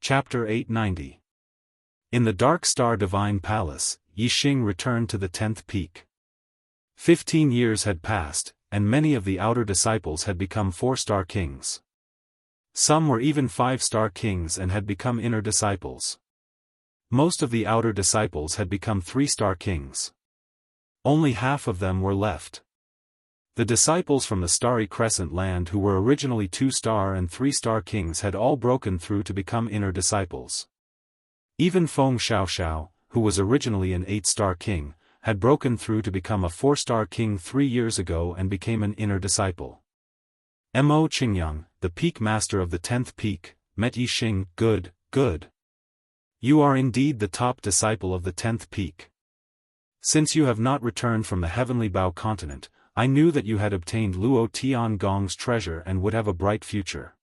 Chapter 890. In the Dark Star Divine Palace, Yixing returned to the 10th peak. 15 years had passed, and many of the outer disciples had become 4-star kings. Some were even 5-star kings and had become inner disciples. Most of the outer disciples had become 3-star kings. Only half of them were left. The disciples from the Starry Crescent land who were originally 2-star and 3-star kings had all broken through to become inner disciples. Even Feng Xiaoxiao, who was originally an 8-star king, had broken through to become a 4-star king 3 years ago and became an inner disciple. Mo Qingyang, the peak master of the 10th peak, met Yixing. Good. You are indeed the top disciple of the 10th peak. Since you have not returned from the heavenly Bao continent, I knew that you had obtained Luo Tiangong's treasure and would have a bright future.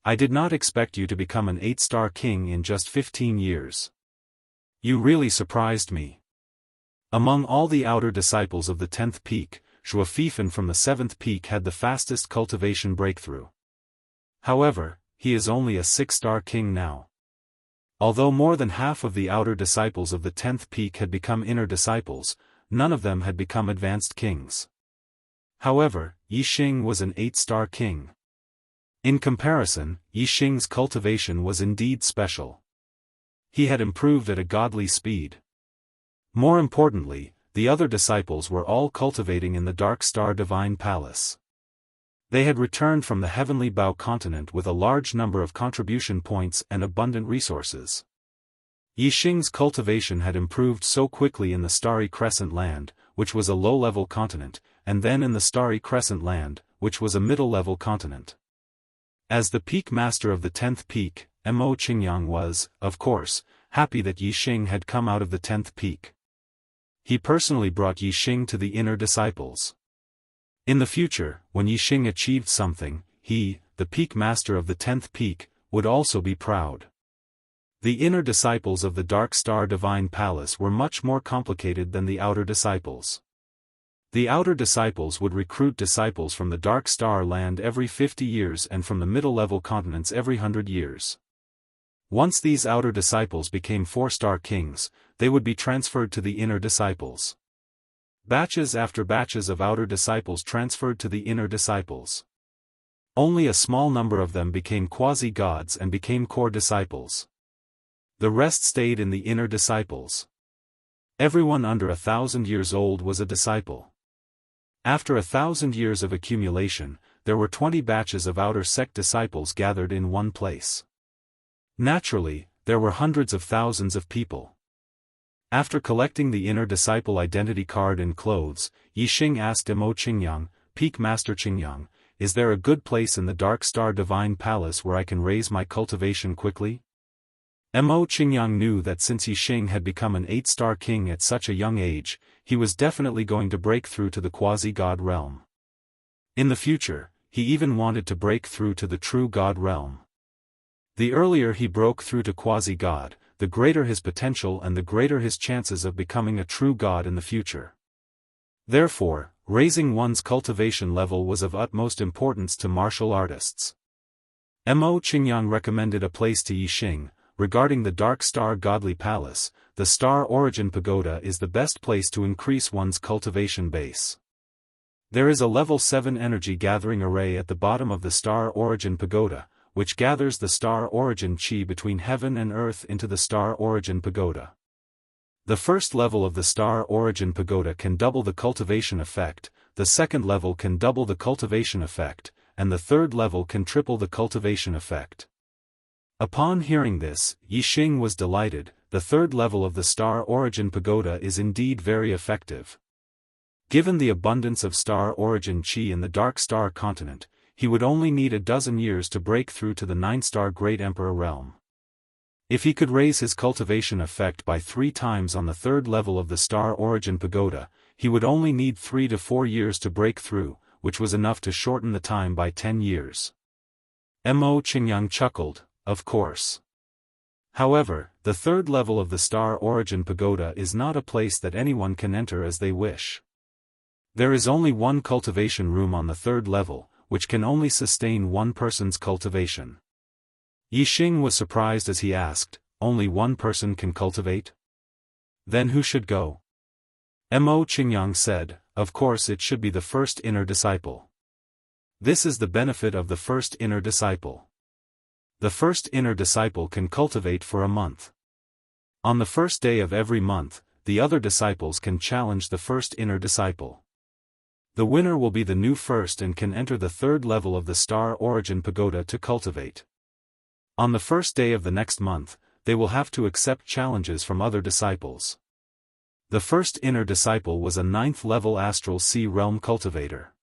I did not expect you to become an 8-star king in just 15 years. You really surprised me. Among all the outer disciples of the 10th peak, Xiaofan from the 7th peak had the fastest cultivation breakthrough. However, he is only a 6-star king now. Although more than half of the outer disciples of the 10th peak had become inner disciples, none of them had become advanced kings. However, Yixing was an 8-star king. In comparison, Yixing's cultivation was indeed special. He had improved at a godly speed. More importantly, the other disciples were all cultivating in the Dark Star Divine Palace. They had returned from the heavenly Bao continent with a large number of contribution points and abundant resources. Yixing's cultivation had improved so quickly in the Starry Crescent land, which was a low-level continent, and then in the Starry Crescent land, which was a middle-level continent. As the peak master of the 10th peak, Mo Qingyang was, of course, happy that Yixing had come out of the 10th peak. He personally brought Yixing to the inner disciples. In the future, when Yixing achieved something, he, the peak master of the 10th peak, would also be proud. The inner disciples of the Dark Star Divine Palace were much more complicated than the outer disciples. The outer disciples would recruit disciples from the Dark Star land every 50 years and from the middle-level continents every 100 years. Once these outer disciples became 4-star kings, they would be transferred to the inner disciples. Batches after batches of outer disciples transferred to the inner disciples. Only a small number of them became quasi-gods and became core disciples. The rest stayed in the inner disciples. Everyone under 1,000 years old was a disciple. After 1,000 years of accumulation, there were 20 batches of outer sect disciples gathered in one place. Naturally, there were hundreds of thousands of people. After collecting the inner disciple identity card and clothes, Yixing asked Mo Qingyang, Peak Master Qingyang, is there a good place in the Dark Star Divine Palace where I can raise my cultivation quickly? Mo Qingyang knew that since Yixing had become an 8-star king at such a young age, he was definitely going to break through to the quasi-god realm. In the future, he even wanted to break through to the true god realm. The earlier he broke through to quasi-god, the greater his potential and the greater his chances of becoming a true god in the future. Therefore, raising one's cultivation level was of utmost importance to martial artists. Mo Qingyang recommended a place to Yixing. Regarding the Dark Star Godly Palace, the Star Origin Pagoda is the best place to increase one's cultivation base. There is a level 7 energy gathering array at the bottom of the Star Origin Pagoda, which gathers the Star Origin Qi between heaven and earth into the Star Origin Pagoda. The first level of the Star Origin Pagoda can double the cultivation effect, the second level can double the cultivation effect, and the third level can triple the cultivation effect. Upon hearing this, Yixing was delighted. The third level of the Star Origin Pagoda is indeed very effective. Given the abundance of Star Origin Qi in the Dark Star continent, he would only need a dozen years to break through to the 9-star Great Emperor realm. If he could raise his cultivation effect by 3 times on the third level of the Star Origin Pagoda, he would only need 3 to 4 years to break through, which was enough to shorten the time by 10 years. Mo Qingyang chuckled. Of course. However, the third level of the Star Origin Pagoda is not a place that anyone can enter as they wish. There is only one cultivation room on the third level, which can only sustain one person's cultivation. Yixing was surprised as he asked, "Only one person can cultivate? Then who should go?" Mo Qingyang said, "Of course it should be the first inner disciple. This is the benefit of the first inner disciple. The first inner disciple can cultivate for a month. On the first day of every month, the other disciples can challenge the first inner disciple. The winner will be the new first and can enter the third level of the Star Origin Pagoda to cultivate. On the first day of the next month, they will have to accept challenges from other disciples." The first inner disciple was a 9th-level Astral Sea Realm cultivator.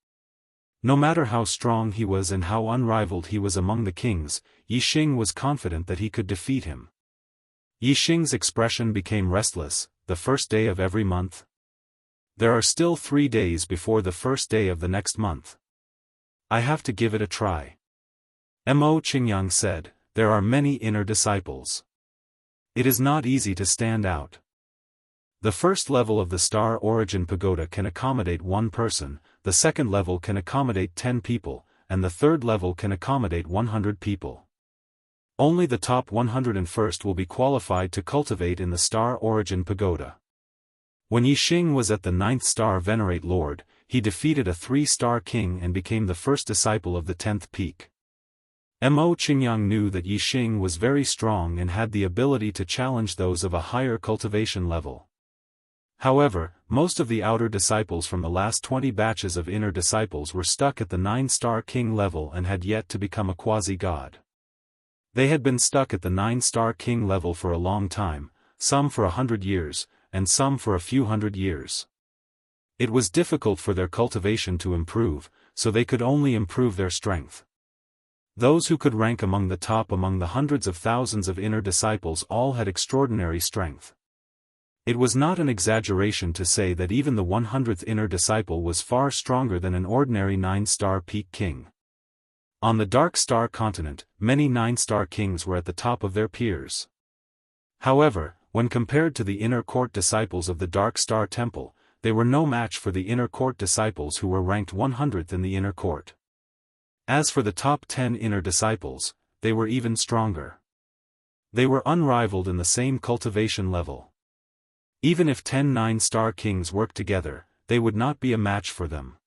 No matter how strong he was and how unrivaled he was among the kings, Yixing was confident that he could defeat him. Yixing's expression became restless. "The first day of every month? There are still 3 days before the first day of the next month. I have to give it a try." Mo Qingyang said, "There are many inner disciples. It is not easy to stand out. The first level of the Star Origin Pagoda can accommodate 1 person, the second level can accommodate 10 people, and the third level can accommodate 100 people. Only the top 101st will be qualified to cultivate in the Star Origin Pagoda." When Yixing was at the 9th star Venerate Lord, he defeated a 3-star king and became the first disciple of the 10th peak. Mo Qingyang knew that Yixing was very strong and had the ability to challenge those of a higher cultivation level. However, most of the outer disciples from the last 20 batches of inner disciples were stuck at the 9-star king level and had yet to become a quasi-god. They had been stuck at the 9-star king level for a long time, some for 100 years, and some for a few hundred years. It was difficult for their cultivation to improve, so they could only improve their strength. Those who could rank among the top among the hundreds of thousands of inner disciples all had extraordinary strength. It was not an exaggeration to say that even the 100th inner disciple was far stronger than an ordinary 9-star peak king. On the Dark Star continent, many 9-star kings were at the top of their peers. However, when compared to the inner court disciples of the Dark Star Temple, they were no match for the inner court disciples who were ranked 100th in the inner court. As for the top 10 inner disciples, they were even stronger. They were unrivaled in the same cultivation level. Even if 10 9-star kings worked together, they would not be a match for them.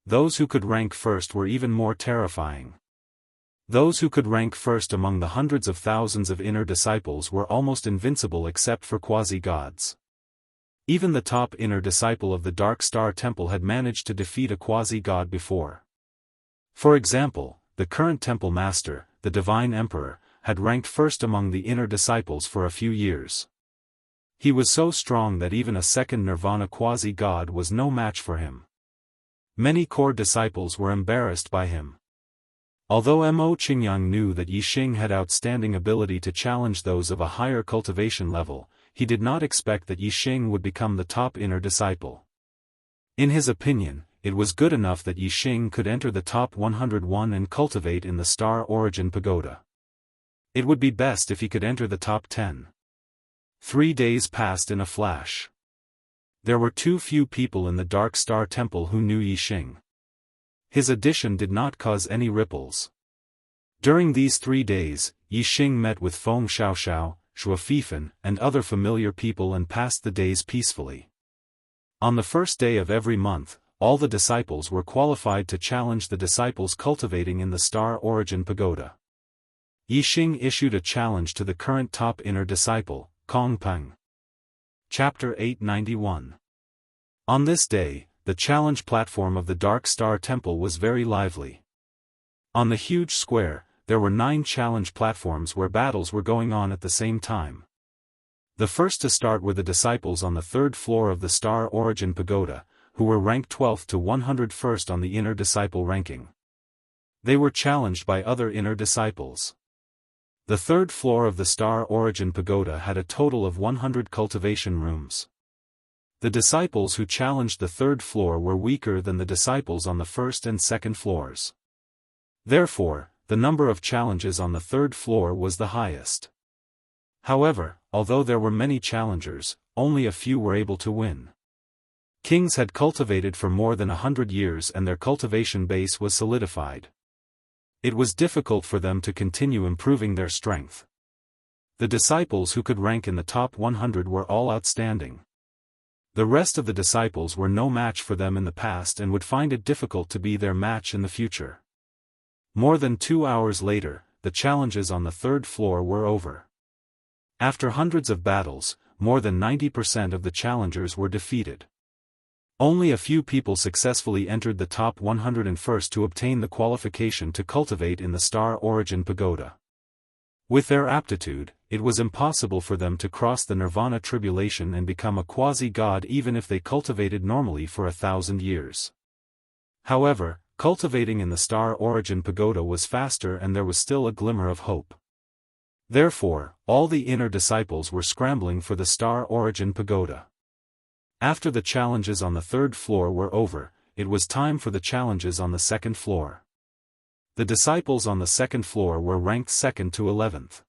Those who could rank first were even more terrifying. Those who could rank first among the hundreds of thousands of inner disciples were almost invincible except for quasi-gods. Even the top inner disciple of the Dark Star Temple had managed to defeat a quasi-god before. For example, the current temple master, the Divine Emperor, had ranked first among the inner disciples for a few years. He was so strong that even a second Nirvana quasi-god was no match for him. Many core disciples were embarrassed by him. Although Mo Qingyang knew that Yixing had outstanding ability to challenge those of a higher cultivation level, he did not expect that Yixing would become the top inner disciple. In his opinion, it was good enough that Yixing could enter the top 101 and cultivate in the Star Origin Pagoda. It would be best if he could enter the top 10. 3 days passed in a flash. There were too few people in the Dark Star Temple who knew Yixing. His addition did not cause any ripples. During these 3 days, Yixing met with Feng Xiaoxiao, Xiaofan, and other familiar people and passed the days peacefully. On the first day of every month, all the disciples were qualified to challenge the disciples cultivating in the Star Origin Pagoda. Yixing issued a challenge to the current top inner disciple, Kong Peng. Chapter 891. On this day, the challenge platform of the Dark Star Temple was very lively. On the huge square, there were 9 challenge platforms where battles were going on at the same time. The first to start were the disciples on the 3rd floor of the Star Origin Pagoda, who were ranked 12th to 101st on the inner disciple ranking. They were challenged by other inner disciples. The 3rd floor of the Star Origin Pagoda had a total of 100 cultivation rooms. The disciples who challenged the 3rd floor were weaker than the disciples on the 1st and 2nd floors. Therefore, the number of challenges on the 3rd floor was the highest. However, although there were many challengers, only a few were able to win. Kings had cultivated for more than 100 years and their cultivation base was solidified. It was difficult for them to continue improving their strength. The disciples who could rank in the top 100 were all outstanding. The rest of the disciples were no match for them in the past and would find it difficult to be their match in the future. More than 2 hours later, the challenges on the third floor were over. After hundreds of battles, more than 90% of the challengers were defeated. Only a few people successfully entered the top 101st to obtain the qualification to cultivate in the Star Origin Pagoda. With their aptitude, it was impossible for them to cross the Nirvana tribulation and become a quasi-god even if they cultivated normally for 1,000 years. However, cultivating in the Star Origin Pagoda was faster and there was still a glimmer of hope. Therefore, all the inner disciples were scrambling for the Star Origin Pagoda. After the challenges on the third floor were over, it was time for the challenges on the second floor. The disciples on the second floor were ranked 2nd to 11th.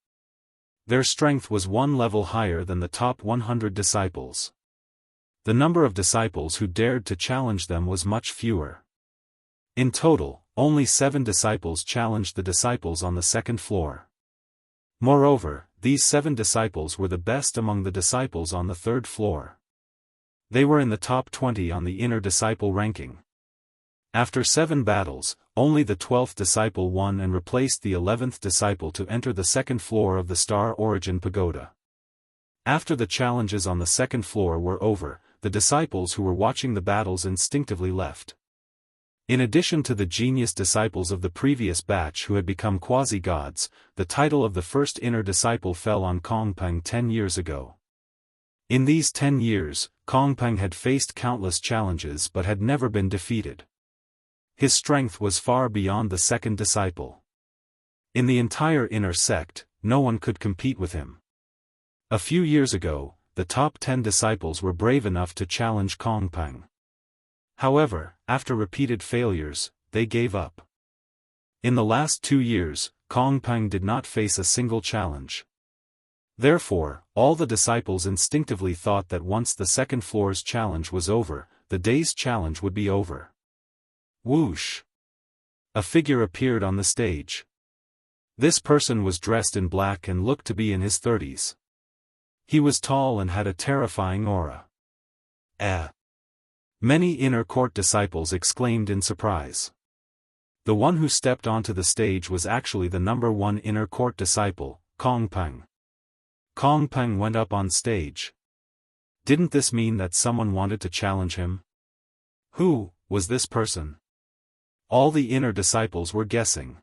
Their strength was one level higher than the top 100 disciples. The number of disciples who dared to challenge them was much fewer. In total, only 7 disciples challenged the disciples on the second floor. Moreover, these 7 disciples were the best among the disciples on the third floor. They were in the top 20 on the inner disciple ranking. After 7 battles, only the 12th disciple won and replaced the 11th disciple to enter the second floor of the Star Origin Pagoda. After the challenges on the second floor were over, the disciples who were watching the battles instinctively left. In addition to the genius disciples of the previous batch who had become quasi-gods, the title of the first inner disciple fell on Kongpeng 10 years ago. In these 10 years, Kongpeng had faced countless challenges but had never been defeated. His strength was far beyond the second disciple. In the entire inner sect, no one could compete with him. A few years ago, the top 10 disciples were brave enough to challenge Kongpeng. However, after repeated failures, they gave up. In the last 2 years, Kongpeng did not face a single challenge. Therefore, all the disciples instinctively thought that once the second floor's challenge was over, the day's challenge would be over. Whoosh! A figure appeared on the stage. This person was dressed in black and looked to be in his 30s. He was tall and had a terrifying aura. Many inner court disciples exclaimed in surprise. The one who stepped onto the stage was actually the number 1 inner court disciple, Kongpeng. Kongpeng went up on stage. Didn't this mean that someone wanted to challenge him? Who was this person? All the inner disciples were guessing.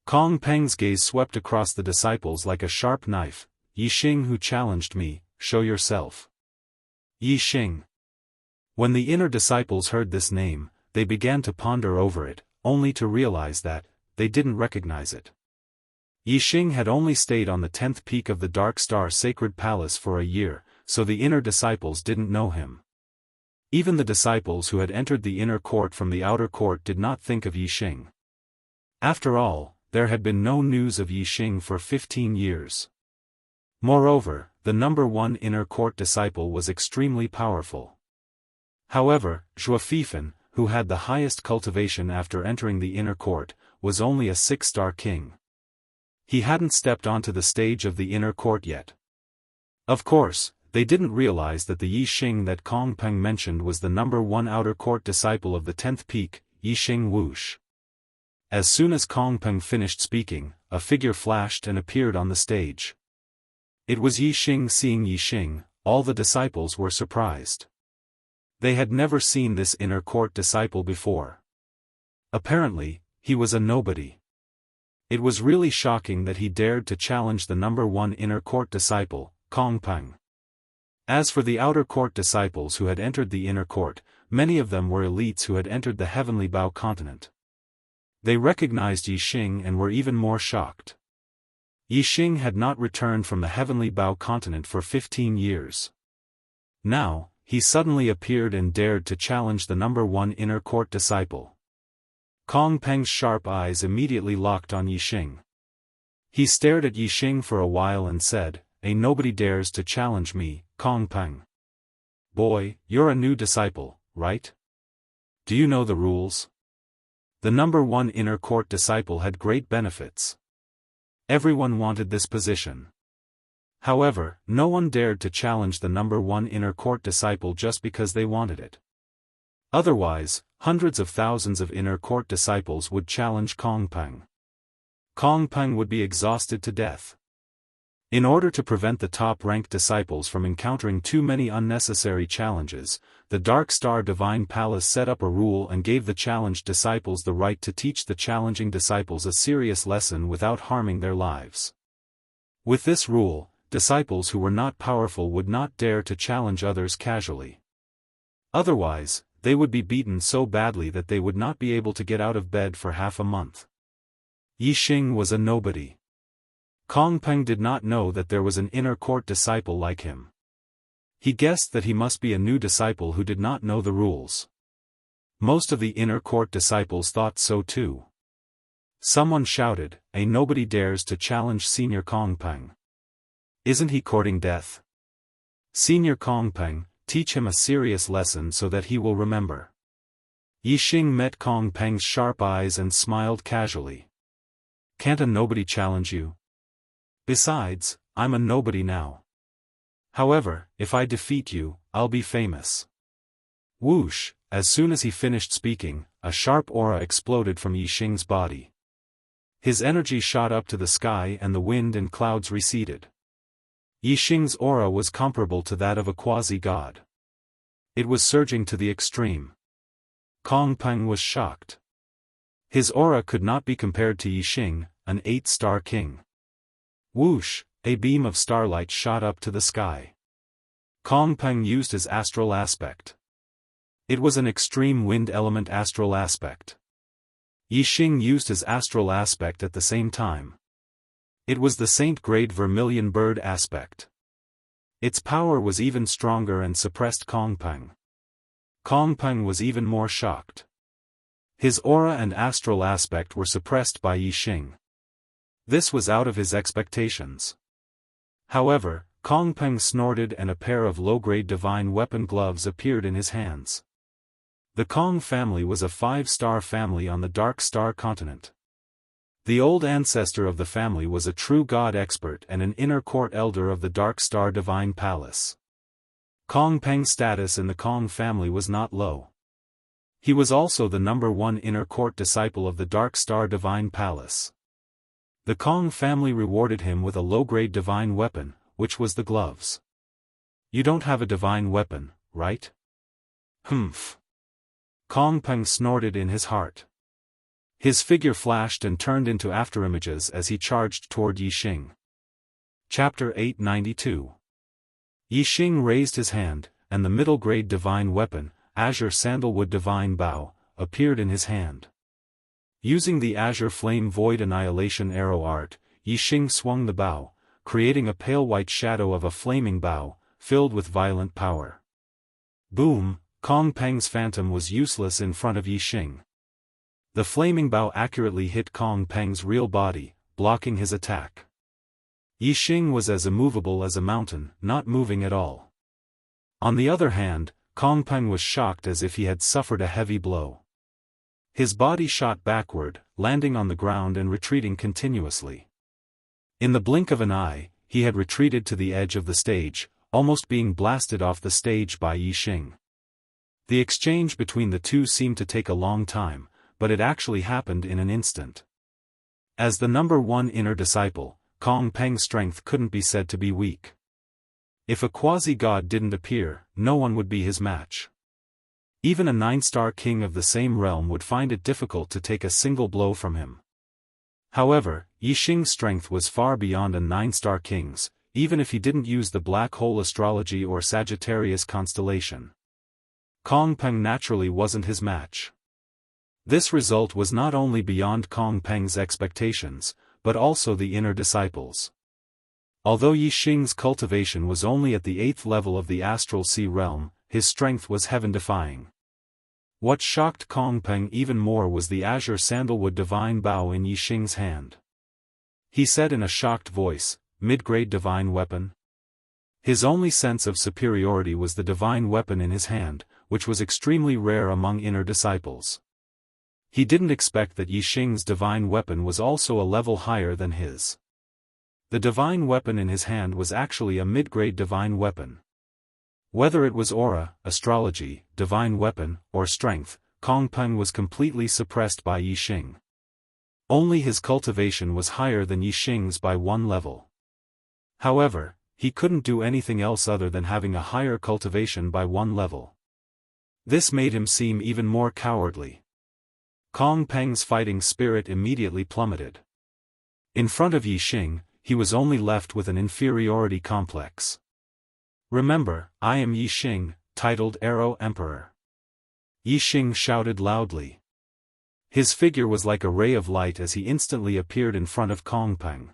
Kongpeng's gaze swept across the disciples like a sharp knife. Yixing, who challenged me, show yourself. Yixing. When the inner disciples heard this name, they began to ponder over it, only to realize that they didn't recognize it. Yixing had only stayed on the 10th peak of the Dark Star Sacred Palace for a year, so the inner disciples didn't know him. Even the disciples who had entered the inner court from the outer court did not think of Yixing. After all, there had been no news of Yixing for 15 years. Moreover, the number 1 inner court disciple was extremely powerful. However, Xiaofan, who had the highest cultivation after entering the inner court, was only a 6-star king. He hadn't stepped onto the stage of the inner court yet. Of course, they didn't realize that the Yixing that Kongpeng mentioned was the number 1 outer court disciple of the 10th peak, Yixing Whoosh. As soon as Kongpeng finished speaking, a figure flashed and appeared on the stage. It was Yixing. Seeing Yixing, all the disciples were surprised. They had never seen this inner court disciple before. Apparently, he was a nobody. It was really shocking that he dared to challenge the number 1 inner court disciple, Kongpeng. As for the outer court disciples who had entered the inner court, many of them were elites who had entered the Heavenly Bao continent. They recognized Yixing and were even more shocked. Yixing had not returned from the Heavenly Bao continent for 15 years. Now, he suddenly appeared and dared to challenge the number 1 inner court disciple. Kongpeng's sharp eyes immediately locked on Yixing. He stared at Yixing for a while and said, nobody dares to challenge me, Kongpeng. Boy, you're a new disciple, right? Do you know the rules? The number one inner court disciple had great benefits. Everyone wanted this position. However, no one dared to challenge the number one inner court disciple just because they wanted it. Otherwise, hundreds of thousands of inner court disciples would challenge Kong Peng. Kong Peng would be exhausted to death. In order to prevent the top-ranked disciples from encountering too many unnecessary challenges, the Dark Star Divine Palace set up a rule and gave the challenged disciples the right to teach the challenging disciples a serious lesson without harming their lives. With this rule, disciples who were not powerful would not dare to challenge others casually. Otherwise, they would be beaten so badly that they would not be able to get out of bed for half a month. Yixing was a nobody. Kong Peng did not know that there was an inner court disciple like him. He guessed that he must be a new disciple who did not know the rules. Most of the inner court disciples thought so too. Someone shouted, "A nobody dares to challenge Senior Kong Peng. Isn't he courting death? Senior Kong Peng, teach him a serious lesson so that he will remember." Yixing met Kong Peng's sharp eyes and smiled casually. "Can't a nobody challenge you? Besides, I'm a nobody now. However, if I defeat you, I'll be famous." Whoosh! As soon as he finished speaking, a sharp aura exploded from Yixing's body. His energy shot up to the sky and the wind and clouds receded. Yixing's aura was comparable to that of a quasi-god. It was surging to the extreme. Kong Peng was shocked. His aura could not be compared to Yixing, an 8-star king. Whoosh! A beam of starlight shot up to the sky. Kong Peng used his astral aspect. It was an extreme wind element astral aspect. Yixing used his astral aspect at the same time. It was the Saint-grade vermilion bird aspect. Its power was even stronger and suppressed Kong Peng. Kong Peng was even more shocked. His aura and astral aspect were suppressed by Yixing. This was out of his expectations. However, Kong Peng snorted and a pair of low-grade divine weapon gloves appeared in his hands. The Kong family was a 5-star family on the Dark Star continent. The old ancestor of the family was a true god expert and an inner court elder of the Dark Star Divine Palace. Kong Peng's status in the Kong family was not low. He was also the number one inner court disciple of the Dark Star Divine Palace. The Kong family rewarded him with a low-grade divine weapon, which was the gloves. "You don't have a divine weapon, right?" "Humph." Kong Peng snorted in his heart. His figure flashed and turned into afterimages as he charged toward Yixing. Chapter 892. Yixing raised his hand, and the middle-grade divine weapon, Azure Sandalwood Divine Bow, appeared in his hand. Using the Azure Flame Void Annihilation Arrow art, Yixing swung the bow, creating a pale white shadow of a flaming bow, filled with violent power. Boom! Kong Peng's phantom was useless in front of Yixing. The flaming bow accurately hit Kong Peng's real body, blocking his attack. Yixing was as immovable as a mountain, not moving at all. On the other hand, Kong Peng was shocked as if he had suffered a heavy blow. His body shot backward, landing on the ground and retreating continuously. In the blink of an eye, he had retreated to the edge of the stage, almost being blasted off the stage by Yixing. The exchange between the two seemed to take a long time, but it actually happened in an instant. As the number one inner disciple, Kong Peng's strength couldn't be said to be weak. If a quasi-god didn't appear, no one would be his match. Even a 9-star king of the same realm would find it difficult to take a single blow from him. However, Yixing's strength was far beyond a 9-star king's, even if he didn't use the black hole astrology or Sagittarius constellation. Kong Peng naturally wasn't his match. This result was not only beyond Kong Peng's expectations, but also the inner disciples. Although Yixing's cultivation was only at the 8th level of the astral sea realm, his strength was heaven-defying. What shocked Kong Peng even more was the Azure Sandalwood Divine Bow in Yixing's hand. He said in a shocked voice, "Mid-grade divine weapon?" His only sense of superiority was the divine weapon in his hand, which was extremely rare among inner disciples. He didn't expect that Yixing's divine weapon was also a level higher than his. The divine weapon in his hand was actually a mid-grade divine weapon. Whether it was aura, astrology, divine weapon, or strength, Kong Peng was completely suppressed by Yixing. Only his cultivation was higher than Yixing's by one level. However, he couldn't do anything else other than having a higher cultivation by one level. This made him seem even more cowardly. Kong Peng's fighting spirit immediately plummeted. In front of Yixing, he was only left with an inferiority complex. "Remember, I am Yixing, titled Arrow Emperor." Yixing shouted loudly. His figure was like a ray of light as he instantly appeared in front of Kong Peng.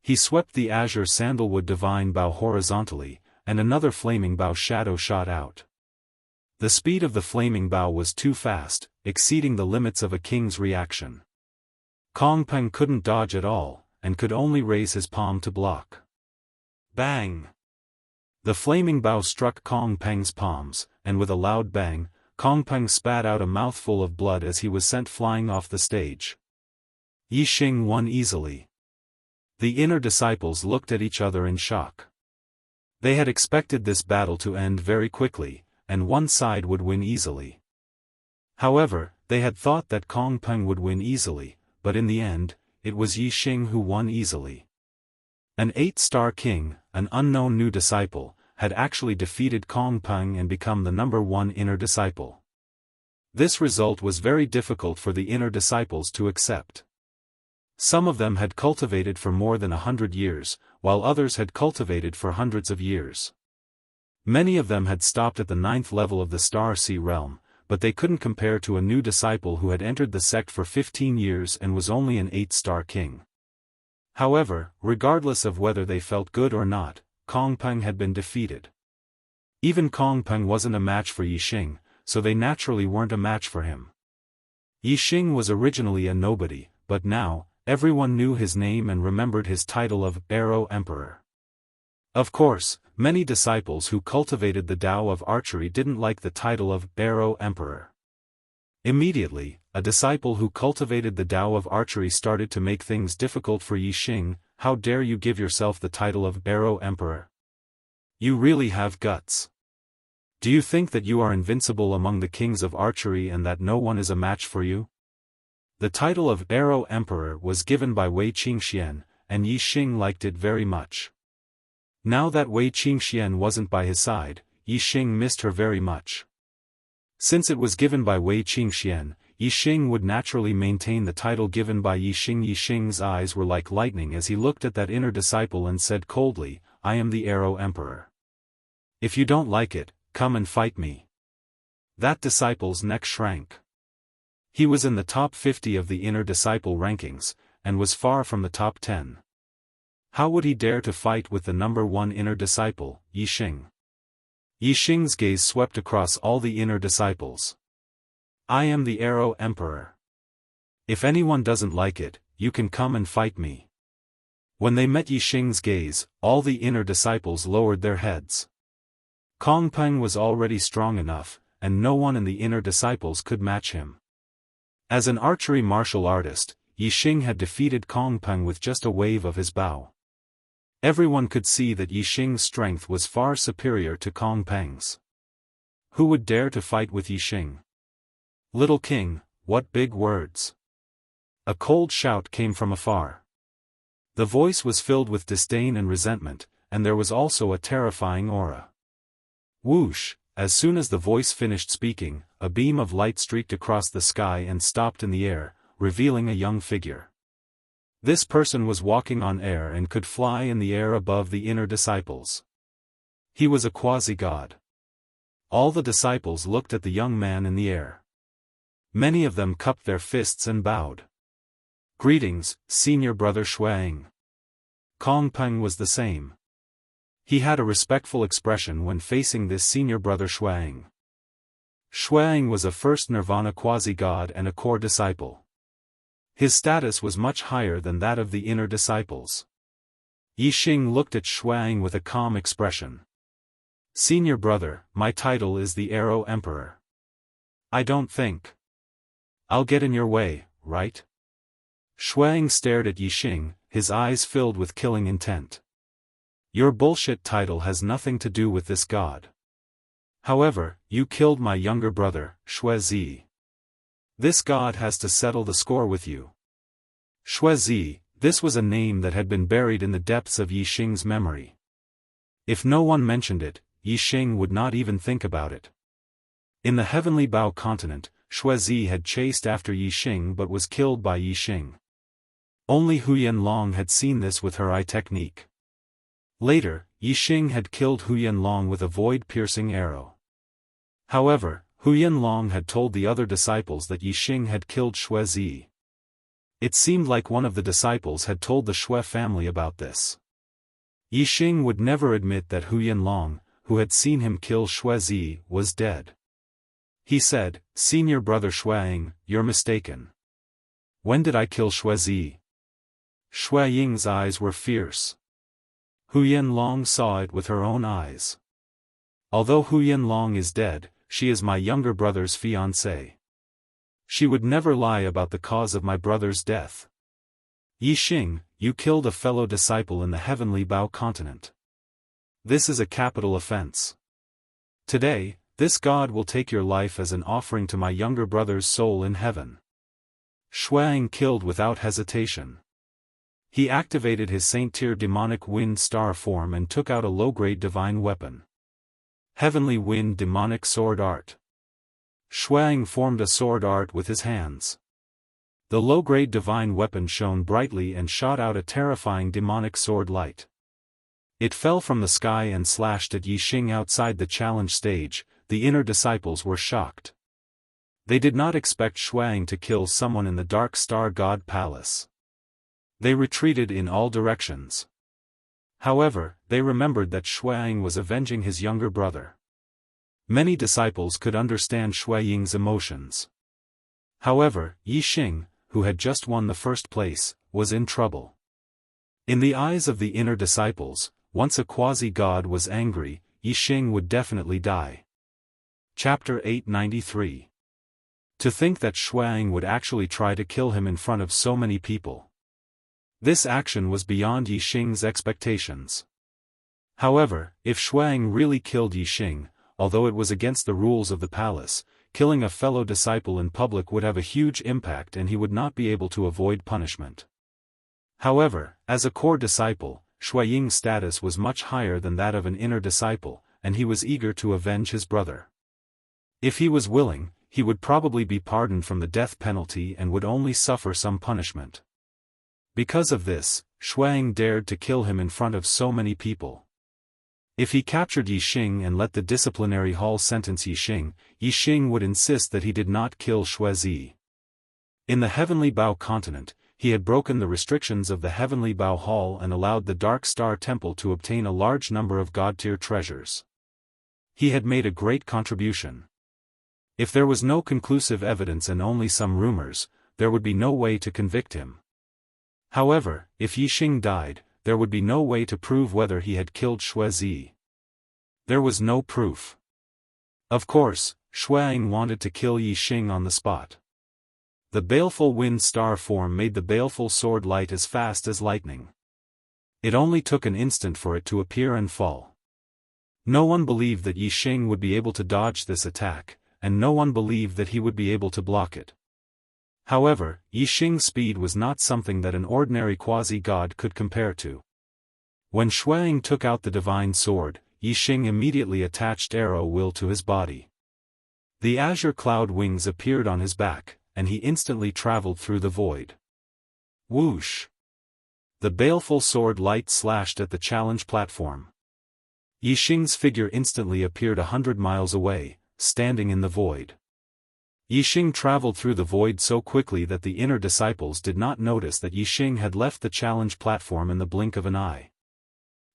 He swept the azure sandalwood divine bow horizontally, and another flaming bow shadow shot out. The speed of the flaming bow was too fast, exceeding the limits of a king's reaction. Kong Peng couldn't dodge at all, and could only raise his palm to block. Bang! The flaming bow struck Kong Peng's palms, and with a loud bang, Kong Peng spat out a mouthful of blood as he was sent flying off the stage. Yixing won easily. The inner disciples looked at each other in shock. They had expected this battle to end very quickly, and one side would win easily. However, they had thought that Kong Peng would win easily, but in the end, it was Yixing who won easily. An 8-star king, an unknown new disciple, had actually defeated Kong Peng and become the #1 inner disciple. This result was very difficult for the inner disciples to accept. Some of them had cultivated for more than 100 years, while others had cultivated for hundreds of years. Many of them had stopped at the 9th level of the Star Sea realm, but they couldn't compare to a new disciple who had entered the sect for 15 years and was only an 8-star king. However, regardless of whether they felt good or not, Kong Peng had been defeated. Even Kong Peng wasn't a match for Yixing, so they naturally weren't a match for him. Yixing was originally a nobody, but now, everyone knew his name and remembered his title of Arrow Emperor. Of course, many disciples who cultivated the Tao of archery didn't like the title of Arrow Emperor. Immediately, a disciple who cultivated the Tao of archery started to make things difficult for Yixing. "How dare you give yourself the title of Arrow Emperor? You really have guts. Do you think that you are invincible among the kings of archery and that no one is a match for you?" The title of Arrow Emperor was given by Wei Qingxian, and Yixing liked it very much. Now that Wei Qingxian wasn't by his side, Yixing missed her very much. Since it was given by Wei Qingxian, Yixing would naturally maintain the title given by Yixing. Yixing's eyes were like lightning as he looked at that inner disciple and said coldly, "I am the Arrow Emperor. If you don't like it, come and fight me." That disciple's neck shrank. He was in the top 50 of the inner disciple rankings, and was far from the top 10. How would he dare to fight with the #1 inner disciple, Yixing? Yixing's gaze swept across all the inner disciples. "I am the Arrow Emperor. If anyone doesn't like it, you can come and fight me." When they met Yixing's gaze, all the inner disciples lowered their heads. Kong Peng was already strong enough, and no one in the inner disciples could match him. As an archery martial artist, Yixing had defeated Kong Peng with just a wave of his bow. Everyone could see that Yixing's strength was far superior to Kong Peng's. Who would dare to fight with Yixing? "Little king, what big words!" A cold shout came from afar. The voice was filled with disdain and resentment, and there was also a terrifying aura. Whoosh! As soon as the voice finished speaking, a beam of light streaked across the sky and stopped in the air, revealing a young figure. This person was walking on air and could fly in the air above the inner disciples. He was a quasi-god. All the disciples looked at the young man in the air. Many of them cupped their fists and bowed. "Greetings, senior brother Xuang." Kong Peng was the same. He had a respectful expression when facing this senior brother Xuang. Xuang was a first nirvana quasi-god and a core disciple. His status was much higher than that of the inner disciples. Yixing looked at Xuang with a calm expression. "Senior brother, my title is the Arrow Emperor. I don't think I'll get in your way, right? Shuang stared at Yixing, his eyes filled with killing intent. Your bullshit title has nothing to do with this god. However, you killed my younger brother, Shuezi. This god has to settle the score with you. Shuezi, this was a name that had been buried in the depths of Yixing's memory. If no one mentioned it, Yixing would not even think about it. In the Heavenly Bao continent, Shuezi had chased after Yixing but was killed by Yixing. Only Huyan Long had seen this with her eye technique. Later, Yixing had killed Huyan Long with a void-piercing arrow. However, Huyan Long had told the other disciples that Yixing had killed Shuezi. It seemed like one of the disciples had told the Shui family about this. Yixing would never admit that Huyan Long, who had seen him kill Shuezi, was dead. He said, "Senior brother Shuaying, you're mistaken. When did I kill Shuezi?" Shuaying's eyes were fierce. Huyan Long saw it with her own eyes. Although Huyan Long is dead, she is my younger brother's fiancée. She would never lie about the cause of my brother's death. Yixing, you killed a fellow disciple in the Heavenly Bao continent. This is a capital offense. Today, this god will take your life as an offering to my younger brother's soul in heaven. Shuang killed without hesitation. He activated his Saint-Tier demonic wind star form and took out a low-grade divine weapon. Heavenly Wind Demonic Sword Art. Shuang formed a sword art with his hands. The low-grade divine weapon shone brightly and shot out a terrifying demonic sword light. It fell from the sky and slashed at Yixing outside the challenge stage. The inner disciples were shocked. They did not expect Shuang to kill someone in the Dark Star God Palace. They retreated in all directions. However, they remembered that Shuang was avenging his younger brother. Many disciples could understand Shuaying's emotions. However, Yixing, who had just won the first place, was in trouble. In the eyes of the inner disciples, once a quasi-god was angry, Yixing would definitely die. Chapter 893. To think that Shuang would actually try to kill him in front of so many people. This action was beyond Yixing's expectations. However, if Shuang really killed Yixing, although it was against the rules of the palace, killing a fellow disciple in public would have a huge impact and he would not be able to avoid punishment. However, as a core disciple, Shuaying's status was much higher than that of an inner disciple, and he was eager to avenge his brother. If he was willing, he would probably be pardoned from the death penalty and would only suffer some punishment. Because of this, Shuang dared to kill him in front of so many people. If he captured Yixing and let the disciplinary hall sentence Yixing, Yixing would insist that he did not kill Shuezi. In the Heavenly Bao continent, he had broken the restrictions of the Heavenly Bao Hall and allowed the Dark Star Temple to obtain a large number of god-tier treasures. He had made a great contribution. If there was no conclusive evidence and only some rumors, there would be no way to convict him. However, if Yixing died, there would be no way to prove whether he had killed Shuezi. There was no proof. Of course, Shuang wanted to kill Yixing on the spot. The baleful wind star form made the baleful sword light as fast as lightning. It only took an instant for it to appear and fall. No one believed that Yixing would be able to dodge this attack, and no one believed that he would be able to block it. However, Yixing's speed was not something that an ordinary quasi-god could compare to. When Shuang took out the divine sword, Yixing immediately attached arrow will to his body. The azure cloud wings appeared on his back, and he instantly traveled through the void. Whoosh! The baleful sword light slashed at the challenge platform. Yixing's figure instantly appeared 100 miles away, standing in the void. Yixing traveled through the void so quickly that the inner disciples did not notice that Yixing had left the challenge platform in the blink of an eye.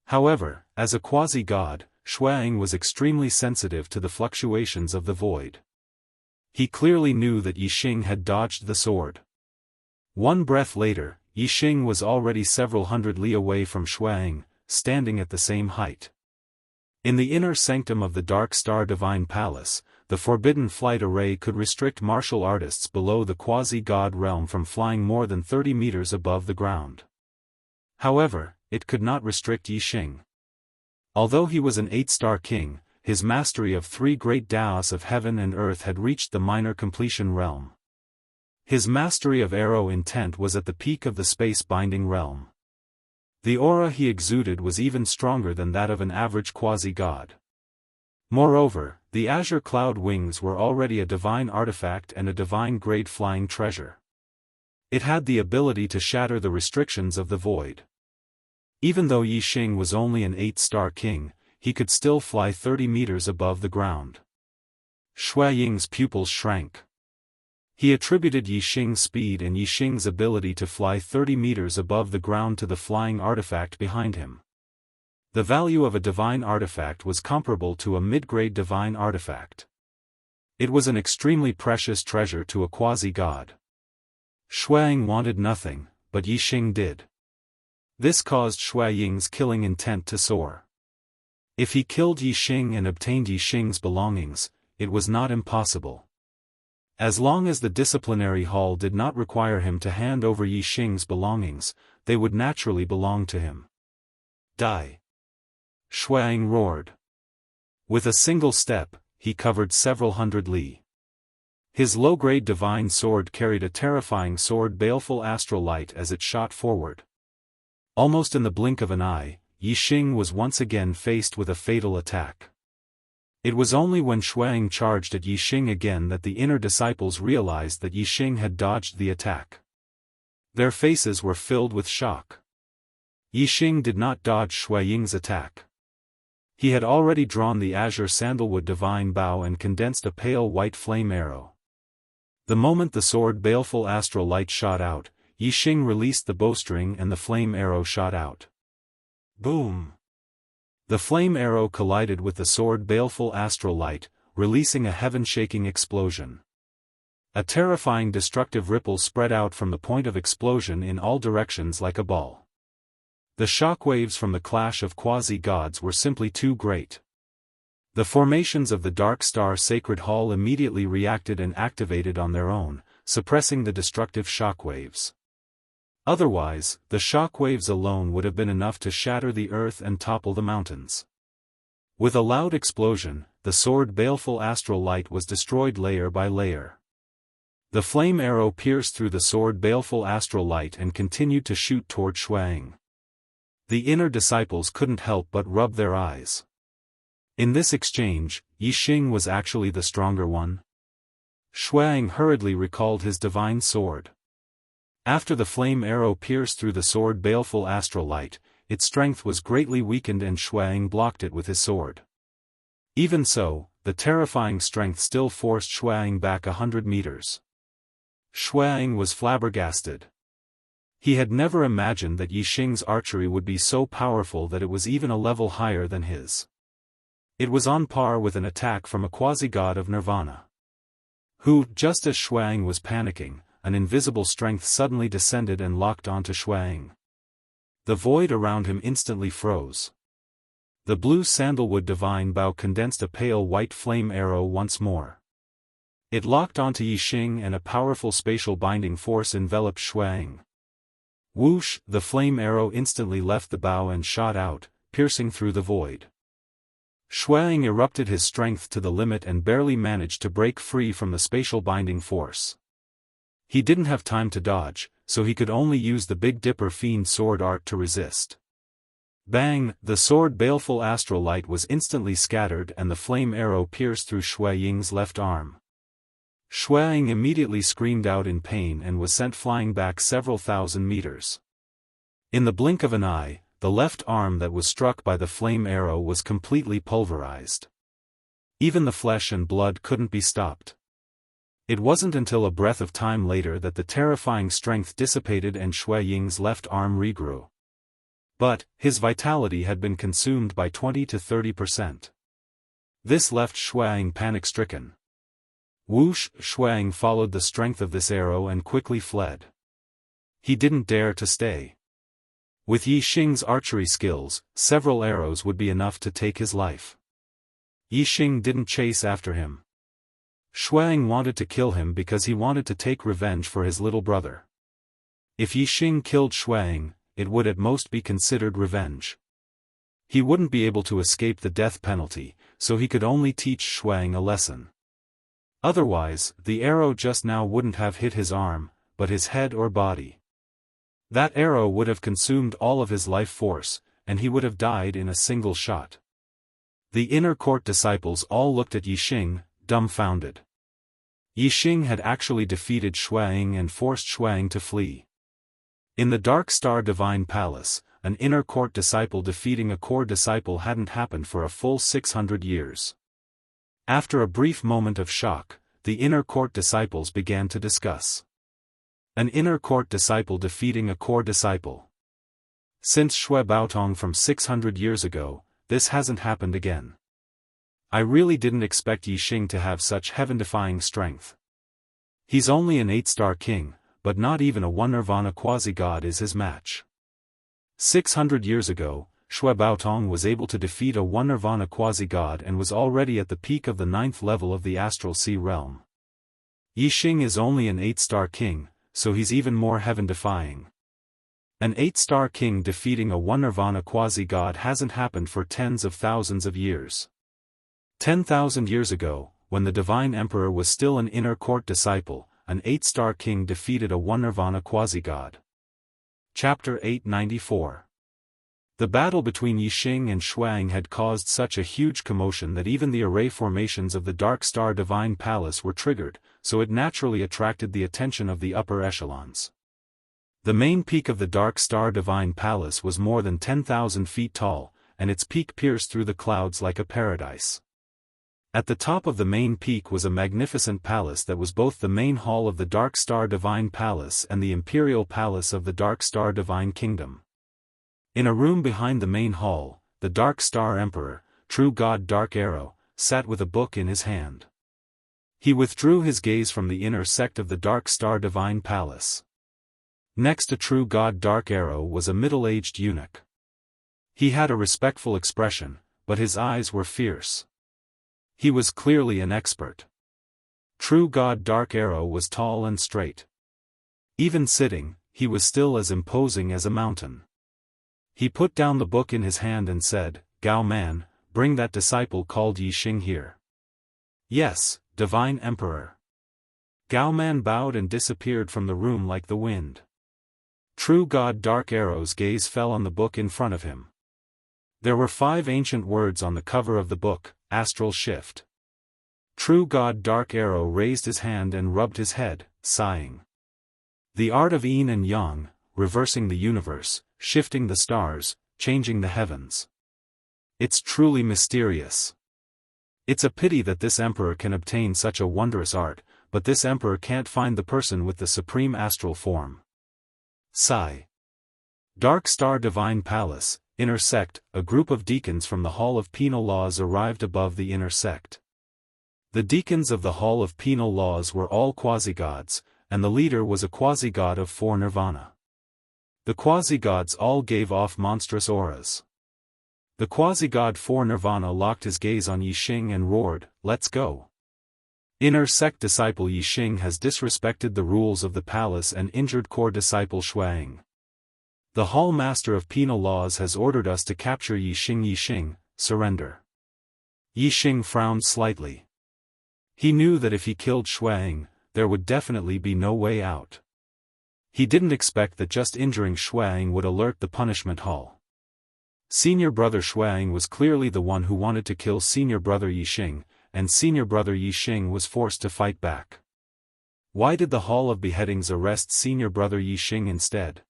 However, as a quasi-god, Shuang was extremely sensitive to the fluctuations of the void. He clearly knew that Yixing had dodged the sword. One breath later, Yixing was already several hundred li away from Shuang, standing at the same height. In the inner sanctum of the Dark Star Divine Palace, the forbidden flight array could restrict martial artists below the quasi-god realm from flying more than 30 meters above the ground. However, it could not restrict Yixing. Although he was an 8-star king, his mastery of 3 great Daos of heaven and earth had reached the minor completion realm. His mastery of arrow intent was at the peak of the space-binding realm. The aura he exuded was even stronger than that of an average quasi-god. Moreover, the azure cloud wings were already a divine artifact and a divine-grade flying treasure. It had the ability to shatter the restrictions of the void. Even though Yixing was only an 8-star king, he could still fly 30 meters above the ground. Shui Ying's pupils shrank. He attributed Yixing's speed and Yixing's ability to fly 30 meters above the ground to the flying artifact behind him. The value of a divine artifact was comparable to a mid-grade divine artifact. It was an extremely precious treasure to a quasi-god. Xueying wanted nothing, but Yixing did. This caused Shui Ying's killing intent to soar. If he killed Yixing and obtained Yixing's belongings, it was not impossible. As long as the disciplinary hall did not require him to hand over Yixing's belongings, they would naturally belong to him. Die! Xueying roared. With a single step, he covered several hundred li. His low-grade divine sword carried a terrifying sword baleful astral light as it shot forward. Almost in the blink of an eye, Yixing was once again faced with a fatal attack. It was only when Xueying charged at Yixing again that the inner disciples realized that Yixing had dodged the attack. Their faces were filled with shock. Yixing did not dodge Xueying's attack. He had already drawn the azure sandalwood divine bow and condensed a pale white flame arrow. The moment the sword baleful astral light shot out, Yixing released the bowstring and the flame arrow shot out. Boom! The flame arrow collided with the sword baleful astral light, releasing a heaven-shaking explosion. A terrifying destructive ripple spread out from the point of explosion in all directions like a ball. The shockwaves from the clash of quasi-gods were simply too great. The formations of the Dark Star Sacred Hall immediately reacted and activated on their own, suppressing the destructive shockwaves. Otherwise, the shockwaves alone would have been enough to shatter the earth and topple the mountains. With a loud explosion, the sword baleful astral light was destroyed layer by layer. The flame arrow pierced through the sword baleful astral light and continued to shoot toward Xueying. The inner disciples couldn't help but rub their eyes. In this exchange, Yixing was actually the stronger one. Xueying hurriedly recalled his divine sword. After the flame arrow pierced through the sword baleful astral light, its strength was greatly weakened and Xueying blocked it with his sword. Even so, the terrifying strength still forced Xueying back 100 meters. Xueying was flabbergasted. He had never imagined that Yixing's archery would be so powerful that it was even a level higher than his. It was on par with an attack from a quasi-god of Nirvana. Who, just as Xueying was panicking, an invisible strength suddenly descended and locked onto Xueying. The void around him instantly froze. The blue sandalwood divine bow condensed a pale white flame arrow once more. It locked onto Yixing and a powerful spatial binding force enveloped Xueying. Whoosh! The flame arrow instantly left the bow and shot out, piercing through the void. Xueying erupted his strength to the limit and barely managed to break free from the spatial binding force. He didn't have time to dodge, so he could only use the Big Dipper Fiend sword art to resist. Bang! The sword baleful astral light was instantly scattered and the flame arrow pierced through Xueying's left arm. Xueying immediately screamed out in pain and was sent flying back several thousand meters. In the blink of an eye, the left arm that was struck by the flame arrow was completely pulverized. Even the flesh and blood couldn't be stopped. It wasn't until a breath of time later that the terrifying strength dissipated and Xueying's left arm regrew. But, his vitality had been consumed by 20 to 30%. This left Xueying panic-stricken. Whoosh! Xueying followed the strength of this arrow and quickly fled. He didn't dare to stay. With Yixing's archery skills, several arrows would be enough to take his life. Yixing didn't chase after him. Shuang wanted to kill him because he wanted to take revenge for his little brother. If Yixing killed Shuang, it would at most be considered revenge. He wouldn't be able to escape the death penalty, so he could only teach Shuang a lesson. Otherwise, the arrow just now wouldn't have hit his arm, but his head or body. That arrow would have consumed all of his life force, and he would have died in a single shot. The inner court disciples all looked at Yixing, dumbfounded. Yixing had actually defeated Shuang and forced Shuang to flee. In the Dark Star Divine Palace, an inner court disciple defeating a core disciple hadn't happened for a full 600 years. After a brief moment of shock, the inner court disciples began to discuss. An inner court disciple defeating a core disciple. Since Shui Baotong from 600 years ago, this hasn't happened again. I really didn't expect Yixing to have such heaven-defying strength. He's only an 8-star king, but not even a 1 Nirvana quasi-god is his match. 600 years ago, Shui Baotong was able to defeat a 1 Nirvana quasi-god and was already at the peak of the 9th level of the Astral Sea realm. Yixing is only an 8-star king, so he's even more heaven-defying. An 8-star king defeating a 1 Nirvana quasi-god hasn't happened for tens of thousands of years. 10,000 years ago, when the Divine Emperor was still an inner court disciple, an 8-star king defeated a 1 Nirvana quasi-god. Chapter 894. The battle between Yixing and Shuang had caused such a huge commotion that even the array formations of the Dark Star Divine Palace were triggered, so it naturally attracted the attention of the upper echelons. The main peak of the Dark Star Divine Palace was more than 10,000 feet tall, and its peak pierced through the clouds like a paradise. At the top of the main peak was a magnificent palace that was both the main hall of the Dark Star Divine Palace and the Imperial Palace of the Dark Star Divine Kingdom. In a room behind the main hall, the Dark Star Emperor, True God Dark Arrow, sat with a book in his hand. He withdrew his gaze from the inner sect of the Dark Star Divine Palace. Next to True God Dark Arrow was a middle-aged eunuch. He had a respectful expression, but his eyes were fierce. He was clearly an expert. True God Dark Arrow was tall and straight. Even sitting, he was still as imposing as a mountain. He put down the book in his hand and said, "Gao Man, bring that disciple called Yixing here." "Yes, Divine Emperor." Gao Man bowed and disappeared from the room like the wind. True God Dark Arrow's gaze fell on the book in front of him. There were 5 ancient words on the cover of the book: Astral Shift. True God Dark Arrow raised his hand and rubbed his head, sighing. The art of yin and yang, reversing the universe, shifting the stars, changing the heavens. It's truly mysterious. It's a pity that this emperor can obtain such a wondrous art, but this emperor can't find the person with the supreme astral form. Sigh. Dark Star Divine Palace, Inner Sect. A group of deacons from the Hall of Penal Laws arrived above the inner sect. The deacons of the Hall of Penal Laws were all quasi-gods, and the leader was a quasi-god of 4 Nirvana. The quasi-gods all gave off monstrous auras. The quasi-god 4 Nirvana locked his gaze on Yixing and roared, "Let's go!" Inner sect disciple Yixing has disrespected the rules of the palace and injured core disciple Shuang. The Hall Master of Penal Laws has ordered us to capture Yixing. Yixing, surrender. Yixing frowned slightly. He knew that if he killed Shuang, there would definitely be no way out. He didn't expect that just injuring Shuang would alert the punishment hall. Senior brother Shuang was clearly the one who wanted to kill senior brother Yixing, and senior brother Yixing was forced to fight back. Why did the Hall of Beheadings arrest senior brother Yixing instead?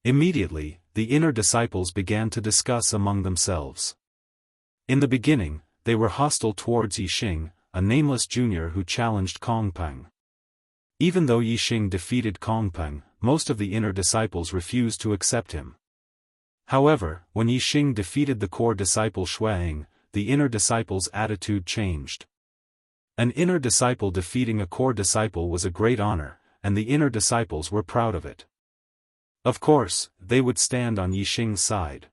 Immediately, the inner disciples began to discuss among themselves. In the beginning, they were hostile towards Yixing, a nameless junior who challenged Kongpeng. Even though Yixing defeated Kongpeng, most of the inner disciples refused to accept him. However, when Yixing defeated the core disciple Shuang, the inner disciples' attitude changed. An inner disciple defeating a core disciple was a great honor, and the inner disciples were proud of it. Of course, they would stand on Yixing's side.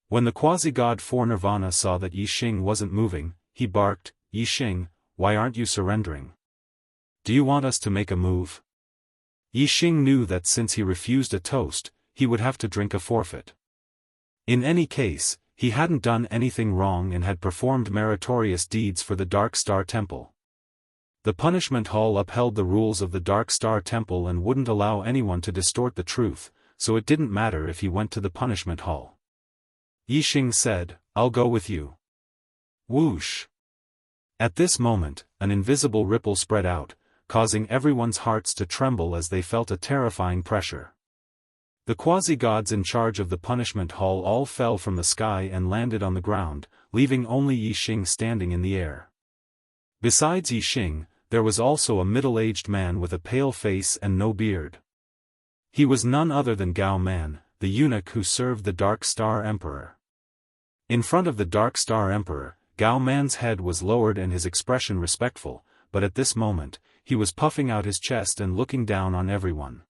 When the quasi-god 4 Nirvana saw that Yixing wasn't moving, he barked, "Yixing, why aren't you surrendering? Do you want us to make a move? Yixing knew that since he refused a toast, he would have to drink a forfeit. In any case, he hadn't done anything wrong and had performed meritorious deeds for the Dark Star Temple. The Punishment Hall upheld the rules of the Dark Star Temple and wouldn't allow anyone to distort the truth, so it didn't matter if he went to the Punishment Hall. Yixing said, "I'll go with you." Whoosh! At this moment, an invisible ripple spread out, causing everyone's hearts to tremble as they felt a terrifying pressure. The quasi-gods in charge of the Punishment Hall all fell from the sky and landed on the ground, leaving only Yixing standing in the air. Besides Yixing, there was also a middle-aged man with a pale face and no beard. He was none other than Gao Man, the eunuch who served the Dark Star Emperor. In front of the Dark Star Emperor, Gao Man's head was lowered and his expression respectful, but at this moment, he was puffing out his chest and looking down on everyone.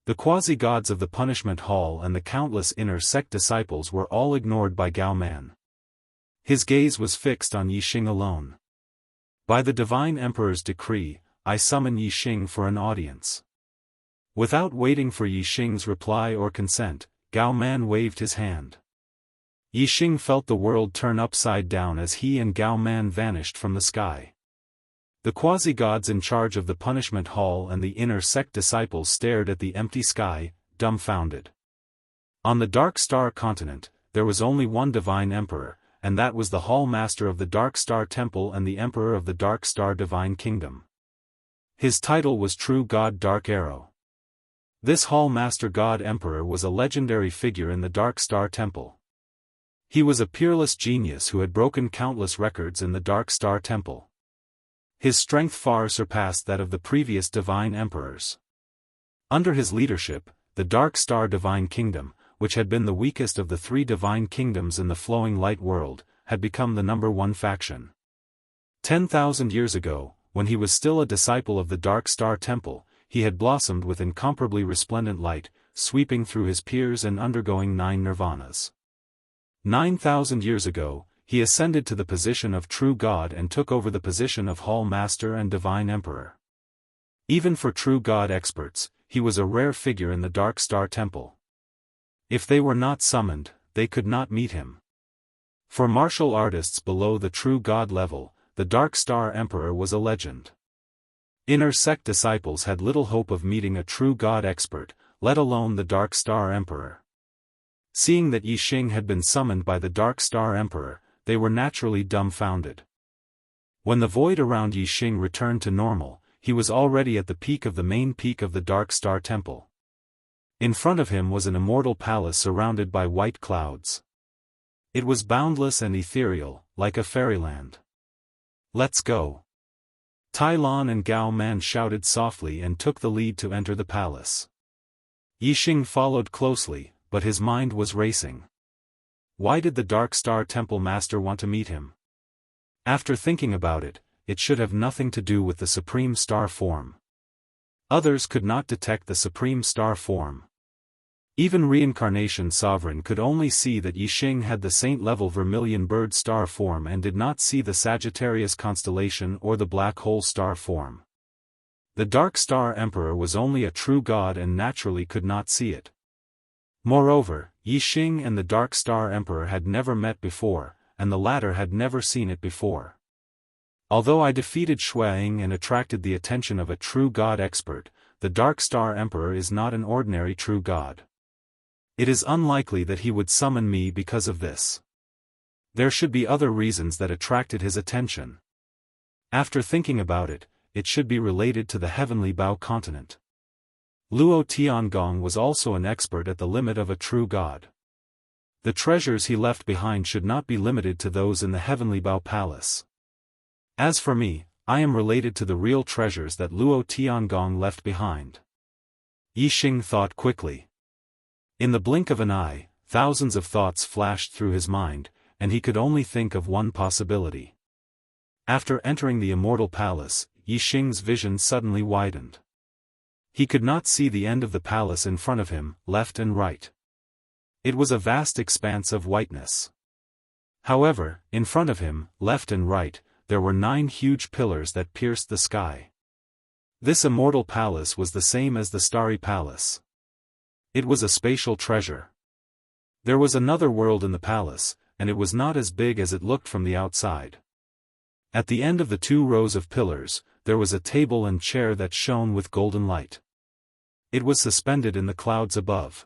The quasi-gods of the Punishment Hall and the countless inner sect disciples were all ignored by Gao Man. His gaze was fixed on Yixing alone. By the Divine Emperor's decree, I summon Yixing for an audience. Without waiting for Yixing's reply or consent, Gao Man waved his hand. Yixing felt the world turn upside down as he and Gao Man vanished from the sky. The quasi-gods in charge of the Punishment Hall and the inner sect disciples stared at the empty sky, dumbfounded. On the Dark Star continent, there was only one Divine Emperor, and that was the Hall Master of the Dark Star Temple and the Emperor of the Dark Star Divine Kingdom. His title was True God Dark Arrow. This Hall Master God Emperor was a legendary figure in the Dark Star Temple. He was a peerless genius who had broken countless records in the Dark Star Temple. His strength far surpassed that of the previous Divine Emperors. Under his leadership, the Dark Star Divine Kingdom, which had been the weakest of the three divine kingdoms in the flowing light world, had become the #1 faction. 10,000 years ago, when he was still a disciple of the Dark Star Temple, he had blossomed with incomparably resplendent light, sweeping through his peers and undergoing 9 nirvanas. 9,000 years ago, he ascended to the position of True God and took over the position of Hall Master and Divine Emperor. Even for True God experts, he was a rare figure in the Dark Star Temple. If they were not summoned, they could not meet him. For martial artists below the True God level, the Dark Star Emperor was a legend. Inner sect disciples had little hope of meeting a True God expert, let alone the Dark Star Emperor. Seeing that Yixing had been summoned by the Dark Star Emperor, they were naturally dumbfounded. When the void around Yixing returned to normal, he was already at the peak of the main peak of the Dark Star Temple. In front of him was an immortal palace surrounded by white clouds. It was boundless and ethereal, like a fairyland. "Let's go!" Tai Lan and Gao Man shouted softly and took the lead to enter the palace. Yixing followed closely, but his mind was racing. Why did the Dark Star Temple Master want to meet him? After thinking about it, it should have nothing to do with the Supreme Star form. Others could not detect the Supreme Star form. Even Reincarnation Sovereign could only see that Yixing had the saint-level vermilion bird star form and did not see the Sagittarius constellation or the black hole star form. The Dark Star Emperor was only a true god and naturally could not see it. Moreover, Yixing and the Dark Star Emperor had never met before, and the latter had never seen it before. Although I defeated Xueying and attracted the attention of a true god expert, the Dark Star Emperor is not an ordinary true god. It is unlikely that he would summon me because of this. There should be other reasons that attracted his attention. After thinking about it, it should be related to the Heavenly Bao continent. Luo Tiangong was also an expert at the limit of a true god. The treasures he left behind should not be limited to those in the Heavenly Bao Palace. As for me, I am related to the real treasures that Luo Tiangong left behind. Yixing thought quickly. In the blink of an eye, thousands of thoughts flashed through his mind, and he could only think of one possibility. After entering the immortal palace, Yixing's vision suddenly widened. He could not see the end of the palace in front of him, left and right. It was a vast expanse of whiteness. However, in front of him, left and right, there were 9 huge pillars that pierced the sky. This immortal palace was the same as the Starry Palace. It was a spatial treasure. There was another world in the palace, and it was not as big as it looked from the outside. At the end of the 2 rows of pillars, there was a table and chair that shone with golden light. It was suspended in the clouds above.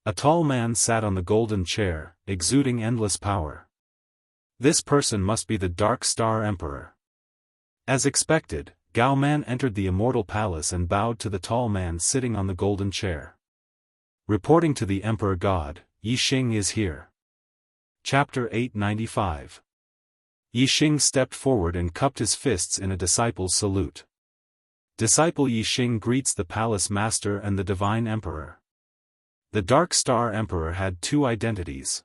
A tall man sat on the golden chair, exuding endless power. This person must be the Dark Star Emperor. As expected, Gao Man entered the immortal palace and bowed to the tall man sitting on the golden chair. Reporting to the Emperor God, Yixing is here. Chapter 895. Yixing stepped forward and cupped his fists in a disciple's salute. Disciple Yixing greets the palace master and the divine emperor. The Dark Star Emperor had 2 identities.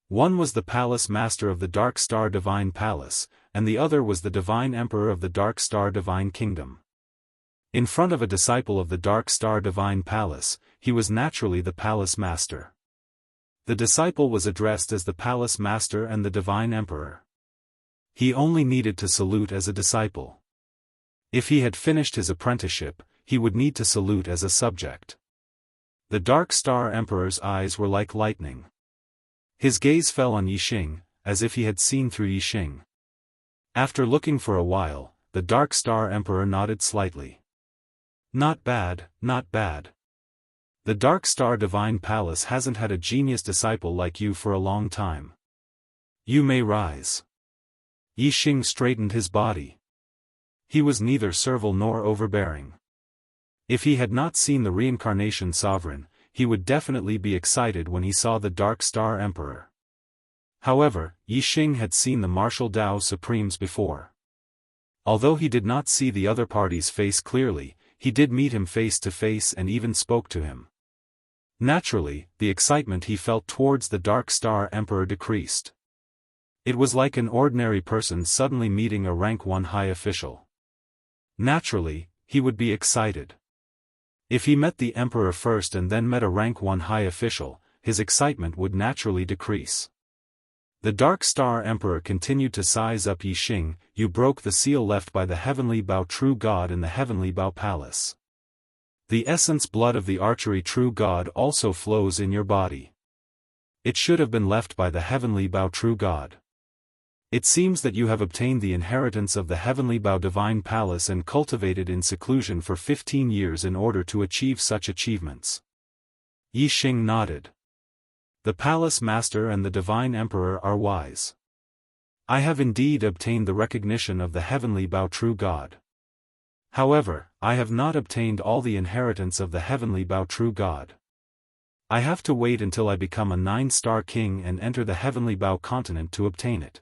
One was the palace master of the Dark Star Divine Palace, and the other was the divine emperor of the Dark Star Divine Kingdom. In front of a disciple of the Dark Star Divine Palace, he was naturally the palace master. The disciple was addressed as the palace master and the divine emperor. He only needed to salute as a disciple. If he had finished his apprenticeship, he would need to salute as a subject. The Dark Star Emperor's eyes were like lightning. His gaze fell on Yixing, as if he had seen through Yixing. After looking for a while, the Dark Star Emperor nodded slightly. Not bad, not bad. The Dark Star Divine Palace hasn't had a genius disciple like you for a long time. You may rise. Yixing straightened his body. He was neither servile nor overbearing. If he had not seen the reincarnation sovereign, he would definitely be excited when he saw the Dark Star Emperor. However, Yixing had seen the martial Tao Supremes before. Although he did not see the other party's face clearly, he did meet him face to face and even spoke to him. Naturally, the excitement he felt towards the Dark Star Emperor decreased. It was like an ordinary person suddenly meeting a rank 1 high official. Naturally, he would be excited. If he met the Emperor first and then met a rank 1 high official, his excitement would naturally decrease. The Dark Star Emperor continued to size up Yixing. You broke the seal left by the Heavenly Bao True God in the Heavenly Bao Palace. The essence blood of the archery True God also flows in your body. It should have been left by the Heavenly Bao True God. It seems that you have obtained the inheritance of the Heavenly Bao Divine Palace and cultivated in seclusion for 15 years in order to achieve such achievements. Yixing nodded. The Palace Master and the Divine Emperor are wise. I have indeed obtained the recognition of the Heavenly Bao True God. However, I have not obtained all the inheritance of the Heavenly Bao True God. I have to wait until I become a 9-star king and enter the Heavenly Bao continent to obtain it.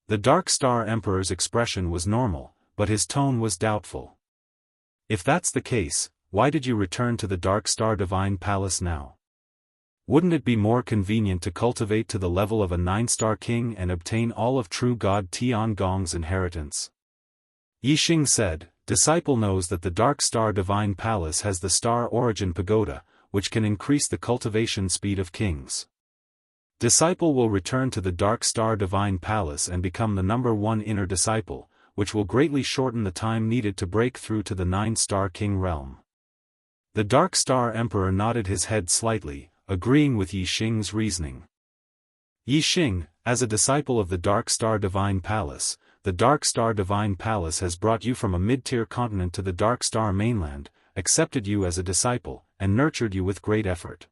The Dark Star Emperor's expression was normal, but his tone was doubtful. If that's the case, why did you return to the Dark Star Divine Palace now? Wouldn't it be more convenient to cultivate to the level of a 9-star king and obtain all of True God Tiangong's inheritance? Yixing said, Disciple knows that the Dark Star Divine Palace has the Star Origin Pagoda, which can increase the cultivation speed of kings. Disciple will return to the Dark Star Divine Palace and become the number 1 inner disciple, which will greatly shorten the time needed to break through to the 9-star king realm. The Dark Star Emperor nodded his head slightly, agreeing with Yixing's reasoning. Yixing, as a disciple of the Dark Star Divine Palace, the Dark Star Divine Palace has brought you from a mid-tier continent to the Dark Star mainland, accepted you as a disciple, and nurtured you with great effort.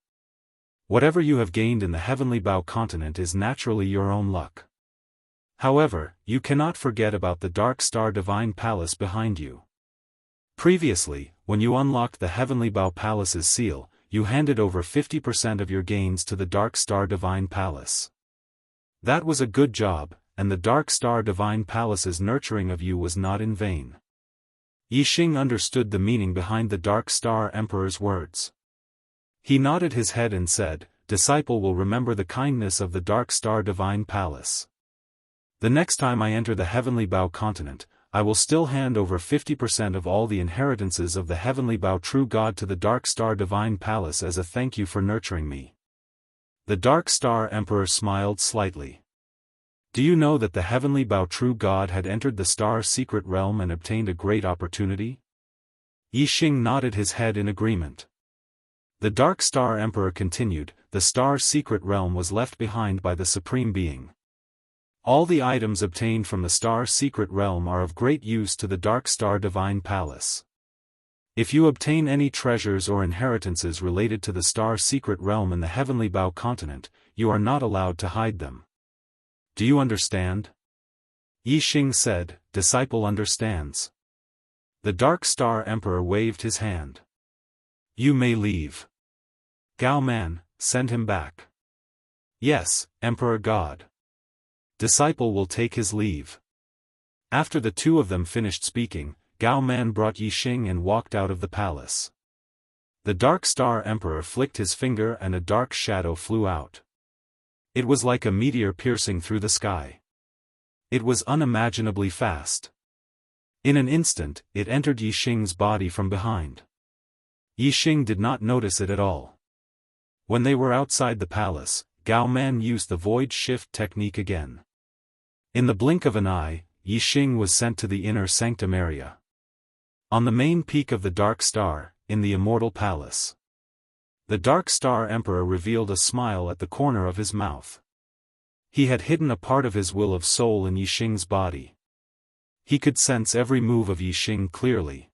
Whatever you have gained in the Heavenly Bao continent is naturally your own luck. However, you cannot forget about the Dark Star Divine Palace behind you. Previously, when you unlocked the Heavenly Bao Palace's seal, you handed over 50% of your gains to the Dark Star Divine Palace. That was a good job, and the Dark Star Divine Palace's nurturing of you was not in vain. Yixing understood the meaning behind the Dark Star Emperor's words. He nodded his head and said, Disciple will remember the kindness of the Dark Star Divine Palace. The next time I enter the Heavenly Bao continent, I will still hand over 50% of all the inheritances of the Heavenly Bao True God to the Dark Star Divine Palace as a thank you for nurturing me. The Dark Star Emperor smiled slightly. Do you know that the heavenly Bao true God had entered the star secret realm and obtained a great opportunity? Yixing nodded his head in agreement. The Dark Star Emperor continued, the star's secret realm was left behind by the Supreme Being. All the items obtained from the star's secret realm are of great use to the Dark Star Divine Palace. If you obtain any treasures or inheritances related to the star's secret realm in the heavenly Bao continent, you are not allowed to hide them. Do you understand? Yixing said, disciple understands. The Dark Star Emperor waved his hand. You may leave. Gao Man, send him back. Yes, Emperor God. Disciple will take his leave. After the two of them finished speaking, Gao Man brought Yixing and walked out of the palace. The Dark Star Emperor flicked his finger and a dark shadow flew out. It was like a meteor piercing through the sky. It was unimaginably fast. In an instant, it entered Yixing's body from behind. Yixing did not notice it at all. When they were outside the palace, Gao Man used the void shift technique again. In the blink of an eye, Yixing was sent to the inner sanctum area. On the main peak of the Dark Star, in the Immortal Palace. The Dark Star Emperor revealed a smile at the corner of his mouth. He had hidden a part of his will of soul in Yixing's body. He could sense every move of Yixing clearly.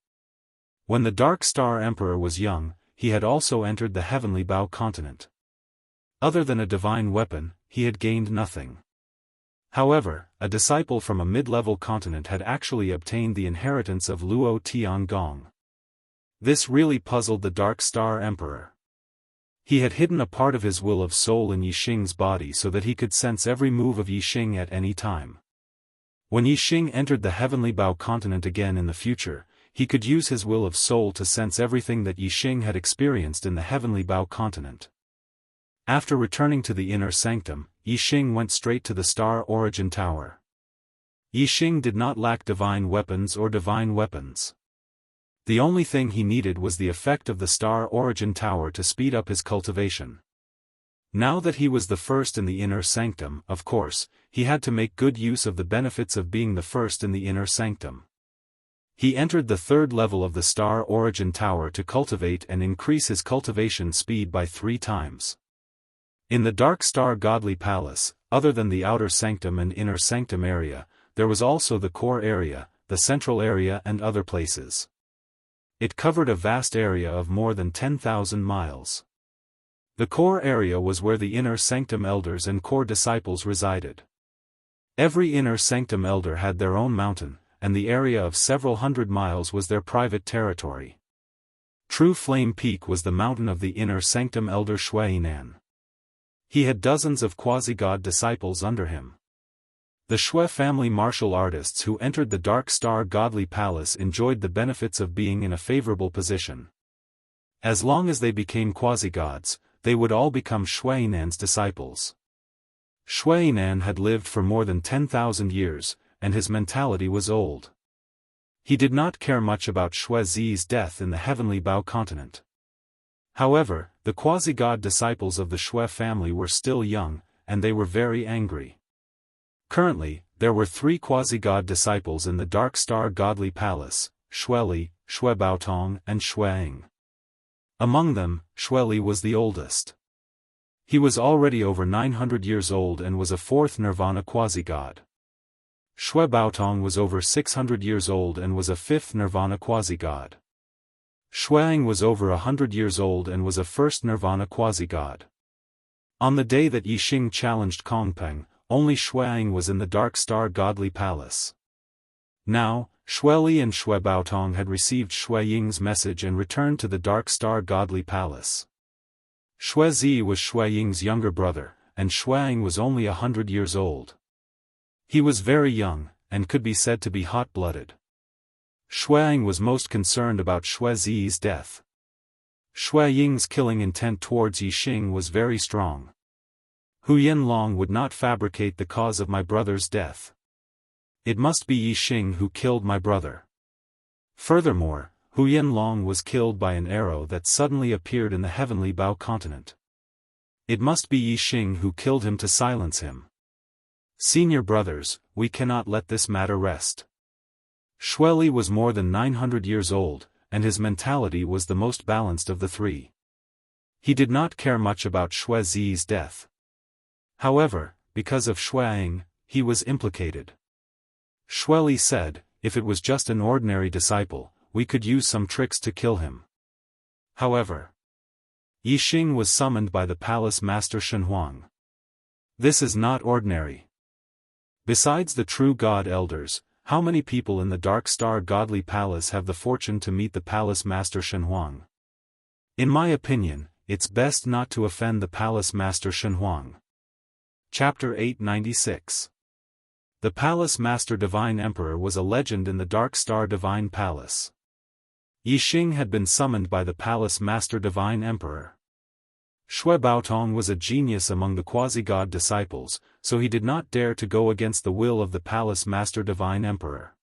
When the Dark Star Emperor was young, he had also entered the heavenly Bao continent. Other than a divine weapon, he had gained nothing. However, a disciple from a mid-level continent had actually obtained the inheritance of Luo Tiangong. This really puzzled the Dark Star Emperor. He had hidden a part of his will of soul in Yixing's body so that he could sense every move of Yixing at any time. When Yixing entered the heavenly Bao continent again in the future, he could use his will of soul to sense everything that Yixing had experienced in the heavenly Bao continent. After returning to the inner sanctum, Yixing went straight to the Star Origin Tower. Yixing did not lack divine weapons or divine weapons. The only thing he needed was the effect of the Star Origin Tower to speed up his cultivation. Now that he was the first in the inner sanctum, of course, he had to make good use of the benefits of being the first in the inner sanctum. He entered the third level of the Star Origin Tower to cultivate and increase his cultivation speed by 3 times. In the Dark Star Godly Palace, other than the outer sanctum and inner sanctum area, there was also the core area, the central area and other places. It covered a vast area of more than 10,000 miles. The core area was where the inner sanctum elders and core disciples resided. Every inner sanctum elder had their own mountain, and the area of several hundred miles was their private territory. True Flame Peak was the mountain of the inner sanctum elder Shuainan. He had dozens of quasi-god disciples under him. The Shui family martial artists who entered the Dark Star Godly Palace enjoyed the benefits of being in a favorable position. As long as they became quasi-gods, they would all become Shuainan's disciples. Shuainan had lived for more than 10,000 years, and his mentality was old. He did not care much about Shui Zi's death in the heavenly Bao continent. However, the quasi-god disciples of the Shui family were still young, and they were very angry. Currently, there were 3 quasi-god disciples in the Dark Star Godly Palace, Xueli, Shui Baotong and Xueying. Among them, Xueli was the oldest. He was already over 900 years old and was a 4th Nirvana quasi-god. Shui Baotong was over 600 years old and was a 5th Nirvana quasi-god. Xueying was over 100 years old and was a 1st Nirvana quasi-god. On the day that Yixing challenged Kongpeng, only Xueying was in the Dark Star Godly Palace. Now, Xueli and Shui Baotong had received Shui Ying's message and returned to the Dark Star Godly Palace. Shui Zi was Shui Ying's younger brother, and Xueying was only 100 years old. He was very young, and could be said to be hot-blooded. Xueying was most concerned about Shui Zi's death. Shui Ying's killing intent towards Yixing was very strong. Hu Yanlong would not fabricate the cause of my brother's death. It must be Yixing who killed my brother. Furthermore, Hu Yanlong was killed by an arrow that suddenly appeared in the heavenly Bao continent. It must be Yixing who killed him to silence him. Senior brothers, we cannot let this matter rest. Shueli was more than 900 years old, and his mentality was the most balanced of the three. He did not care much about Xue Zi's death. However, because of Xueying, he was implicated. Shueli said, if it was just an ordinary disciple, we could use some tricks to kill him. However, Yixing was summoned by the palace master Shenhuang. This is not ordinary. Besides the true god elders, how many people in the Dark Star Godly Palace have the fortune to meet the palace master Shenhuang? In my opinion, it's best not to offend the palace master Shenhuang. Chapter 896. The Palace Master Divine Emperor was a legend in the Dark Star Divine Palace. Yixing had been summoned by the Palace Master Divine Emperor. Shui Baotong was a genius among the quasi-god disciples, so he did not dare to go against the will of the Palace Master Divine Emperor.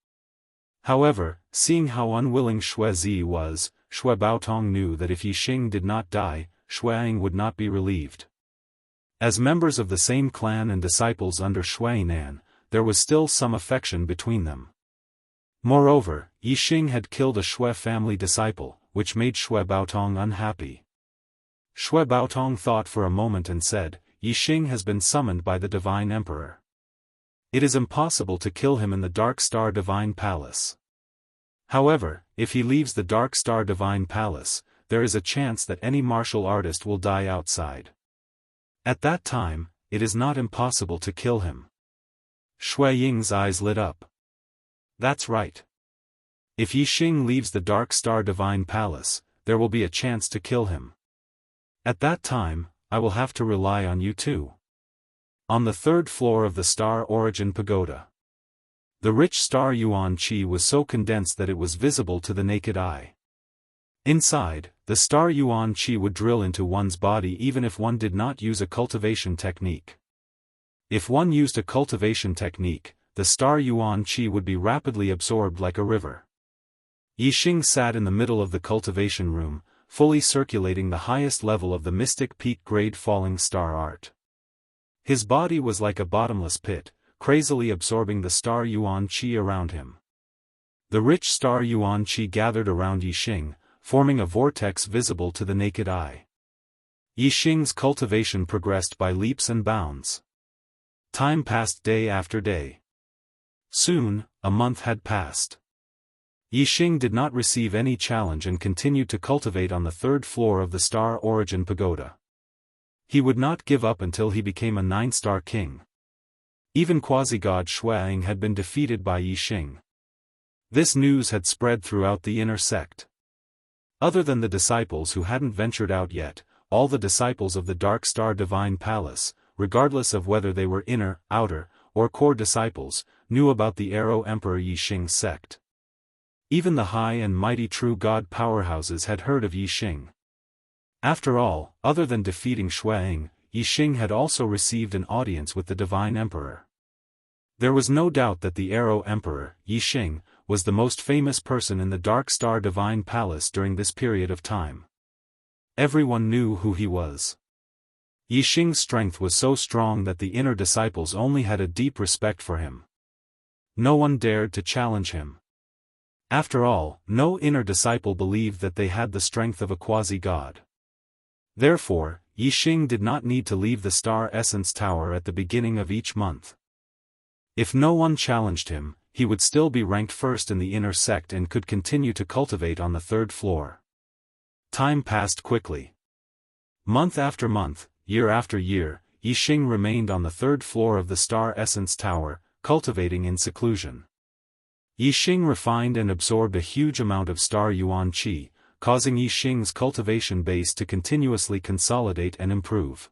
However, seeing how unwilling Xue Zi was, Shui Baotong knew that if Yixing did not die, Xueying would not be relieved. As members of the same clan and disciples under Xueyinan, there was still some affection between them. Moreover, Yixing had killed a Xue family disciple, which made Shui Baotong unhappy. Shui Baotong thought for a moment and said, Yixing has been summoned by the Divine Emperor. It is impossible to kill him in the Dark Star Divine Palace. However, if he leaves the Dark Star Divine Palace, there is a chance that any martial artist will die outside. At that time, it is not impossible to kill him. Shui Ying's eyes lit up. That's right. If Yixing leaves the Dark Star Divine Palace, there will be a chance to kill him. At that time, I will have to rely on you too. On the third floor of the Star Origin Pagoda. The rich star Yuan Qi was so condensed that it was visible to the naked eye. Inside, the star Yuan Qi would drill into one's body even if one did not use a cultivation technique. If one used a cultivation technique, the star Yuan Qi would be rapidly absorbed like a river. Yixing sat in the middle of the cultivation room, fully circulating the highest level of the mystic peak grade falling star art. His body was like a bottomless pit, crazily absorbing the star Yuan Qi around him. The rich star Yuan Qi gathered around Yixing, forming a vortex visible to the naked eye. Yixing's cultivation progressed by leaps and bounds. Time passed day after day. Soon, a month had passed. Yixing did not receive any challenge and continued to cultivate on the third floor of the Star Origin Pagoda. He would not give up until he became a 9-star king. Even quasi-god Xueying had been defeated by Yixing. This news had spread throughout the inner sect. Other than the disciples who hadn't ventured out yet, all the disciples of the Dark Star Divine Palace, regardless of whether they were inner, outer, or core disciples, knew about the Arrow Emperor Yixing's sect. Even the high and mighty true god powerhouses had heard of Yixing. After all, other than defeating Xueying, Yixing had also received an audience with the Divine Emperor. There was no doubt that the Arrow Emperor, Yixing, was the most famous person in the Dark Star Divine Palace during this period of time. Everyone knew who he was. Yixing's strength was so strong that the inner disciples only had a deep respect for him. No one dared to challenge him. After all, no inner disciple believed that they had the strength of a quasi-god. Therefore, Yixing did not need to leave the Star Essence Tower at the beginning of each month. If no one challenged him, he would still be ranked first in the inner sect and could continue to cultivate on the third floor. Time passed quickly. Month after month, year after year, Yixing remained on the third floor of the Star Essence Tower, cultivating in seclusion. Yixing refined and absorbed a huge amount of star Yuan Qi, causing Yixing's cultivation base to continuously consolidate and improve.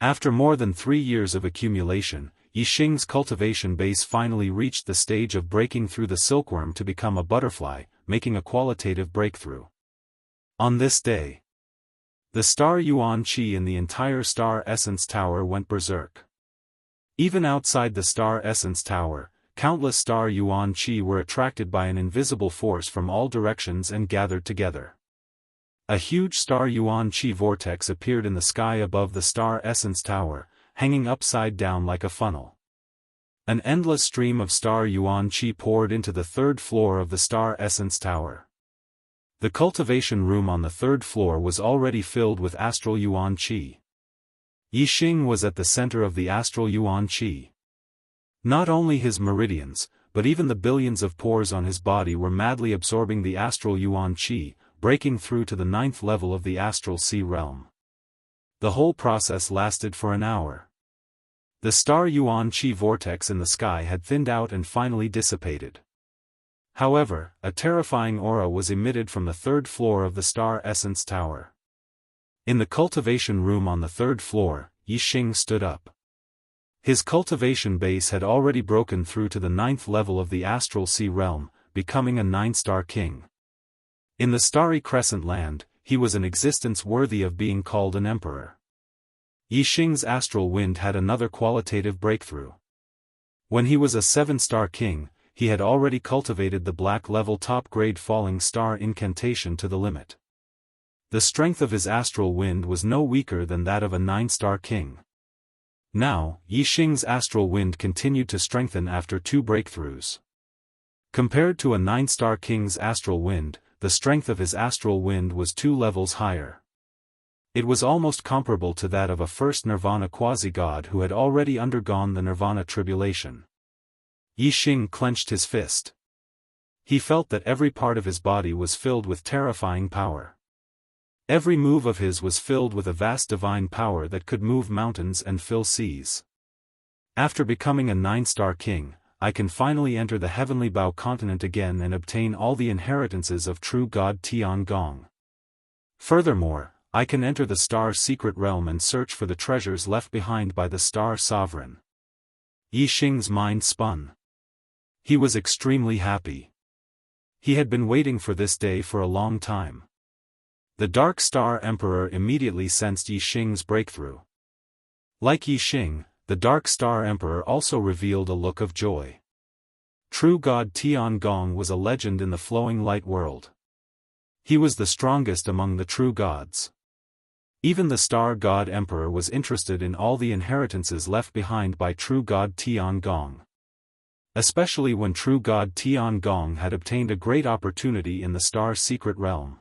After more than 3 years of accumulation, Yixing's cultivation base finally reached the stage of breaking through the silkworm to become a butterfly, making a qualitative breakthrough. On this day, the star Yuan Qi in the entire Star Essence Tower went berserk. Even outside the Star Essence Tower, countless star Yuan Qi were attracted by an invisible force from all directions and gathered together. A huge star Yuan Qi vortex appeared in the sky above the Star Essence Tower, hanging upside down like a funnel. An endless stream of star yuan qi poured into the third floor of the Star Essence Tower. The cultivation room on the third floor was already filled with astral yuan qi. Yixing was at the center of the astral yuan qi. Not only his meridians, but even the billions of pores on his body were madly absorbing the astral yuan qi, breaking through to the 9th level of the astral sea realm. The whole process lasted for an hour. The star yuan qi vortex in the sky had thinned out and finally dissipated. However, a terrifying aura was emitted from the third floor of the Star Essence Tower. In the cultivation room on the third floor, Yixing stood up. His cultivation base had already broken through to the 9th level of the astral sea realm, becoming a 9-star king. In the starry crescent land, he was an existence worthy of being called an emperor. Yixing's astral wind had another qualitative breakthrough. When he was a 7-star king, he had already cultivated the black-level top-grade falling star incantation to the limit. The strength of his astral wind was no weaker than that of a 9-star king. Now, Yixing's astral wind continued to strengthen after 2 breakthroughs. Compared to a 9-star king's astral wind, the strength of his astral wind was 2 levels higher. It was almost comparable to that of a first nirvana quasi-god who had already undergone the nirvana tribulation. Yixing clenched his fist. He felt that every part of his body was filled with terrifying power. Every move of his was filled with a vast divine power that could move mountains and fill seas. After becoming a 9-star king, I can finally enter the heavenly Bao continent again and obtain all the inheritances of true God Tiangong. Furthermore, I can enter the star's secret realm and search for the treasures left behind by the star sovereign. Yixing's mind spun. He was extremely happy. He had been waiting for this day for a long time. The Dark Star Emperor immediately sensed Yixing's breakthrough. Like Yixing, the Dark Star Emperor also revealed a look of joy. True God Tiangong was a legend in the flowing light world. He was the strongest among the true gods. Even the Star God Emperor was interested in all the inheritances left behind by true God Tiangong. Especially when true God Tiangong had obtained a great opportunity in the star's secret realm.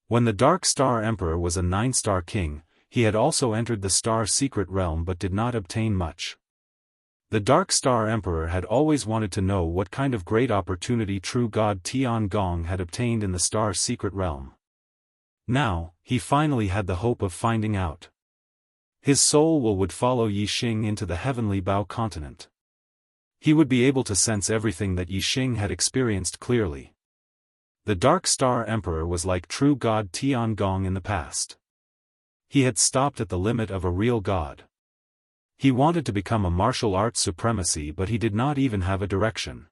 When the Dark Star Emperor was a 9-star king, he had also entered the star's secret realm but did not obtain much. The Dark Star Emperor had always wanted to know what kind of great opportunity true God Tiangong had obtained in the star's secret realm. Now, he finally had the hope of finding out. His soul would follow Yixing into the heavenly Bao continent. He would be able to sense everything that Yixing had experienced clearly. The Dark Star Emperor was like true God Tiangong in the past. He had stopped at the limit of a real god. He wanted to become a martial arts supremacy, but he did not even have a direction.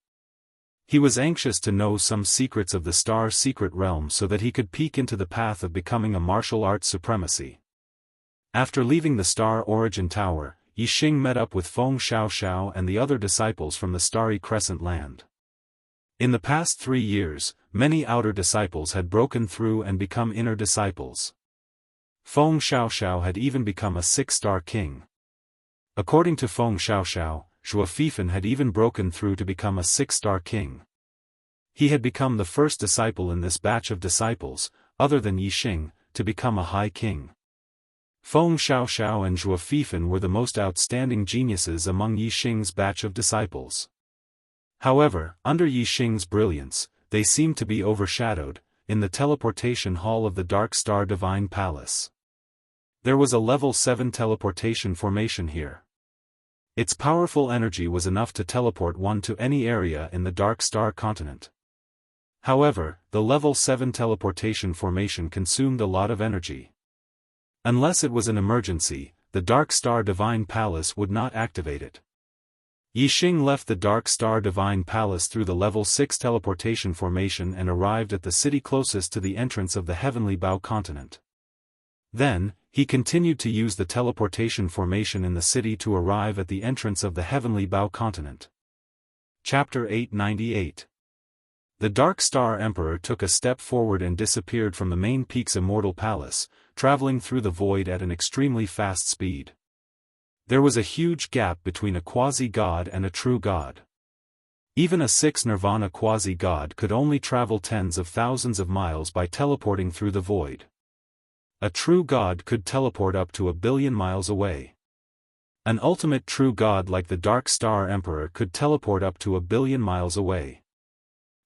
He was anxious to know some secrets of the star's secret realm so that he could peek into the path of becoming a martial arts supremacy. After leaving the Star Origin Tower, Yixing met up with Feng Xiaoxiao and the other disciples from the Starry Crescent Land. In the past 3 years, many outer disciples had broken through and become inner disciples. Feng Xiaoxiao had even become a 6-star king. According to Feng Xiaoxiao, Xiaofan had even broken through to become a 6-star king. He had become the first disciple in this batch of disciples, other than Yixing, to become a high king. Feng Xiaoxiao and Xiaofan were the most outstanding geniuses among Yixing's batch of disciples. However, under Yixing's brilliance, they seemed to be overshadowed, in the teleportation hall of the Dark Star Divine Palace. There was a level 7 teleportation formation here. Its powerful energy was enough to teleport one to any area in the Dark Star continent. However, the level 7 teleportation formation consumed a lot of energy. Unless it was an emergency, the Dark Star Divine Palace would not activate it. Yixing left the Dark Star Divine Palace through the level 6 teleportation formation and arrived at the city closest to the entrance of the Heavenly Bao continent. Then, he continued to use the teleportation formation in the city to arrive at the entrance of the Heavenly Bao continent. Chapter 898. The Dark Star Emperor took a step forward and disappeared from the main peak's immortal palace, traveling through the void at an extremely fast speed. There was a huge gap between a quasi-god and a true god. Even a 6 nirvana quasi-god could only travel tens of thousands of miles by teleporting through the void. A true god could teleport up to 1 billion miles away. An ultimate true god like the Dark Star Emperor could teleport up to 1 billion miles away.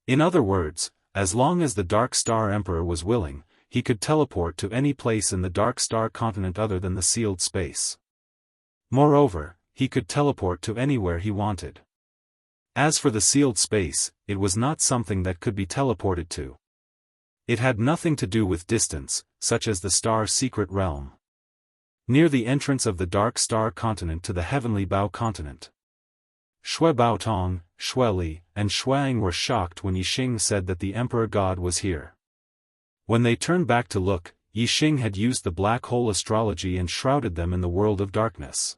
In other words, as long as the Dark Star Emperor was willing, he could teleport to any place in the Dark Star continent other than the sealed space. Moreover, he could teleport to anywhere he wanted. As for the sealed space, it was not something that could be teleported to. It had nothing to do with distance, such as the star's secret realm. Near the entrance of the Dark Star continent to the Heavenly Bao continent, Shui Baotong, Shui Li, and Shuang were shocked when Yixing said that the Emperor God was here. When they turned back to look, Yixing had used the black hole astrology and shrouded them in the world of darkness.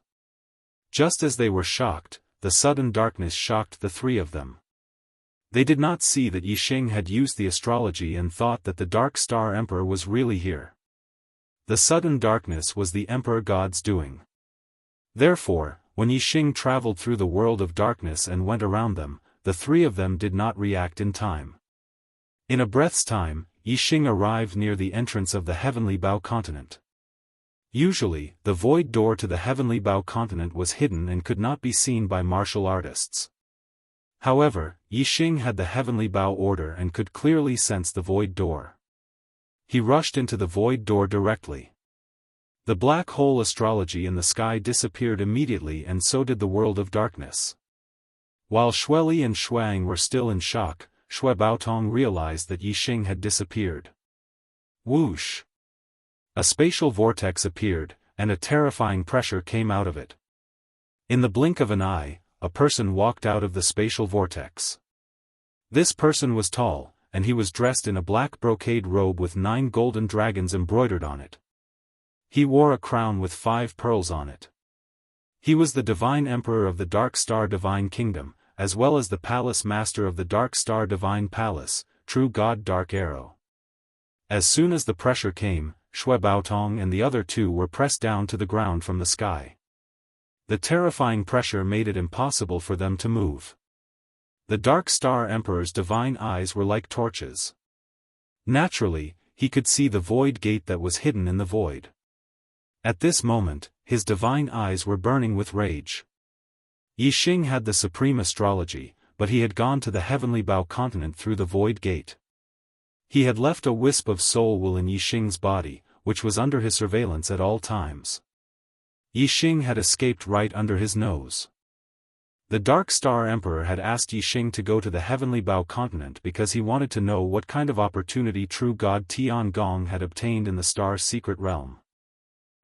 Just as they were shocked, the sudden darkness shocked the three of them. They did not see that Yixing had used the astrology and thought that the Dark Star Emperor was really here. The sudden darkness was the Emperor God's doing. Therefore, when Yixing traveled through the world of darkness and went around them, the three of them did not react in time. In a breath's time, Yixing arrived near the entrance of the Heavenly Bao continent. Usually, the void door to the Heavenly Bao continent was hidden and could not be seen by martial artists. However, Yixing had the Heavenly Bao order and could clearly sense the void door. He rushed into the void door directly. The black hole astrology in the sky disappeared immediately, and so did the world of darkness. While Shui Li and Shuang were still in shock, Shui Baotong realized that Yixing had disappeared. Whoosh! A spatial vortex appeared, and a terrifying pressure came out of it. In the blink of an eye, a person walked out of the spatial vortex. This person was tall, and he was dressed in a black brocade robe with 9 golden dragons embroidered on it. He wore a crown with 5 pearls on it. He was the Divine Emperor of the Dark Star Divine Kingdom, as well as the Palace Master of the Dark Star Divine Palace, True God Dark Arrow. As soon as the pressure came, Shui Baotong and the other two were pressed down to the ground from the sky. The terrifying pressure made it impossible for them to move. The Dark Star Emperor's divine eyes were like torches. Naturally, he could see the void gate that was hidden in the void. At this moment, his divine eyes were burning with rage. Yixing had the supreme astrology, but he had gone to the Heavenly Bao continent through the void gate. He had left a wisp of soul will in Yixing's body, which was under his surveillance at all times. Yixing had escaped right under his nose. The Dark Star Emperor had asked Yixing to go to the Heavenly Bao continent because he wanted to know what kind of opportunity true God Tiangong had obtained in the star's secret realm.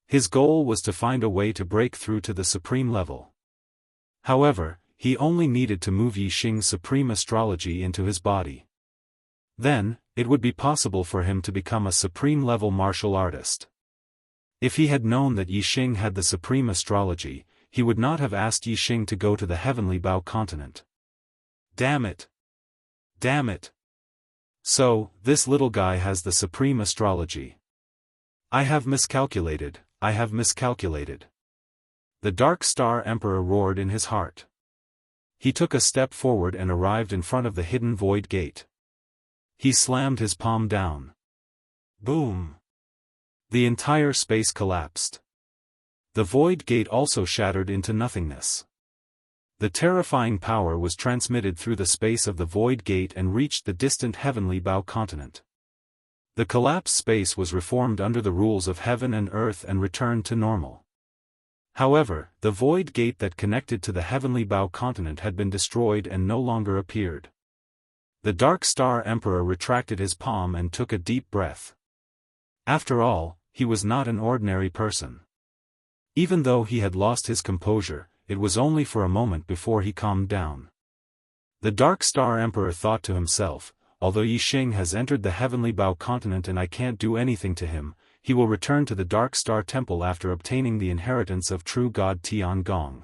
His goal was to find a way to break through to the supreme level. However, he only needed to move Yixing's supreme astrology into his body. Then, it would be possible for him to become a supreme-level martial artist. If he had known that Yixing had the supreme astrology, he would not have asked Yixing to go to the Heavenly Bao continent. Damn it! Damn it! So, this little guy has the supreme astrology. I have miscalculated, I have miscalculated. The Dark Star Emperor roared in his heart. He took a step forward and arrived in front of the hidden void gate. He slammed his palm down. Boom! The entire space collapsed. The void gate also shattered into nothingness. The terrifying power was transmitted through the space of the void gate and reached the distant Heavenly Bao continent. The collapsed space was reformed under the rules of heaven and earth and returned to normal. However, the void gate that connected to the Heavenly Bao continent had been destroyed and no longer appeared. The Dark Star Emperor retracted his palm and took a deep breath. After all, he was not an ordinary person. Even though he had lost his composure, it was only for a moment before he calmed down. The Dark Star Emperor thought to himself, although Yixing has entered the Heavenly Bao continent and I can't do anything to him, he will return to the Dark Star Temple after obtaining the inheritance of true God Tiangong.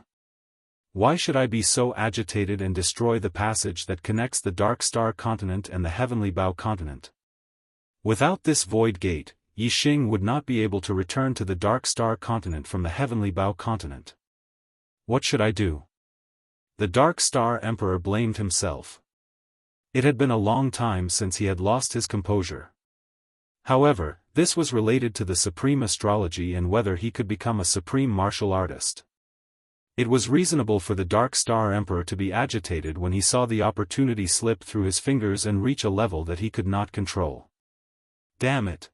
Why should I be so agitated and destroy the passage that connects the Dark Star continent and the Heavenly Bao continent? Without this void gate, Yixing would not be able to return to the Dark Star continent from the Heavenly Bao continent. What should I do? The Dark Star Emperor blamed himself. It had been a long time since he had lost his composure. However, this was related to the supreme astrology and whether he could become a supreme martial artist. It was reasonable for the Dark Star Emperor to be agitated when he saw the opportunity slip through his fingers and reach a level that he could not control. Damn it!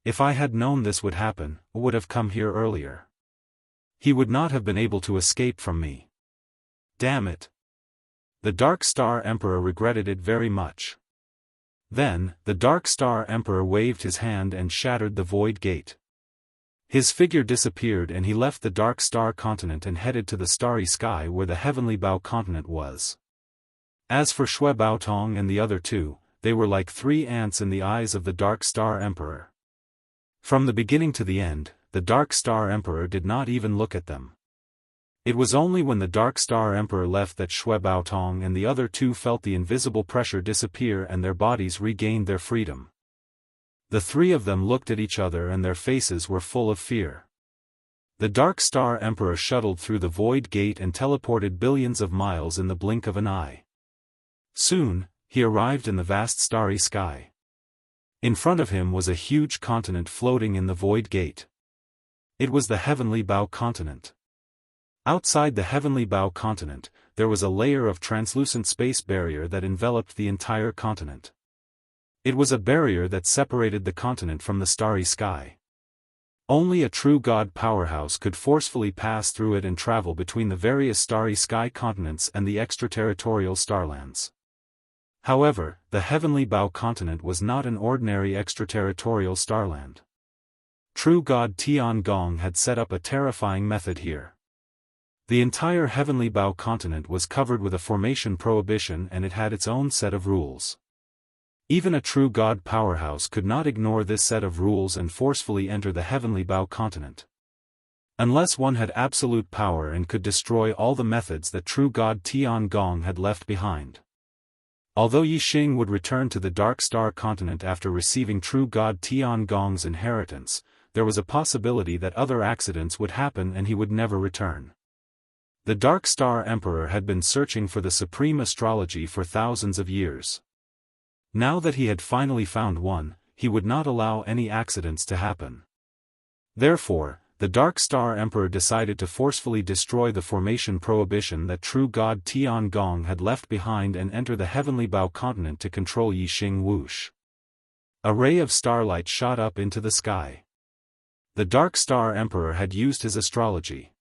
If I had known this would happen, I would have come here earlier. He would not have been able to escape from me. Damn it! The Dark Star Emperor regretted it very much. Then, the Dark Star Emperor waved his hand and shattered the Void Gate. His figure disappeared and he left the Dark Star Continent and headed to the starry sky where the Heavenly Bao Continent was. As for Xue Baotong and the other two, they were like 3 ants in the eyes of the Dark Star Emperor. From the beginning to the end, the Dark Star Emperor did not even look at them. It was only when the Dark Star Emperor left that Xue Baotong and the other two felt the invisible pressure disappear and their bodies regained their freedom. The 3 of them looked at each other and their faces were full of fear. The Dark Star Emperor shuttled through the Void Gate and teleported billions of miles in the blink of an eye. Soon, he arrived in the vast starry sky. In front of him was a huge continent floating in the Void Gate. It was the Heavenly Bao Continent. Outside the Heavenly Bao Continent, there was a layer of translucent space barrier that enveloped the entire continent. It was a barrier that separated the continent from the starry sky. Only a true God powerhouse could forcefully pass through it and travel between the various starry sky continents and the extraterritorial starlands. However, the Heavenly Bao Continent was not an ordinary extraterritorial starland. True God Tiangong had set up a terrifying method here. The entire Heavenly Bao Continent was covered with a formation prohibition and it had its own set of rules. Even a true God powerhouse could not ignore this set of rules and forcefully enter the Heavenly Bao Continent. Unless one had absolute power and could destroy all the methods that true God Tiangong had left behind. Although Yi Xing would return to the Dark Star Continent after receiving true God Tiangong's inheritance, there was a possibility that other accidents would happen and he would never return. The Dark Star Emperor had been searching for the supreme astrology for thousands of years. Now that he had finally found one, he would not allow any accidents to happen. Therefore, the Dark Star Emperor decided to forcefully destroy the formation prohibition that true God Tiangong had left behind and enter the Heavenly Bao Continent to control Yi Xing Whoosh. A ray of starlight shot up into the sky. The Dark Star Emperor had used his astrology.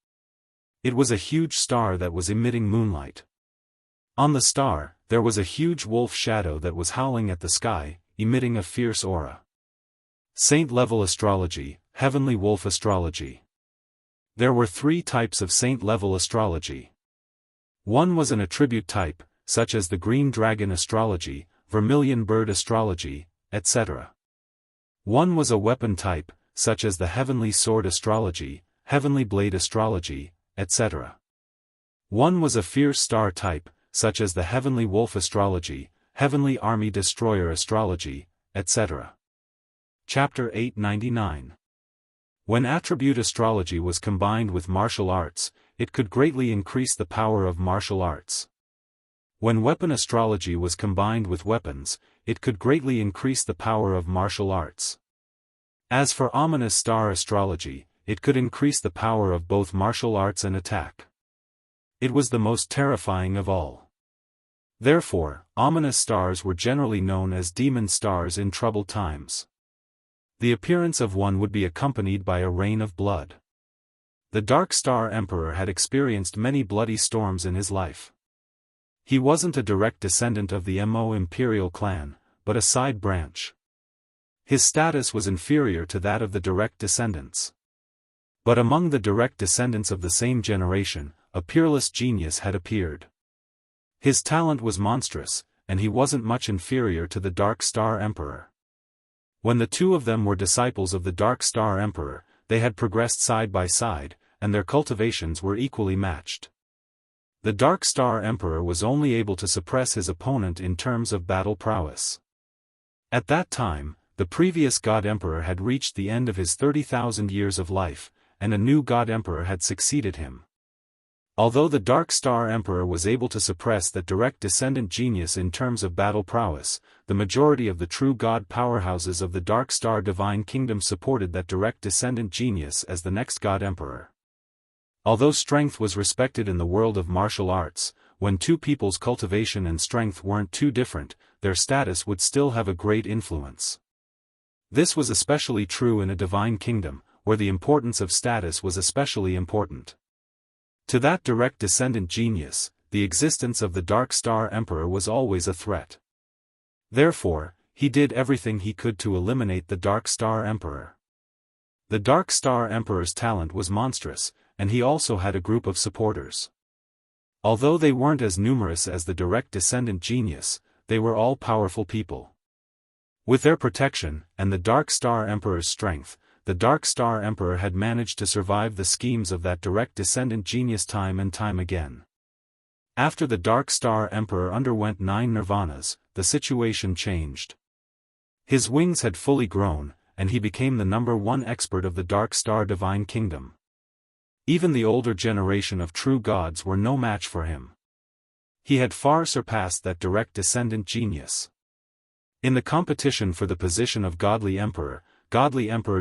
It was a huge star that was emitting moonlight. On the star, there was a huge wolf shadow that was howling at the sky, emitting a fierce aura. Saint-level astrology, heavenly wolf astrology. There were 3 types of saint-level astrology. One was an attribute type, such as the green dragon astrology, vermilion bird astrology, etc. One was a weapon type, such as the heavenly sword astrology, heavenly blade astrology, etc. One was a fierce star type, such as the heavenly wolf astrology, heavenly army destroyer astrology, etc. Chapter 899. When attribute astrology was combined with martial arts, it could greatly increase the power of martial arts. When weapon astrology was combined with weapons, it could greatly increase the power of martial arts. As for ominous star astrology, it could increase the power of both martial arts and attack. It was the most terrifying of all. Therefore, ominous stars were generally known as demon stars in troubled times. The appearance of one would be accompanied by a rain of blood. The Dark Star Emperor had experienced many bloody storms in his life. He wasn't a direct descendant of the Mo imperial clan, but a side branch. His status was inferior to that of the direct descendants. But among the direct descendants of the same generation, a peerless genius had appeared. His talent was monstrous, and he wasn't much inferior to the Dark Star Emperor. When the 2 of them were disciples of the Dark Star Emperor, they had progressed side by side, and their cultivations were equally matched. The Dark Star Emperor was only able to suppress his opponent in terms of battle prowess. At that time, the previous God Emperor had reached the end of his 30,000 years of life, and a new God Emperor had succeeded him. Although the Dark Star Emperor was able to suppress that direct descendant genius in terms of battle prowess, the majority of the true god powerhouses of the Dark Star Divine Kingdom supported that direct descendant genius as the next god emperor. Although strength was respected in the world of martial arts, when two people's cultivation and strength weren't too different, their status would still have a great influence. This was especially true in a divine kingdom, where the importance of status was especially important. To that direct descendant genius, the existence of the Dark Star Emperor was always a threat. Therefore, he did everything he could to eliminate the Dark Star Emperor. The Dark Star Emperor's talent was monstrous, and he also had a group of supporters. Although they weren't as numerous as the direct descendant genius, they were all powerful people. With their protection, and the Dark Star Emperor's strength, the Dark Star Emperor had managed to survive the schemes of that direct descendant genius time and time again. After the Dark Star Emperor underwent 9 nirvanas, the situation changed. His wings had fully grown, and he became the #1 expert of the Dark Star Divine Kingdom. Even the older generation of true gods were no match for him. He had far surpassed that direct descendant genius. In the competition for the position of Godly Emperor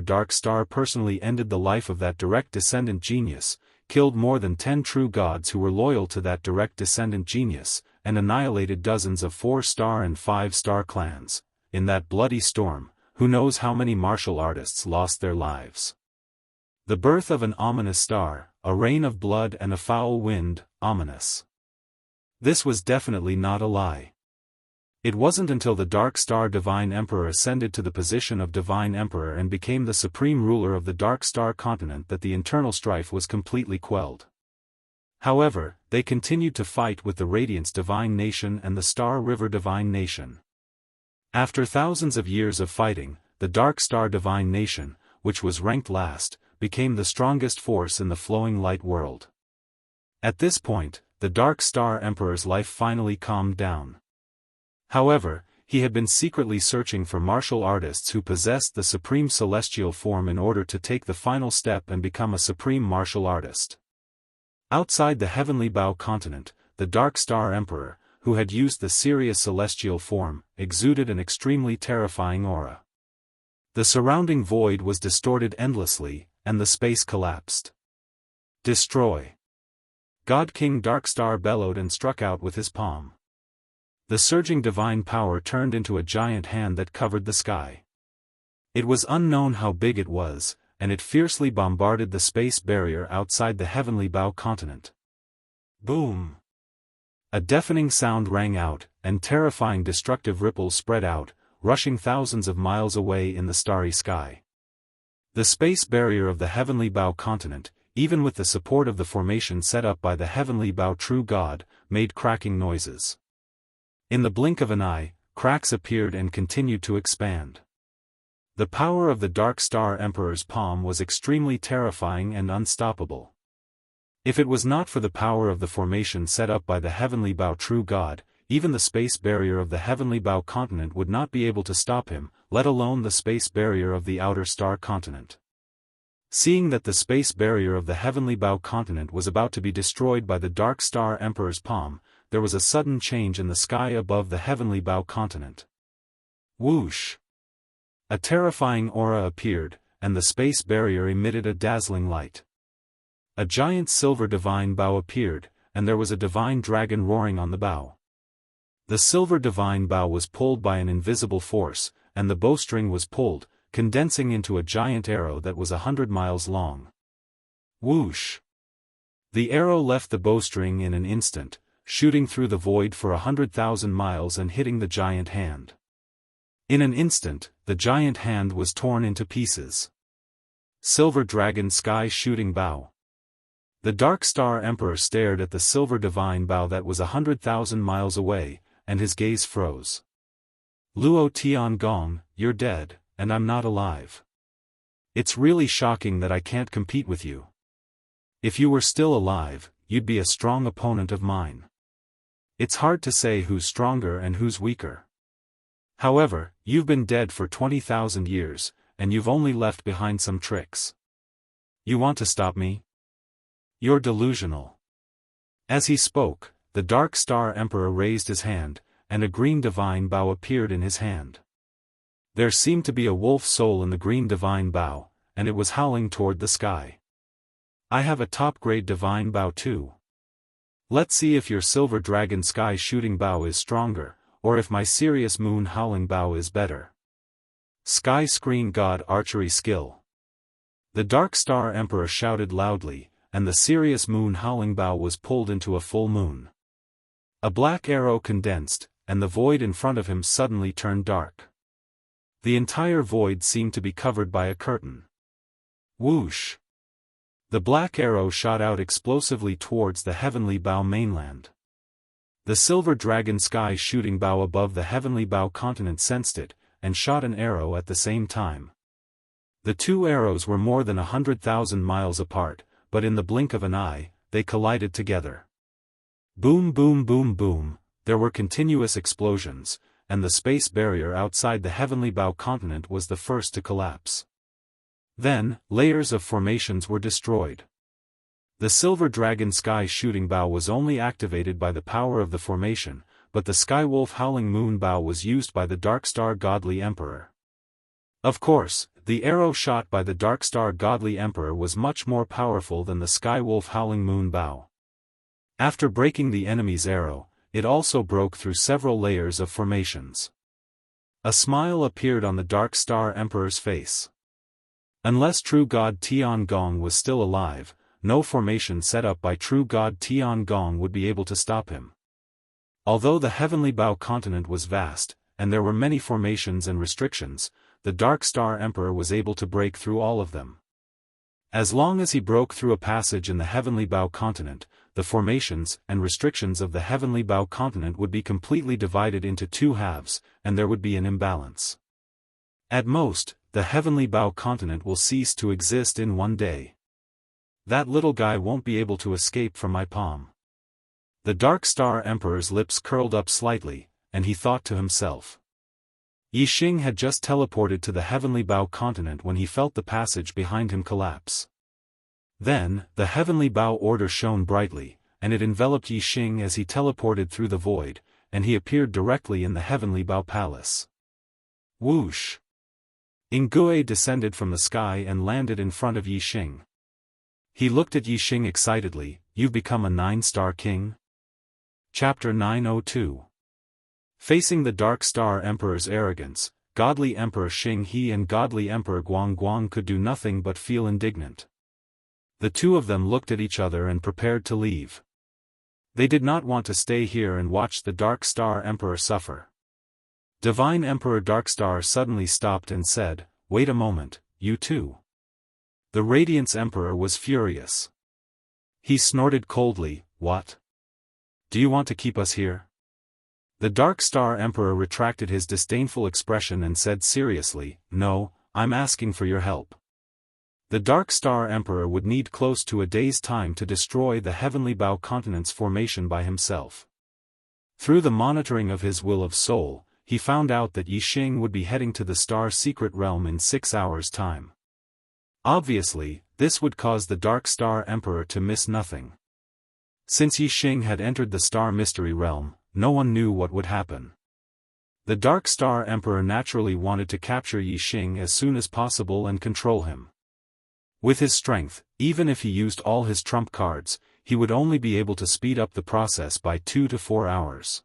Dark Star personally ended the life of that direct descendant genius, killed more than 10 true gods who were loyal to that direct descendant genius, and annihilated dozens of 4-star and 5-star clans. In that bloody storm, who knows how many martial artists lost their lives. The birth of an ominous star, a rain of blood and a foul wind, ominous. This was definitely not a lie. It wasn't until the Dark Star Divine Emperor ascended to the position of Divine Emperor and became the supreme ruler of the Dark Star continent that the internal strife was completely quelled. However, they continued to fight with the Radiance Divine Nation and the Star River Divine Nation. After thousands of years of fighting, the Dark Star Divine Nation, which was ranked last, became the strongest force in the flowing light world. At this point, the Dark Star Emperor's life finally calmed down. However, he had been secretly searching for martial artists who possessed the supreme celestial form in order to take the final step and become a supreme martial artist. Outside the Heavenly Bow continent, the Dark Star Emperor, who had used the Sirius celestial form, exuded an extremely terrifying aura. The surrounding void was distorted endlessly, and the space collapsed. Destroy! God King Darkstar bellowed and struck out with his palm. The surging divine power turned into a giant hand that covered the sky. It was unknown how big it was, and it fiercely bombarded the space barrier outside the Heavenly Bow continent. Boom! A deafening sound rang out, and terrifying destructive ripples spread out, rushing thousands of miles away in the starry sky. The space barrier of the Heavenly Bow continent, even with the support of the formation set up by the Heavenly Bow True God, made cracking noises. In the blink of an eye, cracks appeared and continued to expand. The power of the Dark Star Emperor's palm was extremely terrifying and unstoppable. If it was not for the power of the formation set up by the Heavenly Bow True God, even the space barrier of the Heavenly Bow continent would not be able to stop him, let alone the space barrier of the Outer Star continent. Seeing that the space barrier of the Heavenly Bow continent was about to be destroyed by the Dark Star Emperor's palm, there was a sudden change in the sky above the Heavenly Bow continent. Whoosh! A terrifying aura appeared, and the space barrier emitted a dazzling light. A giant silver divine bow appeared, and there was a divine dragon roaring on the bow. The silver divine bow was pulled by an invisible force, and the bowstring was pulled, condensing into a giant arrow that was 100 miles long. Whoosh! The arrow left the bowstring in an instant, shooting through the void for 100,000 miles and hitting the giant hand. In an instant, the giant hand was torn into pieces. Silver Dragon Sky Shooting Bow. The Dark Star Emperor stared at the silver divine bow that was 100,000 miles away, and his gaze froze. Luo Tiangong, you're dead, and I'm not alive. It's really shocking that I can't compete with you. If you were still alive, you'd be a strong opponent of mine. It's hard to say who's stronger and who's weaker. However, you've been dead for 20,000 years, and you've only left behind some tricks. You want to stop me? You're delusional. As he spoke, the Dark Star Emperor raised his hand, and a green divine bow appeared in his hand. There seemed to be a wolf soul in the green divine bow, and it was howling toward the sky. I have a top-grade divine bow too. Let's see if your silver dragon sky shooting bow is stronger, or if my Sirius moon howling bow is better. Sky screen god archery skill. The Dark Star Emperor shouted loudly, and the Sirius moon howling bow was pulled into a full moon. A black arrow condensed, and the void in front of him suddenly turned dark. The entire void seemed to be covered by a curtain. Whoosh! The black arrow shot out explosively towards the heavenly bow mainland. The silver dragon sky shooting bow above the heavenly bow continent sensed it, and shot an arrow at the same time. The two arrows were more than 100,000 miles apart, but in the blink of an eye, they collided together. Boom boom boom boom, there were continuous explosions, and the space barrier outside the heavenly bow continent was the first to collapse. Then, layers of formations were destroyed. The silver dragon sky shooting bow was only activated by the power of the formation, but the Skywolf howling moon bow was used by the Dark Star Godly Emperor. Of course, the arrow shot by the Dark Star Godly Emperor was much more powerful than the Skywolf howling moon bow. After breaking the enemy's arrow, it also broke through several layers of formations. A smile appeared on the Dark Star Emperor's face. Unless True God Tiangong was still alive, no formation set up by True God Tiangong would be able to stop him. Although the Heavenly Bow continent was vast, and there were many formations and restrictions, the Dark Star Emperor was able to break through all of them. As long as he broke through a passage in the Heavenly Bow continent, the formations and restrictions of the Heavenly Bow continent would be completely divided into two halves, and there would be an imbalance. At most, the Heavenly Bow continent will cease to exist in one day. That little guy won't be able to escape from my palm. The Dark Star Emperor's lips curled up slightly, and he thought to himself. Yi Xing had just teleported to the Heavenly Bow continent when he felt the passage behind him collapse. Then, the Heavenly Bow order shone brightly, and it enveloped Yi Xing as he teleported through the void, and he appeared directly in the Heavenly Bow palace. Whoosh! Ingui descended from the sky and landed in front of Yi Xing. He looked at Yi Xing excitedly. You've become a 9-star king? Chapter 902. Facing the Dark Star Emperor's arrogance, Godly Emperor Xing He and Godly Emperor Guang Guang could do nothing but feel indignant. The two of them looked at each other and prepared to leave. They did not want to stay here and watch the Dark Star Emperor suffer. Divine Emperor Darkstar suddenly stopped and said, "Wait a moment, you too." The Radiance Emperor was furious. He snorted coldly, "What? Do you want to keep us here?" The Dark Star Emperor retracted his disdainful expression and said seriously, "No, I'm asking for your help." The Dark Star Emperor would need close to a day's time to destroy the Heavenly Bow continent's formation by himself. Through the monitoring of his will of soul, he found out that Yi Xing would be heading to the Star Secret Realm in 6 hours' time. Obviously, this would cause the Dark Star Emperor to miss nothing. Since Yi Xing had entered the Star Mystery Realm, no one knew what would happen. The Dark Star Emperor naturally wanted to capture Yi Xing as soon as possible and control him. With his strength, even if he used all his trump cards, he would only be able to speed up the process by 2 to 4 hours.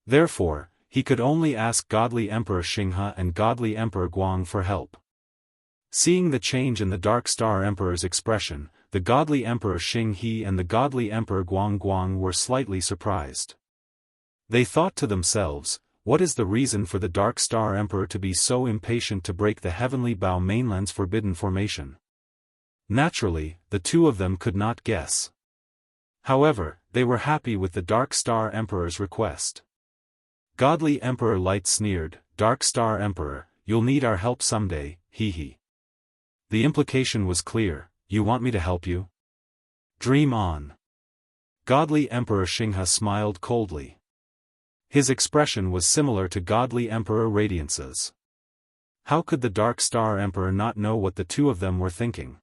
Therefore, he could only ask Godly Emperor Xinghe and Godly Emperor Guang for help. Seeing the change in the Dark Star Emperor's expression, the Godly Emperor Xing He and the Godly Emperor Guang Guang were slightly surprised. They thought to themselves, what is the reason for the Dark Star Emperor to be so impatient to break the Heavenly Bow mainland's forbidden formation? Naturally, the two of them could not guess. However, they were happy with the Dark Star Emperor's request. Godly Emperor Light sneered, "Dark Star Emperor, you'll need our help someday, hee hee." The implication was clear, you want me to help you? Dream on. Godly Emperor Xinghe smiled coldly. His expression was similar to Godly Emperor Radiance's. How could the Dark Star Emperor not know what the two of them were thinking?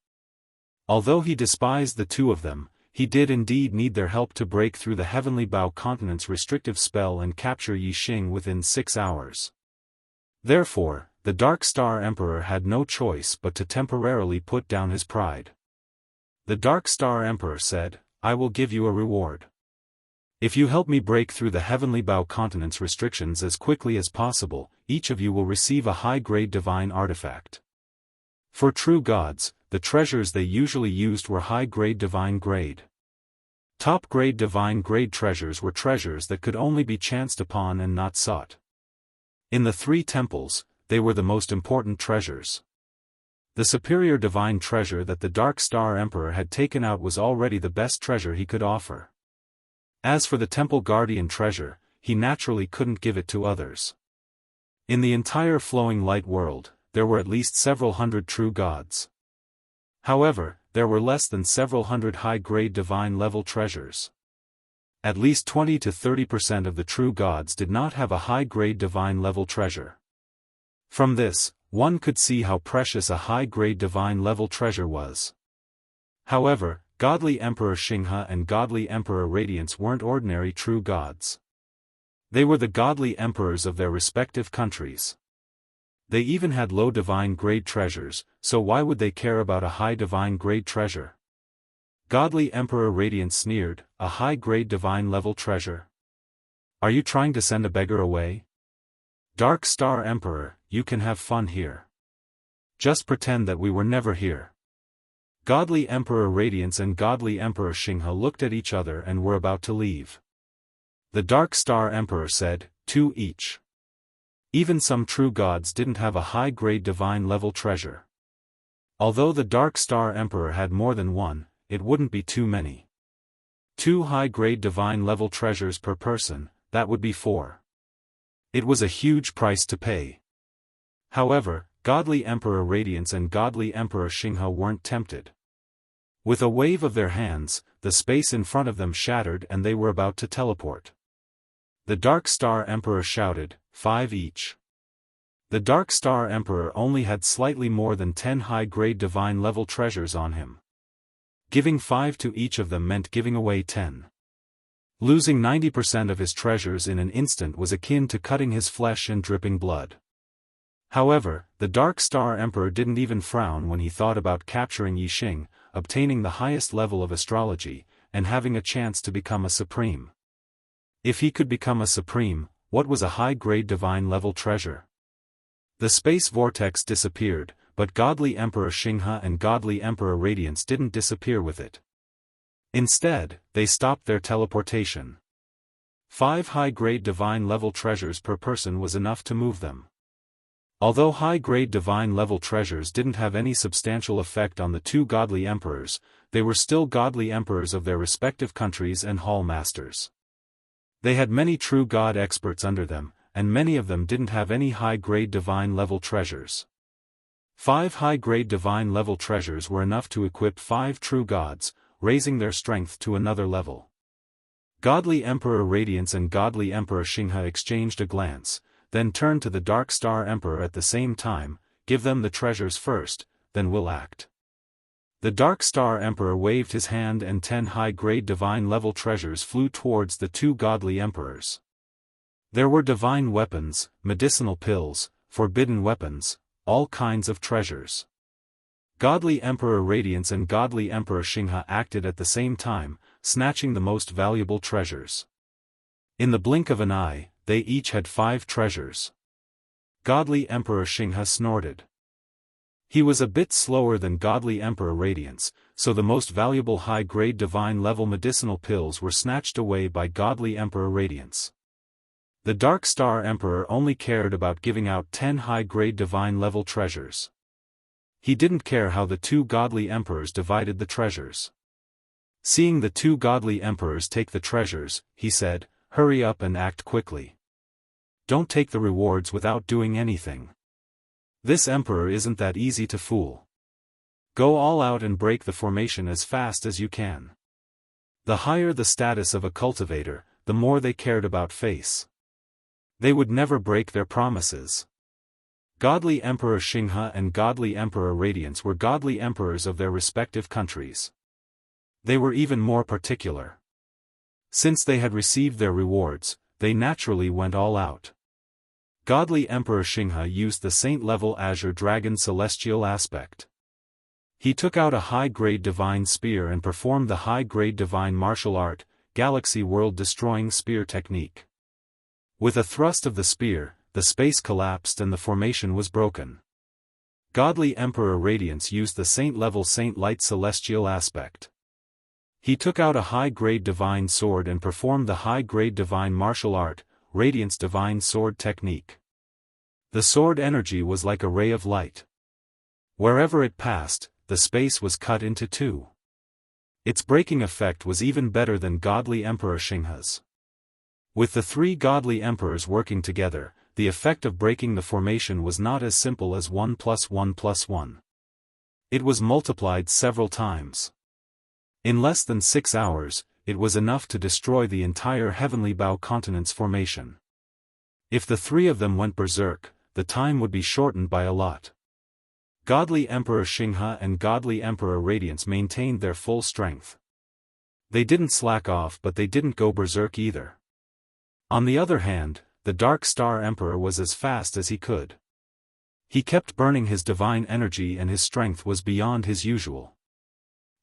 Although he despised the two of them, he did indeed need their help to break through the Heavenly Bao Continent's restrictive spell and capture Yixing within 6 hours. Therefore, the Dark Star Emperor had no choice but to temporarily put down his pride. The Dark Star Emperor said, "I will give you a reward. If you help me break through the Heavenly Bao Continent's restrictions as quickly as possible, each of you will receive a high-grade divine artifact." For true gods, the treasures they usually used were high-grade divine grade. Top-grade divine grade treasures were treasures that could only be chanced upon and not sought. In the 3 temples, they were the most important treasures. The superior divine treasure that the Dark Star Emperor had taken out was already the best treasure he could offer. As for the Temple Guardian treasure, he naturally couldn't give it to others. In the entire flowing light world, there were at least several hundred true gods. However, there were less than several hundred high-grade divine-level treasures. At least 20 to 30% of the true gods did not have a high-grade divine-level treasure. From this, one could see how precious a high-grade divine-level treasure was. However, Godly Emperor Xinghe and Godly Emperor Radiance weren't ordinary true gods. They were the godly emperors of their respective countries. They even had low divine grade treasures, so why would they care about a high divine grade treasure? Godly Emperor Radiance sneered, "A high grade divine level treasure? Are you trying to send a beggar away? Dark Star Emperor, you can have fun here. Just pretend that we were never here." Godly Emperor Radiance and Godly Emperor Xinghe looked at each other and were about to leave. The Dark Star Emperor said, "2 each. Even some true gods didn't have a high-grade divine-level treasure. Although the Dark Star Emperor had more than one, it wouldn't be too many. 2 high-grade divine-level treasures per person, that would be 4. It was a huge price to pay. However, Godly Emperor Radiance and Godly Emperor Xinghe weren't tempted. With a wave of their hands, the space in front of them shattered and they were about to teleport. The Dark Star Emperor shouted, 5 each. The Dark Star Emperor only had slightly more than 10 high-grade divine-level treasures on him. Giving 5 to each of them meant giving away 10. Losing 90% of his treasures in an instant was akin to cutting his flesh and dripping blood. However, the Dark Star Emperor didn't even frown when he thought about capturing Yixing, obtaining the highest level of astrology, and having a chance to become a supreme. If he could become a supreme, what was a high-grade divine-level treasure? The space vortex disappeared, but Godly Emperor Xinghe and Godly Emperor Radiance didn't disappear with it. Instead, they stopped their teleportation. 5 high-grade divine-level treasures per person was enough to move them. Although high-grade divine-level treasures didn't have any substantial effect on the 2 godly emperors, they were still godly emperors of their respective countries and hall masters. They had many true god experts under them, and many of them didn't have any high-grade divine-level treasures. 5 high-grade divine-level treasures were enough to equip 5 true gods, raising their strength to another level. Godly Emperor Radiance and Godly Emperor Xinghe exchanged a glance, then turned to the Dark Star Emperor at the same time, "Give them the treasures first, then we'll act." The Dark Star Emperor waved his hand and 10 high-grade divine-level treasures flew towards the 2 godly emperors. There were divine weapons, medicinal pills, forbidden weapons, all kinds of treasures. Godly Emperor Radiance and Godly Emperor Xinghe acted at the same time, snatching the most valuable treasures. In the blink of an eye, they each had 5 treasures. Godly Emperor Xinghe snorted. He was a bit slower than Godly Emperor Radiance, so the most valuable high-grade divine-level medicinal pills were snatched away by Godly Emperor Radiance. The Dark Star Emperor only cared about giving out 10 high-grade divine-level treasures. He didn't care how the 2 godly emperors divided the treasures. Seeing the 2 godly emperors take the treasures, he said, "Hurry up and act quickly. Don't take the rewards without doing anything. This emperor isn't that easy to fool. Go all out and break the formation as fast as you can." The higher the status of a cultivator, the more they cared about face. They would never break their promises. Godly Emperor Xinghe and Godly Emperor Radiance were godly emperors of their respective countries. They were even more particular. Since they had received their rewards, they naturally went all out. Godly Emperor Xinghe used the saint-level Azure Dragon celestial aspect. He took out a high-grade divine spear and performed the high-grade divine martial art, galaxy world-destroying spear technique. With a thrust of the spear, the space collapsed and the formation was broken. Godly Emperor Radiance used the saint-level saint-light celestial aspect. He took out a high-grade divine sword and performed the high-grade divine martial art, Radiance divine sword technique. The sword energy was like a ray of light. Wherever it passed, the space was cut into two. Its breaking effect was even better than Godly Emperor Xinghe's. With the three Godly Emperors working together, the effect of breaking the formation was not as simple as 1 + 1 + 1. It was multiplied several times. In less than 6 hours, it was enough to destroy the entire Heavenly Bow Continent's formation. If the three of them went berserk, the time would be shortened by a lot. Godly Emperor Xinghe and Godly Emperor Radiance maintained their full strength. They didn't slack off, but they didn't go berserk either. On the other hand, the Dark Star Emperor was as fast as he could. He kept burning his divine energy and his strength was beyond his usual.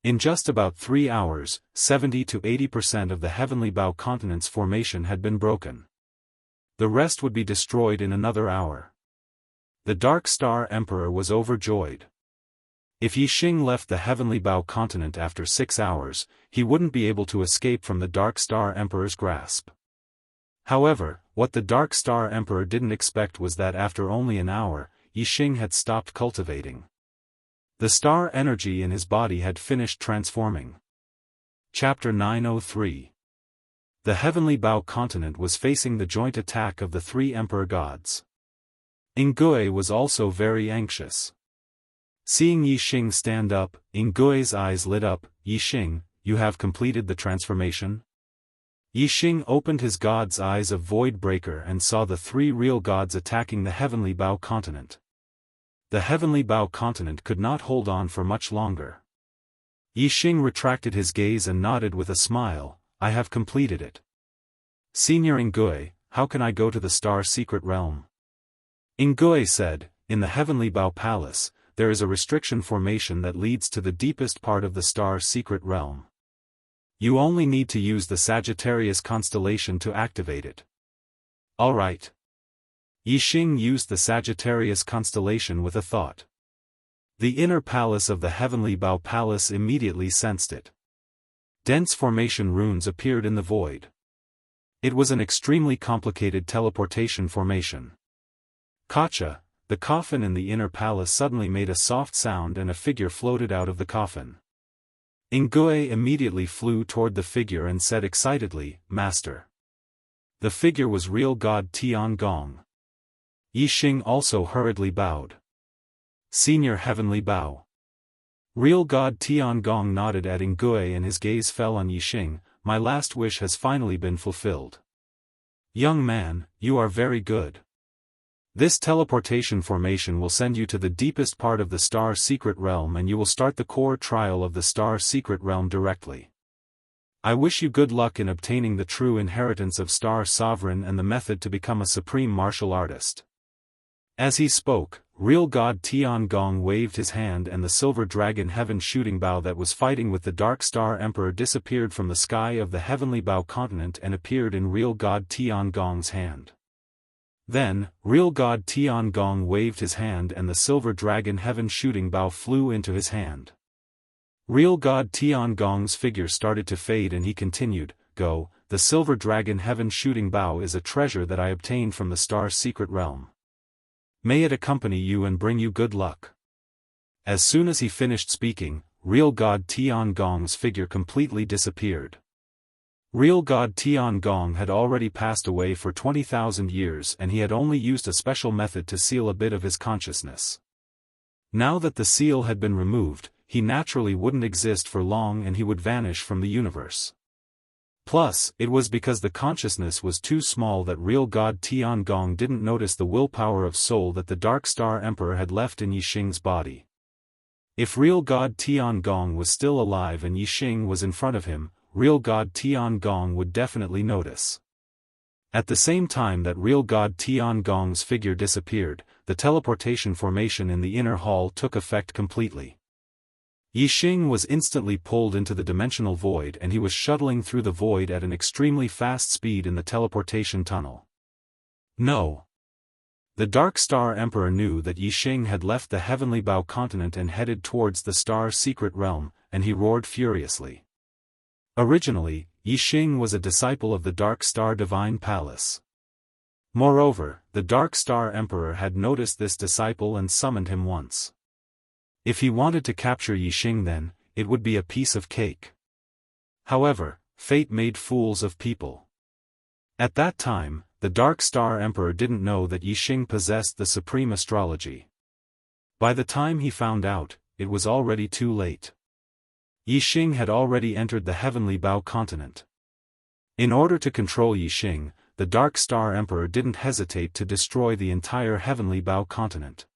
In just about 3 hours, 70 to 80% of the Heavenly Bow Continent's formation had been broken. The rest would be destroyed in another hour. The Dark Star Emperor was overjoyed. If Yixing left the Heavenly Bow Continent after 6 hours, he wouldn't be able to escape from the Dark Star Emperor's grasp. However, what the Dark Star Emperor didn't expect was that after only an hour, Yixing had stopped cultivating. The star energy in his body had finished transforming. Chapter 903. The Heavenly Bow Continent was facing the joint attack of the three Emperor Gods. Ingui was also very anxious. Seeing Yixing stand up, Ingui's eyes lit up. "Yixing, you have completed the transformation?" Yixing opened his god's eyes of Void Breaker and saw the three real gods attacking the Heavenly Bow Continent. The Heavenly Bow Continent could not hold on for much longer. Yixing retracted his gaze and nodded with a smile, "I have completed it." "Senior Ingui, how can I go to the Star Secret Realm?" Ingui said, "In the Heavenly Bow Palace, there is a restriction formation that leads to the deepest part of the Star Secret Realm. You only need to use the Sagittarius constellation to activate it." "All right." Yixing used the Sagittarius constellation with a thought. The inner palace of the Heavenly Bow Palace immediately sensed it. Dense formation runes appeared in the void. It was an extremely complicated teleportation formation. Kacha, the coffin in the inner palace, suddenly made a soft sound and a figure floated out of the coffin. Ingui immediately flew toward the figure and said excitedly, "Master." The figure was real god Tiangong. Yixing also hurriedly bowed. "Senior Heavenly Bow." Real god Tiangong nodded at Ingui and his gaze fell on Yixing. "My last wish has finally been fulfilled. Young man, you are very good. This teleportation formation will send you to the deepest part of the Star Secret Realm and you will start the core trial of the Star Secret Realm directly. I wish you good luck in obtaining the true inheritance of Star Sovereign and the method to become a supreme martial artist." As he spoke, real god Tiangong waved his hand and the silver dragon heaven shooting bow that was fighting with the Dark Star Emperor disappeared from the sky of the Heavenly Bow Continent and appeared in real god Tiangong's hand. Then, real god Tiangong waved his hand and the silver dragon heaven shooting bow flew into his hand. Real god Tiangong's figure started to fade and he continued, "Go, the silver dragon heaven shooting bow is a treasure that I obtained from the Star Secret Realm. May it accompany you and bring you good luck." As soon as he finished speaking, real god Tiangong's figure completely disappeared. Real god Tiangong had already passed away for 20,000 years and he had only used a special method to seal a bit of his consciousness. Now that the seal had been removed, he naturally wouldn't exist for long and he would vanish from the universe. Plus, it was because the consciousness was too small that real god Tiangong didn't notice the willpower of soul that the Dark Star Emperor had left in Yixing's body. If real God Tiangong was still alive and Yixing was in front of him, real God Tiangong would definitely notice. At the same time that real God Tiangong's figure disappeared, the teleportation formation in the inner hall took effect completely. Yixing was instantly pulled into the dimensional void and he was shuttling through the void at an extremely fast speed in the teleportation tunnel. No. The Dark Star Emperor knew that Yixing had left the Heavenly Bao continent and headed towards the Star's secret realm, and he roared furiously. Originally, Yixing was a disciple of the Dark Star Divine Palace. Moreover, the Dark Star Emperor had noticed this disciple and summoned him once. If he wanted to capture Yixing then, it would be a piece of cake. However, fate made fools of people. At that time, the Dark Star Emperor didn't know that Yixing possessed the supreme astrology. By the time he found out, it was already too late. Yixing had already entered the Heavenly Bao continent. In order to control Yixing, the Dark Star Emperor didn't hesitate to destroy the entire Heavenly Bao continent.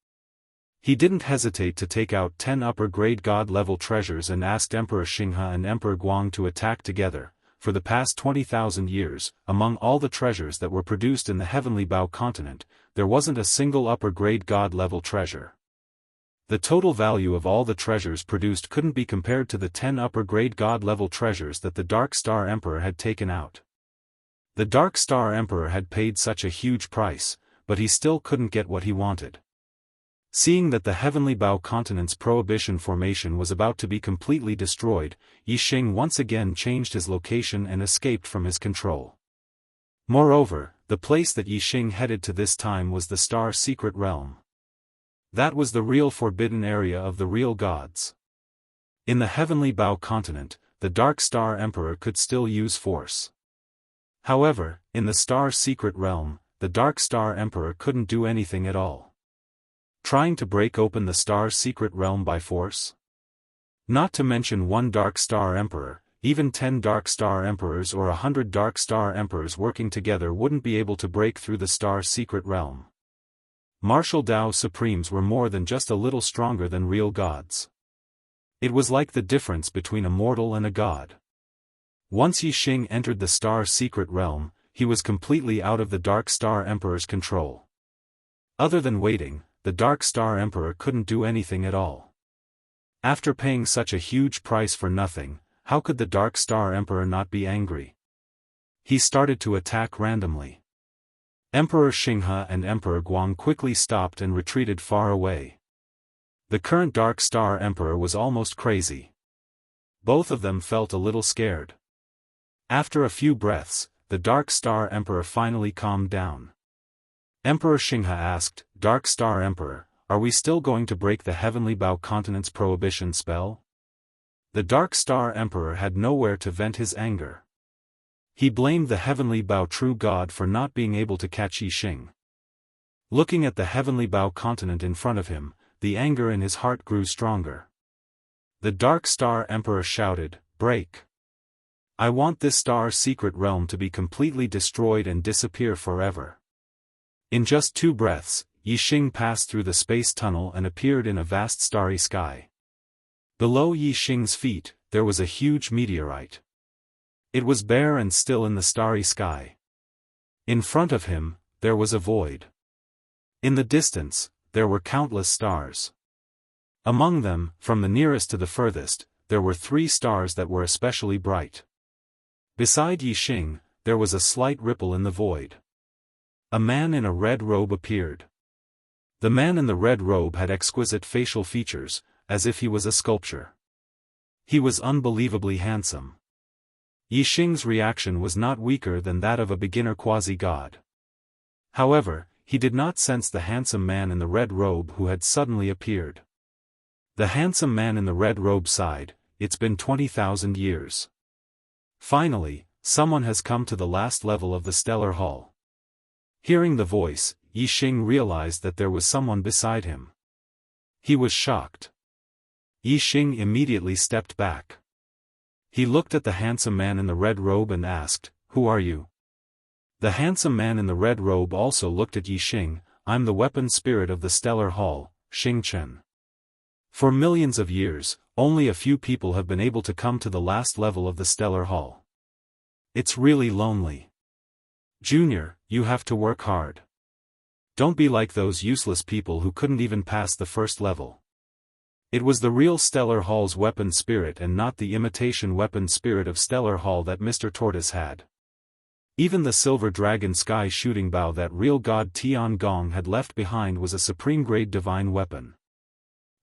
He didn't hesitate to take out 10 upper-grade god-level treasures and asked Emperor Xinghe and Emperor Guang to attack together. For the past 20,000 years, among all the treasures that were produced in the Heavenly Bao continent, there wasn't a single upper-grade god-level treasure. The total value of all the treasures produced couldn't be compared to the 10 upper-grade god-level treasures that the Dark Star Emperor had taken out. The Dark Star Emperor had paid such a huge price, but he still couldn't get what he wanted. Seeing that the Heavenly Bao continent's prohibition formation was about to be completely destroyed, Yixing once again changed his location and escaped from his control. Moreover, the place that Yixing headed to this time was the Star Secret Realm. That was the real forbidden area of the real gods. In the Heavenly Bao continent, the Dark Star Emperor could still use force. However, in the Star Secret Realm, the Dark Star Emperor couldn't do anything at all. Trying to break open the Star's secret realm by force? Not to mention one Dark Star Emperor, even 10 Dark Star Emperors or 100 Dark Star Emperors working together wouldn't be able to break through the Star's secret realm. Martial Dao Supremes were more than just a little stronger than real gods. It was like the difference between a mortal and a god. Once Yixing entered the Star's secret realm, he was completely out of the Dark Star Emperor's control. Other than waiting, the Dark Star Emperor couldn't do anything at all. After paying such a huge price for nothing, how could the Dark Star Emperor not be angry? He started to attack randomly. Emperor Xinghe and Emperor Guang quickly stopped and retreated far away. The current Dark Star Emperor was almost crazy. Both of them felt a little scared. After a few breaths, the Dark Star Emperor finally calmed down. Emperor Xinghe asked, "Dark Star Emperor, are we still going to break the Heavenly Bao continent's prohibition spell?" The Dark Star Emperor had nowhere to vent his anger. He blamed the Heavenly Bao true god for not being able to catch Yixing. Looking at the Heavenly Bao continent in front of him, the anger in his heart grew stronger. The Dark Star Emperor shouted, "Break! I want this Star's secret realm to be completely destroyed and disappear forever." In just 2 breaths, Yixing passed through the space tunnel and appeared in a vast starry sky. Below Yixing's feet, there was a huge meteorite. It was bare and still in the starry sky. In front of him, there was a void. In the distance, there were countless stars. Among them, from the nearest to the furthest, there were 3 stars that were especially bright. Beside Yixing, there was a slight ripple in the void. A man in a red robe appeared. The man in the red robe had exquisite facial features, as if he was a sculpture. He was unbelievably handsome. Yixing's reaction was not weaker than that of a beginner quasi-god. However, he did not sense the handsome man in the red robe who had suddenly appeared. The handsome man in the red robe sighed, "It's been 20,000 years. Finally, someone has come to the last level of the stellar hall." Hearing the voice, Yixing realized that there was someone beside him. He was shocked. Yixing immediately stepped back. He looked at the handsome man in the red robe and asked, "Who are you?" The handsome man in the red robe also looked at Yixing, "I'm the weapon spirit of the stellar hall, Xing Chen." For millions of years, only a few people have been able to come to the last level of the stellar hall. It's really lonely. Junior, you have to work hard. Don't be like those useless people who couldn't even pass the first level. It was the real Stellar Hall's weapon spirit and not the imitation weapon spirit of Stellar Hall that Mr. Tortoise had. Even the silver dragon sky shooting bow that real god Tian Gong had left behind was a supreme-grade divine weapon.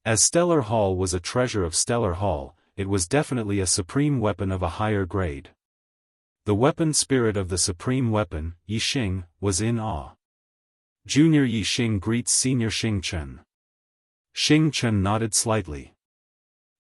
As Stellar Hall was a treasure of Stellar Hall, it was definitely a supreme weapon of a higher grade. The weapon spirit of the supreme weapon, Yixing, was in awe. Junior Yixing greets Senior Xingchen. Xingchen nodded slightly.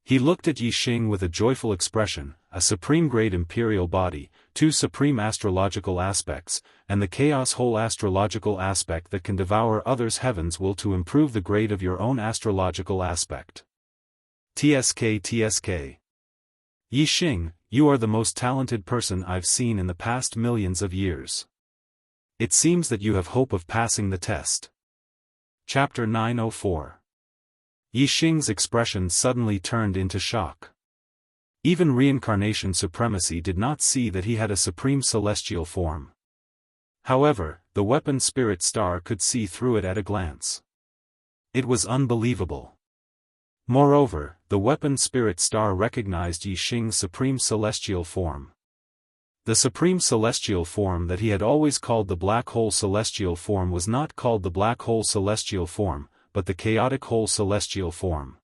He looked at Yixing with a joyful expression, a supreme-grade imperial body, 2 supreme astrological aspects, and the chaos whole astrological aspect that can devour others' heavens will to improve the grade of your own astrological aspect. TSK. Yixing, you are the most talented person I've seen in the past millions of years. It seems that you have hope of passing the test. Chapter 904. Yixing's expression suddenly turned into shock. Even reincarnation supremacy did not see that he had a supreme celestial form. However, the weapon spirit star could see through it at a glance. It was unbelievable. Moreover, the weapon spirit star recognized Yixing's supreme celestial form. The supreme celestial form that he had always called the black hole celestial form was not called the black hole celestial form, but the chaotic whole celestial form.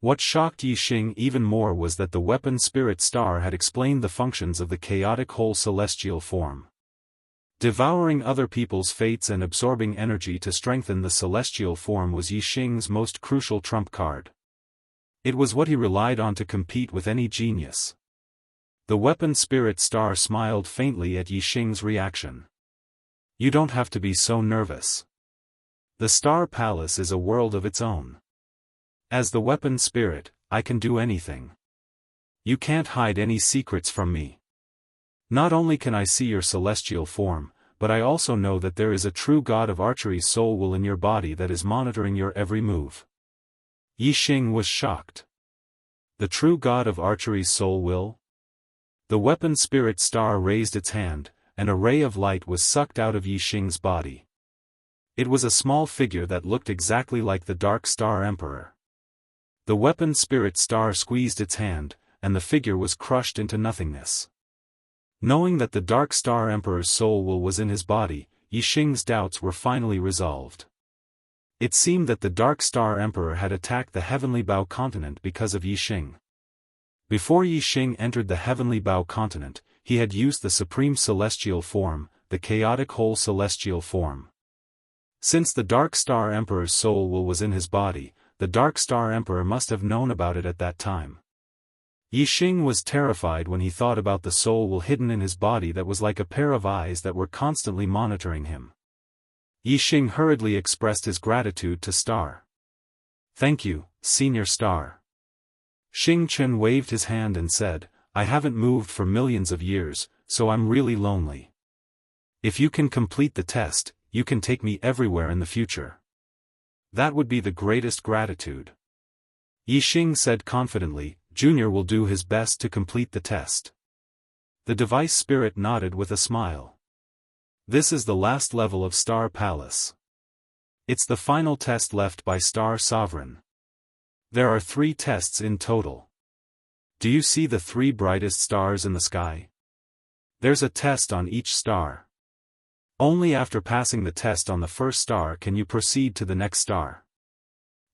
What shocked Yixing even more was that the weapon spirit star had explained the functions of the chaotic whole celestial form. Devouring other people's fates and absorbing energy to strengthen the celestial form was Yixing's most crucial trump card. It was what he relied on to compete with any genius. The weapon spirit star smiled faintly at Yixing's reaction. You don't have to be so nervous. The Star Palace is a world of its own. As the weapon spirit, I can do anything. You can't hide any secrets from me. Not only can I see your celestial form, but I also know that there is a true god of archery's soul will in your body that is monitoring your every move. Yixing was shocked. The true god of archery's soul will? The weapon spirit star raised its hand, and a ray of light was sucked out of Yixing's body. It was a small figure that looked exactly like the Dark Star Emperor. The weapon spirit star squeezed its hand, and the figure was crushed into nothingness. Knowing that the Dark Star Emperor's soul will was in his body, Yixing's doubts were finally resolved. It seemed that the Dark Star Emperor had attacked the Heavenly Bow continent because of Yixing. Before Yixing entered the Heavenly Bow continent, he had used the Supreme Celestial form, the Chaotic Whole Celestial form. Since the Dark Star Emperor's soul will was in his body, the Dark Star Emperor must have known about it at that time. Yixing was terrified when he thought about the soul will hidden in his body that was like a pair of eyes that were constantly monitoring him. Yixing hurriedly expressed his gratitude to Star. Thank you, Senior Star. Xingchen waved his hand and said, I haven't moved for millions of years, so I'm really lonely. If you can complete the test, you can take me everywhere in the future. That would be the greatest gratitude. Yixing said confidently, Junior will do his best to complete the test. The device spirit nodded with a smile. This is the last level of Star Palace. It's the final test left by Star Sovereign. There are 3 tests in total. Do you see the 3 brightest stars in the sky? There's a test on each star. Only after passing the test on the first star can you proceed to the next star.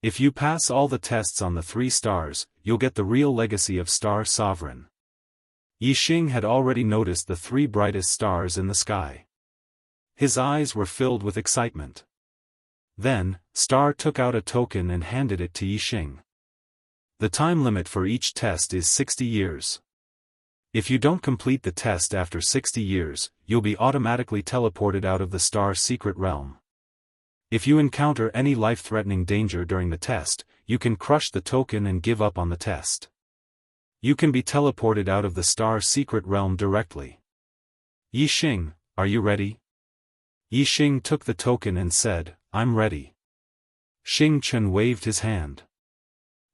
If you pass all the tests on the 3 stars, you'll get the real legacy of Star Sovereign. Yixing had already noticed the 3 brightest stars in the sky. His eyes were filled with excitement. Then, Star took out a token and handed it to Yixing. The time limit for each test is 60 years. If you don't complete the test after 60 years, you'll be automatically teleported out of the Star Secret Realm. If you encounter any life-threatening danger during the test, you can crush the token and give up on the test. You can be teleported out of the Star Secret Realm directly. Yixing, are you ready? Yixing took the token and said, I'm ready. Xingchen waved his hand.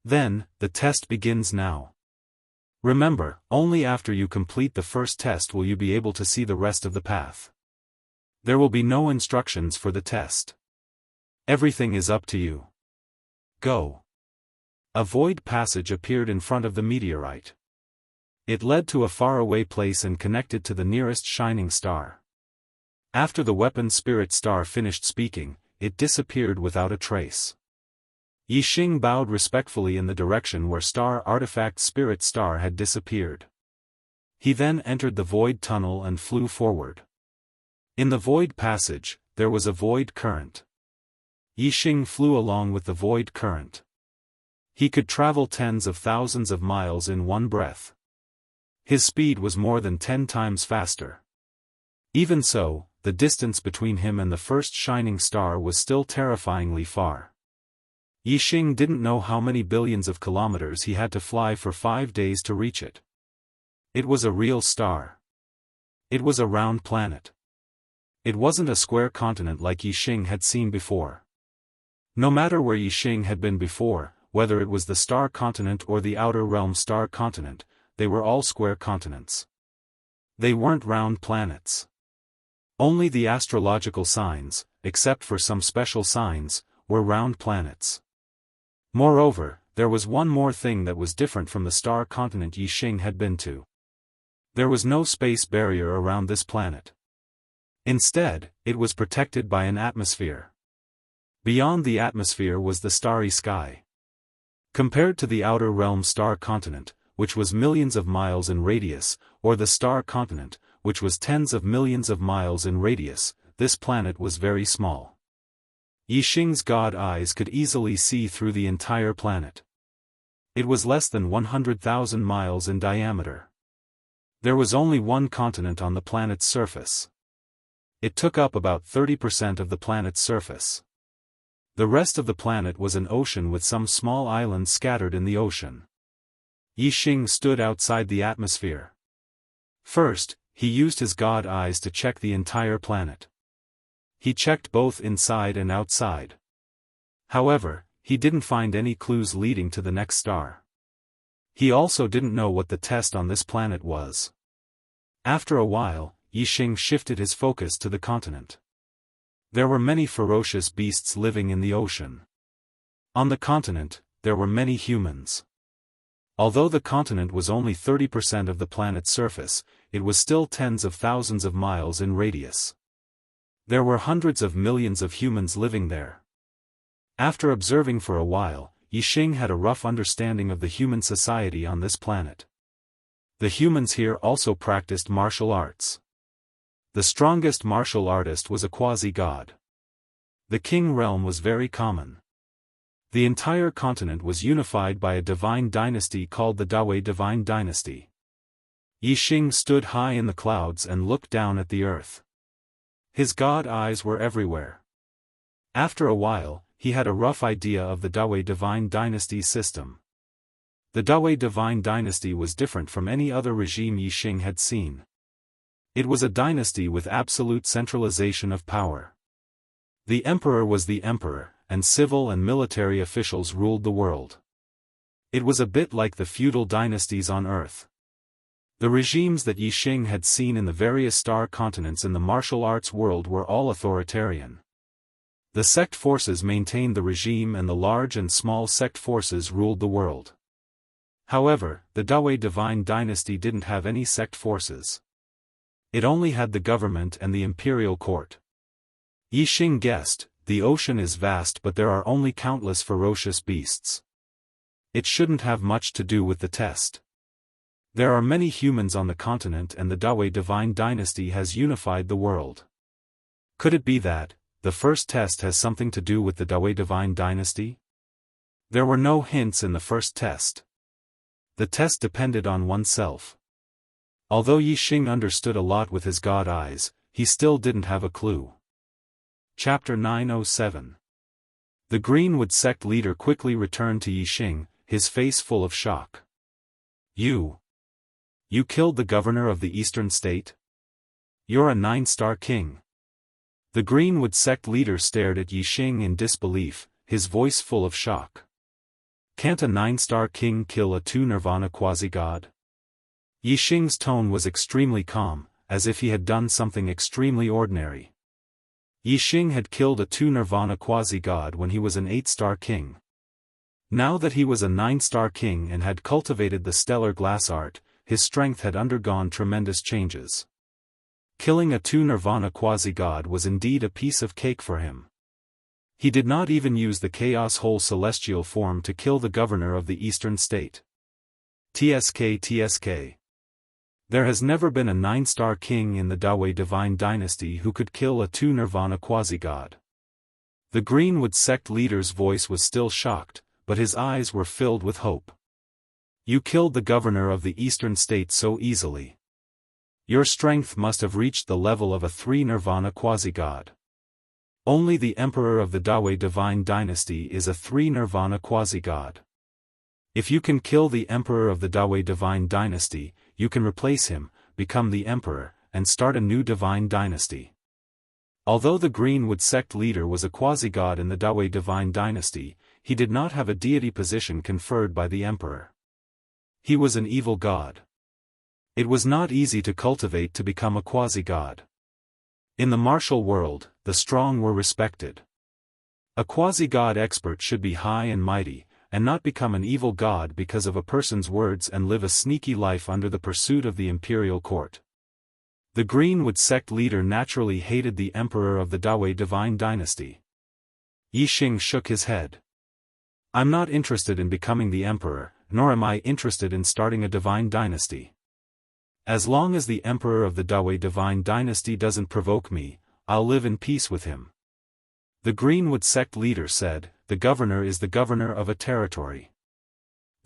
Then, the test begins now. Remember, only after you complete the first test will you be able to see the rest of the path. There will be no instructions for the test. Everything is up to you. Go. A void passage appeared in front of the meteorite. It led to a faraway place and connected to the nearest shining star. After the weapon spirit star finished speaking, it disappeared without a trace. Yixing bowed respectfully in the direction where star artifact spirit star had disappeared. He then entered the void tunnel and flew forward. In the void passage, there was a void current. Yixing flew along with the void current. He could travel tens of thousands of miles in one breath. His speed was more than 10 times faster. Even so, the distance between him and the first shining star was still terrifyingly far. Yixing didn't know how many billions of kilometers he had to fly for 5 days to reach it. It was a real star. It was a round planet. It wasn't a square continent like Yixing had seen before. No matter where Yixing had been before, whether it was the star continent or the outer realm star continent, they were all square continents. They weren't round planets. Only the astrological signs, except for some special signs, were round planets. Moreover, there was one more thing that was different from the star continent Yixing had been to. There was no space barrier around this planet. Instead, it was protected by an atmosphere. Beyond the atmosphere was the starry sky. Compared to the outer realm star continent, which was millions of miles in radius, or the star continent, which was tens of millions of miles in radius, this planet was very small. Yixing's god eyes could easily see through the entire planet. It was less than 100,000 miles in diameter. There was only one continent on the planet's surface. It took up about 30% of the planet's surface. The rest of the planet was an ocean with some small islands scattered in the ocean. Yixing stood outside the atmosphere. First, he used his god eyes to check the entire planet. He checked both inside and outside. However, he didn't find any clues leading to the next star. He also didn't know what the test on this planet was. After a while, Yixing shifted his focus to the continent. There were many ferocious beasts living in the ocean. On the continent, there were many humans. Although the continent was only 30% of the planet's surface, it was still tens of thousands of miles in radius. There were hundreds of millions of humans living there. After observing for a while, Yixing had a rough understanding of the human society on this planet. The humans here also practiced martial arts. The strongest martial artist was a quasi-god. The king realm was very common. The entire continent was unified by a divine dynasty called the Dawei Divine Dynasty. Yixing stood high in the clouds and looked down at the earth. His god eyes were everywhere. After a while, he had a rough idea of the Dawei Divine Dynasty's system. The Dawei Divine Dynasty was different from any other regime Yixing had seen. It was a dynasty with absolute centralization of power. The emperor was the emperor, and civil and military officials ruled the world. It was a bit like the feudal dynasties on Earth. The regimes that Yixing had seen in the various star continents in the martial arts world were all authoritarian. The sect forces maintained the regime and the large and small sect forces ruled the world. However, the Dawei Divine Dynasty didn't have any sect forces. It only had the government and the imperial court. Yixing guessed, the ocean is vast but there are only countless ferocious beasts. It shouldn't have much to do with the test. There are many humans on the continent and the Dawei Divine Dynasty has unified the world. Could it be that, the first test has something to do with the Dawei Divine Dynasty? There were no hints in the first test. The test depended on oneself. Although Yixing understood a lot with his god eyes, he still didn't have a clue. Chapter 907. The Greenwood sect leader quickly returned to Yixing, his face full of shock. You killed the governor of the eastern state? You're a 9-star king. The Greenwood sect leader stared at Yixing in disbelief, his voice full of shock. Can't a 9-star king kill a 2-nirvana quasi-god? Yi Xing's tone was extremely calm, as if he had done something extremely ordinary. Yi Xing had killed a 2-nirvana quasi-god when he was an 8-star king. Now that he was a 9-star king and had cultivated the stellar glass art, his strength had undergone tremendous changes. Killing a 2-nirvana quasi-god was indeed a piece of cake for him. He did not even use the chaos whole celestial form to kill the governor of the eastern state. TSK. There has never been a 9-star king in the Dawei divine dynasty who could kill a 2-nirvana quasi-god. The Greenwood sect leader's voice was still shocked, but his eyes were filled with hope. You killed the governor of the eastern state so easily. Your strength must have reached the level of a 3-nirvana quasi-god. Only the emperor of the Dawei divine dynasty is a 3-nirvana quasi-god. If you can kill the emperor of the Dawei divine dynasty, you can replace him, become the emperor, and start a new divine dynasty. Although the Greenwood sect leader was a quasi-god in the Dawei divine dynasty, he did not have a deity position conferred by the emperor. He was an evil god. It was not easy to cultivate to become a quasi-god. In the martial world, the strong were respected. A quasi-god expert should be high and mighty, and not become an evil god because of a person's words and live a sneaky life under the pursuit of the imperial court. The Greenwood sect leader naturally hated the emperor of the Dawei divine dynasty. Yi Xing shook his head. I'm not interested in becoming the emperor, nor am I interested in starting a divine dynasty. As long as the emperor of the Dawei divine dynasty doesn't provoke me, I'll live in peace with him. The Greenwood sect leader said, the governor is the governor of a territory.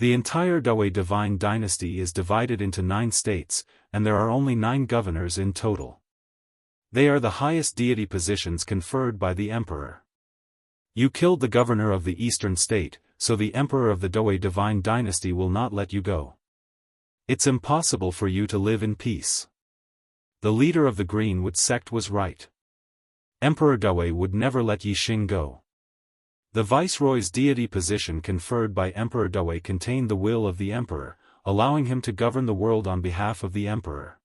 The entire Dawei divine dynasty is divided into 9 states, and there are only 9 governors in total. They are the highest deity positions conferred by the emperor. You killed the governor of the eastern state, so the emperor of the Dawei divine dynasty will not let you go. It's impossible for you to live in peace. The leader of the Greenwood sect was right. Emperor Dawei would never let Yi Xing go. The viceroy's deity position conferred by Emperor Dawei contained the will of the emperor, allowing him to govern the world on behalf of the emperor.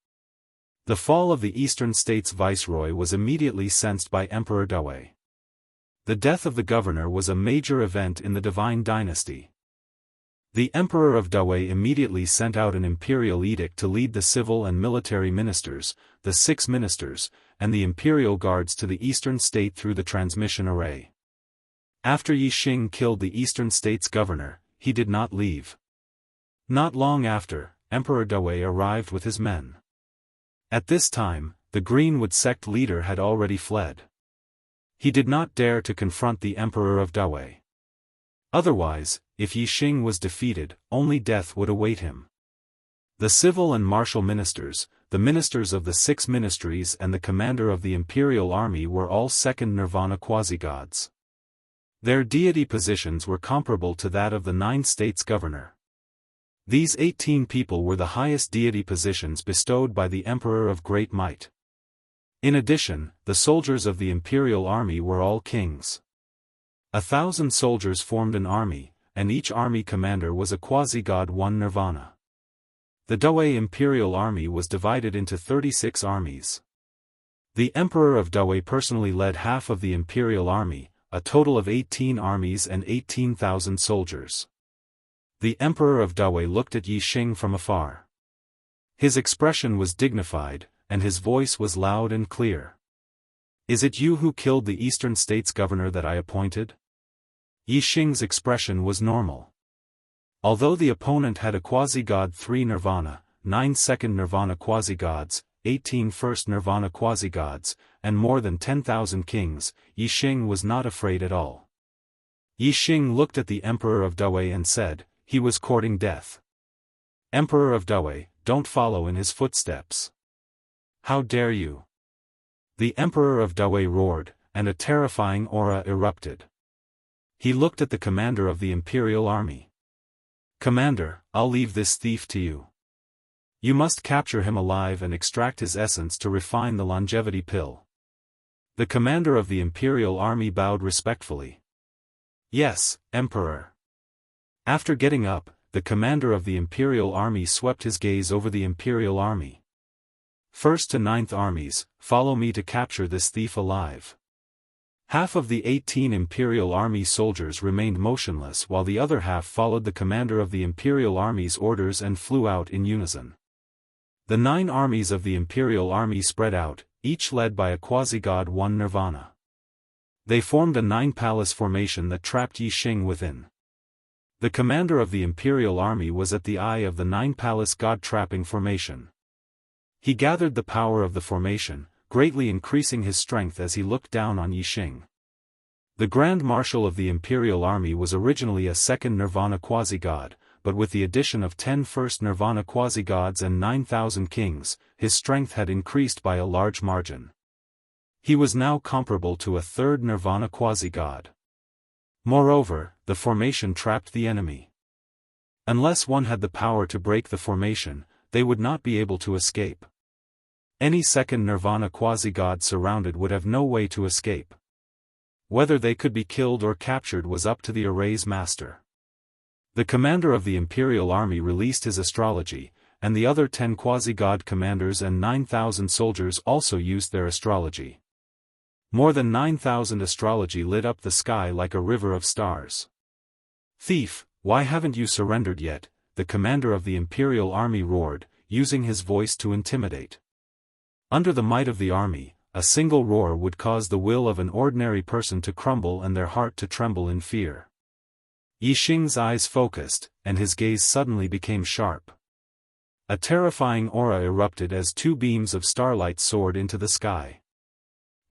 The fall of the eastern state's viceroy was immediately sensed by Emperor Dawei. The death of the governor was a major event in the divine dynasty. The emperor of Dawei immediately sent out an imperial edict to lead the civil and military ministers, the 6 ministers, and the imperial guards to the eastern state through the transmission array. After Yi Xing killed the eastern state's governor, he did not leave. Not long after, Emperor Dawei arrived with his men. At this time, the Greenwood sect leader had already fled. He did not dare to confront the emperor of Dawei. Otherwise, if Yi Xing was defeated, only death would await him. The civil and martial ministers, the ministers of the 6 ministries and the commander of the imperial army were all 2nd nirvana quasi-gods. Their deity positions were comparable to that of the 9 states' governor. These 18 people were the highest deity positions bestowed by the emperor of great might. In addition, the soldiers of the imperial army were all kings. 1,000 soldiers formed an army, and each army commander was a quasi-god 1 nirvana. The Dawei imperial army was divided into 36 armies. The emperor of Dawei personally led half of the imperial army, a total of 18 armies and 18,000 soldiers. The emperor of Dawei looked at Yi Xing from afar. His expression was dignified, and his voice was loud and clear. Is it you who killed the eastern state's governor that I appointed? Yi Xing's expression was normal. Although the opponent had a quasi-god 3 nirvana, 9 2nd nirvana quasi-gods, 18 1st nirvana quasi-gods, and more than 10,000 kings, Yi Xing was not afraid at all. Yi Xing looked at the emperor of Dawei and said, he was courting death. Emperor of Dawei, don't follow in his footsteps. How dare you? The emperor of Dawei roared, and a terrifying aura erupted. He looked at the commander of the imperial army. Commander, I'll leave this thief to you. You must capture him alive and extract his essence to refine the longevity pill. The commander of the imperial army bowed respectfully. Yes, Emperor. After getting up, the commander of the Imperial Army swept his gaze over the Imperial Army. "First to 9th armies, follow me to capture this thief alive." Half of the 18 Imperial Army soldiers remained motionless while the other half followed the commander of the Imperial Army's orders and flew out in unison. The 9 armies of the Imperial Army spread out, each led by a quasi-god one Nirvana. They formed a 9-palace formation that trapped Yi Xing within. The commander of the Imperial Army was at the eye of the 9-palace god-trapping formation. He gathered the power of the formation, greatly increasing his strength as he looked down on Yi Xing. The Grand Marshal of the Imperial Army was originally a second Nirvana quasi-god, but with the addition of 10 first Nirvana quasi-gods and 9,000 kings, his strength had increased by a large margin. He was now comparable to a third Nirvana quasi-god. Moreover, the formation trapped the enemy. Unless one had the power to break the formation, they would not be able to escape. Any second Nirvana quasi-god surrounded would have no way to escape. Whether they could be killed or captured was up to the array's master. The commander of the Imperial Army released his astrology, and the other 10 quasi-god commanders and 9,000 soldiers also used their astrology. More than 9,000 astrology lit up the sky like a river of stars. "Thief, why haven't you surrendered yet?" the commander of the Imperial Army roared, using his voice to intimidate. Under the might of the army, a single roar would cause the will of an ordinary person to crumble and their heart to tremble in fear. Yi Xing's eyes focused, and his gaze suddenly became sharp. A terrifying aura erupted as 2 beams of starlight soared into the sky.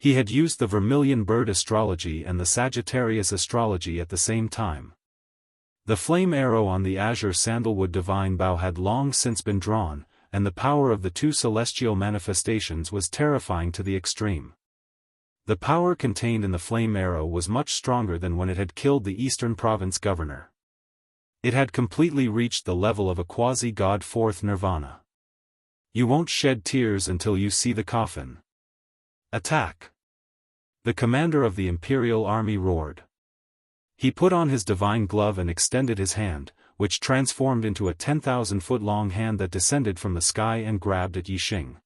He had used the Vermilion Bird astrology and the Sagittarius astrology at the same time. The flame arrow on the azure sandalwood divine bow had long since been drawn, and the power of the 2 celestial manifestations was terrifying to the extreme. The power contained in the flame arrow was much stronger than when it had killed the Eastern Province governor. It had completely reached the level of a quasi-god 4th Nirvana. "You won't shed tears until you see the coffin. Attack!" the commander of the Imperial Army roared. He put on his divine glove and extended his hand, which transformed into a 10,000-foot-long hand that descended from the sky and grabbed at Yi Xing.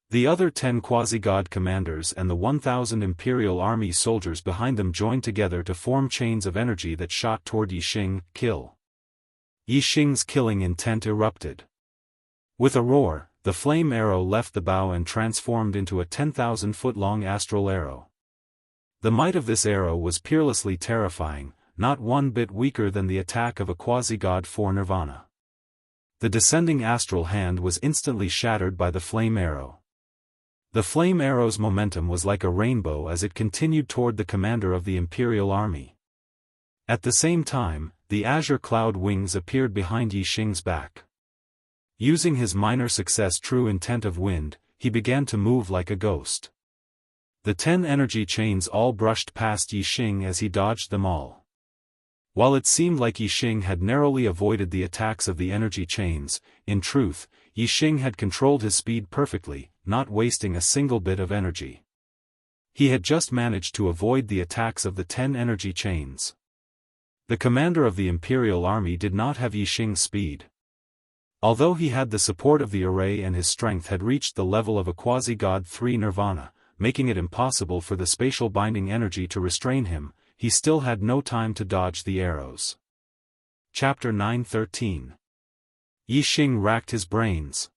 The other 10 quasi-god commanders and the 1,000 Imperial Army soldiers behind them joined together to form chains of energy that shot toward Yi Xing. Kill! Yi Xing's killing intent erupted. With a roar, the flame arrow left the bow and transformed into a 10,000-foot-long astral arrow. The might of this arrow was peerlessly terrifying, not one bit weaker than the attack of a quasi-god 4 Nirvana. The descending astral hand was instantly shattered by the flame arrow. The flame arrow's momentum was like a rainbow as it continued toward the commander of the Imperial Army. At the same time, the azure cloud wings appeared behind Yi Xing's back. Using his minor success true intent of wind, he began to move like a ghost. The 10 energy chains all brushed past Yi Xing as he dodged them all. While it seemed like Yi Xing had narrowly avoided the attacks of the energy chains, in truth, Yi Xing had controlled his speed perfectly, not wasting a single bit of energy. He had just managed to avoid the attacks of the 10 energy chains. The commander of the Imperial Army did not have Yi Xing's speed. Although he had the support of the array and his strength had reached the level of a quasi-god 3 Nirvana, making it impossible for the spatial binding energy to restrain him, he still had no time to dodge the arrows. Chapter 9:13. Yi Xing racked his brains.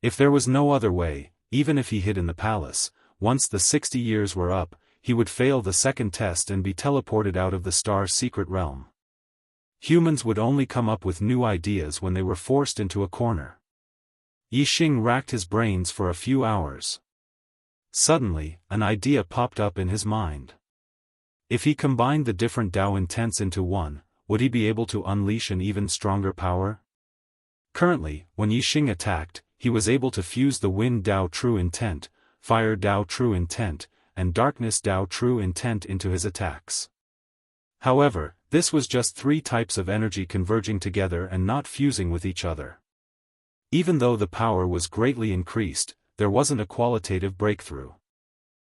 If there was no other way, even if he hid in the palace, once the 60 years were up, he would fail the second test and be teleported out of the star's secret realm. Humans would only come up with new ideas when they were forced into a corner. Yi Xing racked his brains for a few hours. Suddenly, an idea popped up in his mind. If he combined the different Tao intents into one, would he be able to unleash an even stronger power? Currently, when Yi Xing attacked, he was able to fuse the Wind Tao True Intent, Fire Tao True Intent, and Darkness Tao True Intent into his attacks. However, this was just 3 types of energy converging together and not fusing with each other. Even though the power was greatly increased, there wasn't a qualitative breakthrough.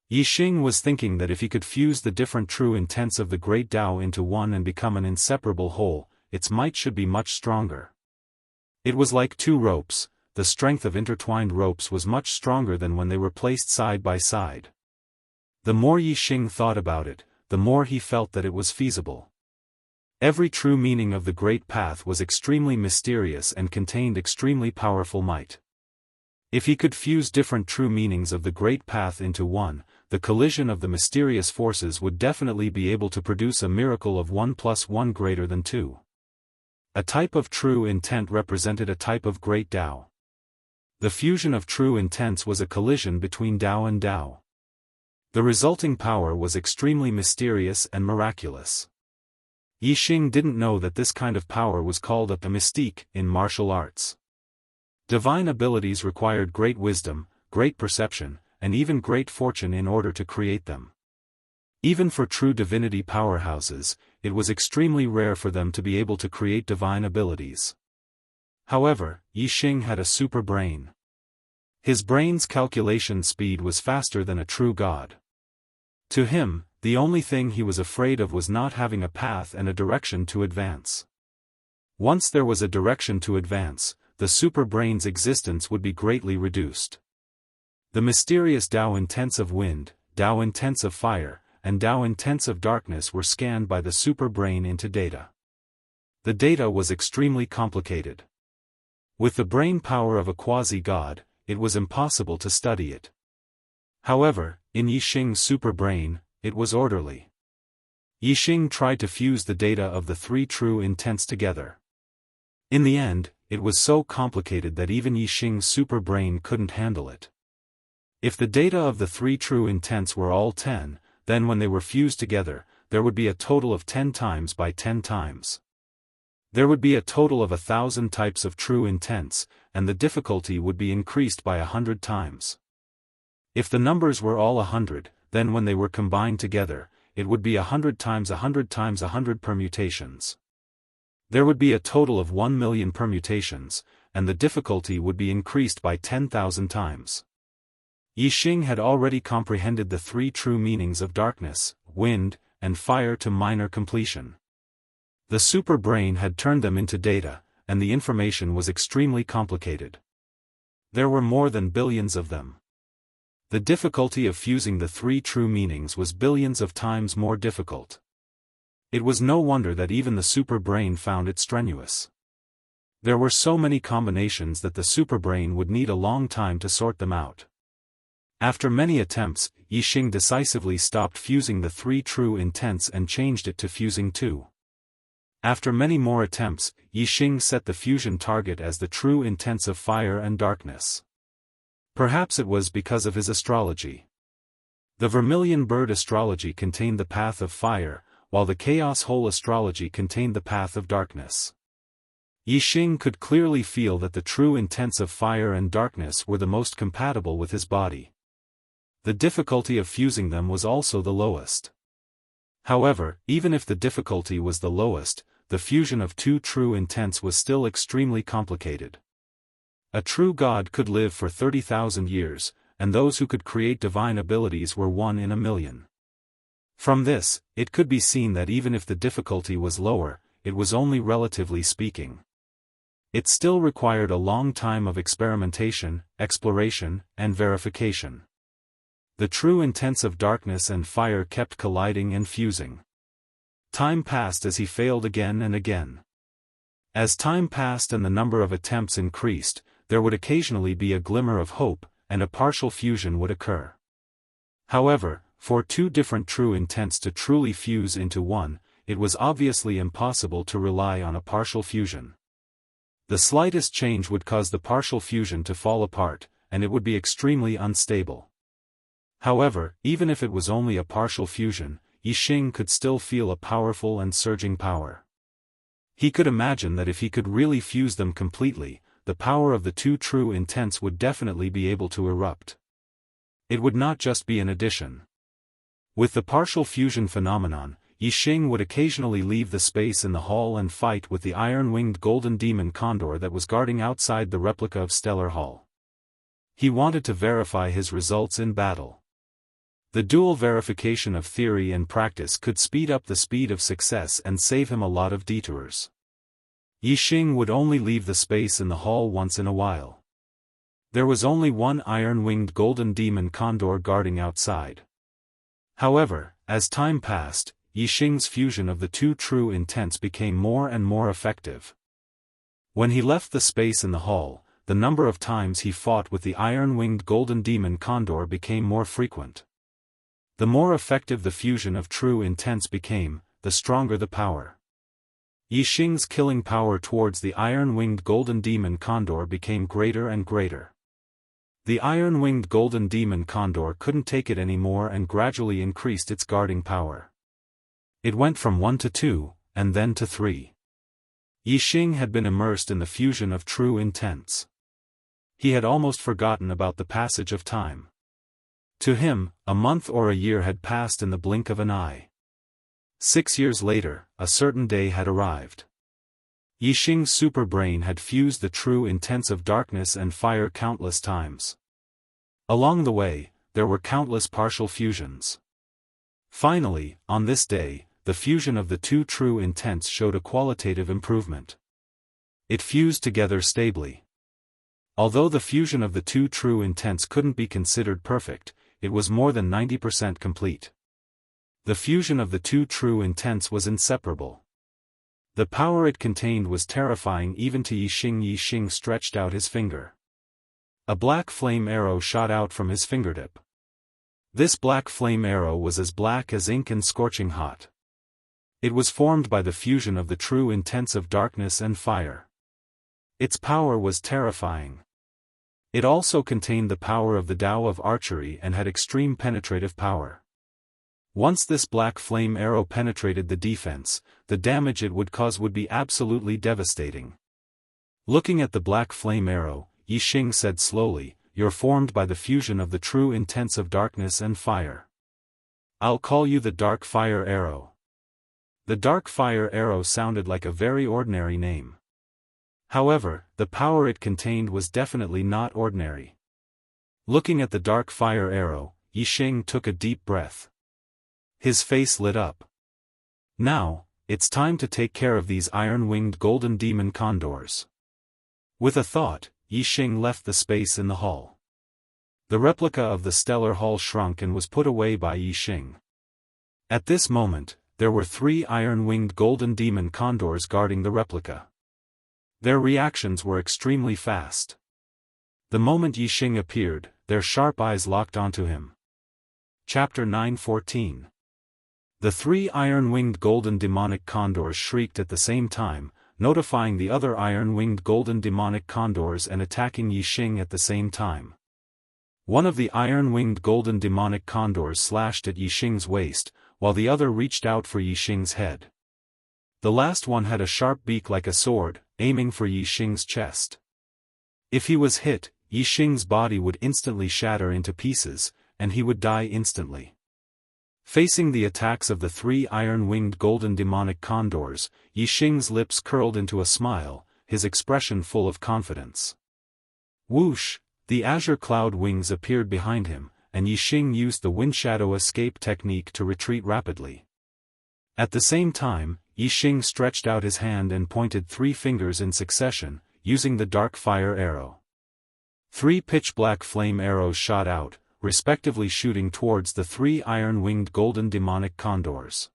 Yi Xing was thinking that if he could fuse the different true intents of the Great Tao into one and become an inseparable whole, its might should be much stronger. It was like two ropes, the strength of intertwined ropes was much stronger than when they were placed side by side. The more Yixing thought about it, the more he felt that it was feasible. Every true meaning of the Great Path was extremely mysterious and contained extremely powerful might. If he could fuse different true meanings of the Great Path into one, the collision of the mysterious forces would definitely be able to produce a miracle of 1 + 1 greater than 2. A type of true intent represented a type of great Tao. The fusion of true intents was a collision between Tao and Tao. The resulting power was extremely mysterious and miraculous. Yixing didn't know that this kind of power was called a mystique in martial arts. Divine abilities required great wisdom, great perception, and even great fortune in order to create them. Even for true divinity powerhouses, it was extremely rare for them to be able to create divine abilities. However, Yixing had a super brain. His brain's calculation speed was faster than a true god. To him, the only thing he was afraid of was not having a path and a direction to advance. Once there was a direction to advance, the super brain's existence would be greatly reduced. The mysterious Tao intents of wind, Tao intents of fire, and Tao intents of darkness were scanned by the super brain into data. The data was extremely complicated. With the brain power of a quasi-god, it was impossible to study it. However, in Yixing's super brain, it was orderly. Yixing tried to fuse the data of the three true intents together. In the end, it was so complicated that even Yixing's super brain couldn't handle it. If the data of the three true intents were all 10, then when they were fused together, there would be a total of 10 times by 10 times. There would be a total of 1,000 types of true intents, and the difficulty would be increased by 100 times. If the numbers were all 100, then when they were combined together, it would be 100 times 100 times 100 permutations. There would be a total of 1 million permutations, and the difficulty would be increased by 10,000 times. Yixing had already comprehended the three true meanings of darkness, wind, and fire to minor completion. The super brain had turned them into data, and the information was extremely complicated. There were more than billions of them. The difficulty of fusing the three true meanings was billions of times more difficult. It was no wonder that even the super brain found it strenuous. There were so many combinations that the super brain would need a long time to sort them out. After many attempts, Yixing decisively stopped fusing the three true intents and changed it to fusing two. After many more attempts, Yixing set the fusion target as the true intents of fire and darkness. Perhaps it was because of his astrology. The vermilion bird astrology contained the path of fire, while the chaos hole astrology contained the path of darkness. Yixing could clearly feel that the true intents of fire and darkness were the most compatible with his body. The difficulty of fusing them was also the lowest. However, even if the difficulty was the lowest, the fusion of two true intents was still extremely complicated. A true god could live for 30,000 years, and those who could create divine abilities were 1 in a million. From this, it could be seen that even if the difficulty was lower, it was only relatively speaking. It still required a long time of experimentation, exploration, and verification. The true intents of darkness and fire kept colliding and fusing. Time passed as he failed again and again. As time passed and the number of attempts increased, there would occasionally be a glimmer of hope, and a partial fusion would occur. However, for two different true intents to truly fuse into one, it was obviously impossible to rely on a partial fusion. The slightest change would cause the partial fusion to fall apart, and it would be extremely unstable. However, even if it was only a partial fusion, Yixing could still feel a powerful and surging power. He could imagine that if he could really fuse them completely, the power of the two true intents would definitely be able to erupt. It would not just be an addition. With the partial fusion phenomenon, Yixing would occasionally leave the space in the hall and fight with the iron-winged golden demon condor that was guarding outside the replica of Stellar Hall. He wanted to verify his results in battle. The dual verification of theory and practice could speed up the speed of success and save him a lot of detours. Yixing would only leave the space in the hall once in a while. There was only one iron-winged golden demon condor guarding outside. However, as time passed, Yixing's fusion of the two true intents became more and more effective. When he left the space in the hall, the number of times he fought with the iron-winged golden demon condor became more frequent. The more effective the fusion of true intents became, the stronger the power. Yixing's killing power towards the iron-winged golden demon condor became greater and greater. The iron-winged golden demon condor couldn't take it anymore and gradually increased its guarding power. It went from 1 to 2, and then to 3. Yixing had been immersed in the fusion of true intents. He had almost forgotten about the passage of time. To him, a month or a year had passed in the blink of an eye. 6 years later, a certain day had arrived. Yixing's super brain had fused the true intents of darkness and fire countless times. Along the way, there were countless partial fusions. Finally, on this day, the fusion of the two true intents showed a qualitative improvement. It fused together stably. Although the fusion of the two true intents couldn't be considered perfect, it was more than 90% complete. The fusion of the two true intents was inseparable. The power it contained was terrifying even to Yixing. Yixing stretched out his finger. A black flame arrow shot out from his fingertip. This black flame arrow was as black as ink and scorching hot. It was formed by the fusion of the true intents of darkness and fire. Its power was terrifying. It also contained the power of the Tao of archery and had extreme penetrative power. Once this black flame arrow penetrated the defense, the damage it would cause would be absolutely devastating. Looking at the black flame arrow, Yixing said slowly, "You're formed by the fusion of the true intents of darkness and fire. I'll call you the Dark Fire Arrow." The Dark Fire Arrow sounded like a very ordinary name. However, the power it contained was definitely not ordinary. Looking at the Dark Fire Arrow, Yixing took a deep breath. His face lit up. Now, it's time to take care of these iron-winged golden demon condors. With a thought, Yixing left the space in the hall. The replica of the stellar hall shrunk and was put away by Yixing. At this moment, there were 3 iron-winged golden demon condors guarding the replica. Their reactions were extremely fast. The moment Yixing appeared, their sharp eyes locked onto him. Chapter 9:14. The 3 iron-winged golden demonic condors shrieked at the same time, notifying the other iron-winged golden demonic condors and attacking Yixing at the same time. One of the iron-winged golden demonic condors slashed at Yixing's waist, while the other reached out for Yixing's head. The last one had a sharp beak like a sword, aiming for Yixing's chest. If he was hit, Yixing's body would instantly shatter into pieces, and he would die instantly. Facing the attacks of the 3 iron-winged golden demonic condors, Yixing's lips curled into a smile, his expression full of confidence. Whoosh! The azure cloud wings appeared behind him, and Yixing used the windshadow escape technique to retreat rapidly. At the same time, Yixing stretched out his hand and pointed 3 fingers in succession, using the Dark Fire Arrow. 3 pitch-black flame arrows shot out, respectively shooting towards the 3 iron-winged golden demonic condors.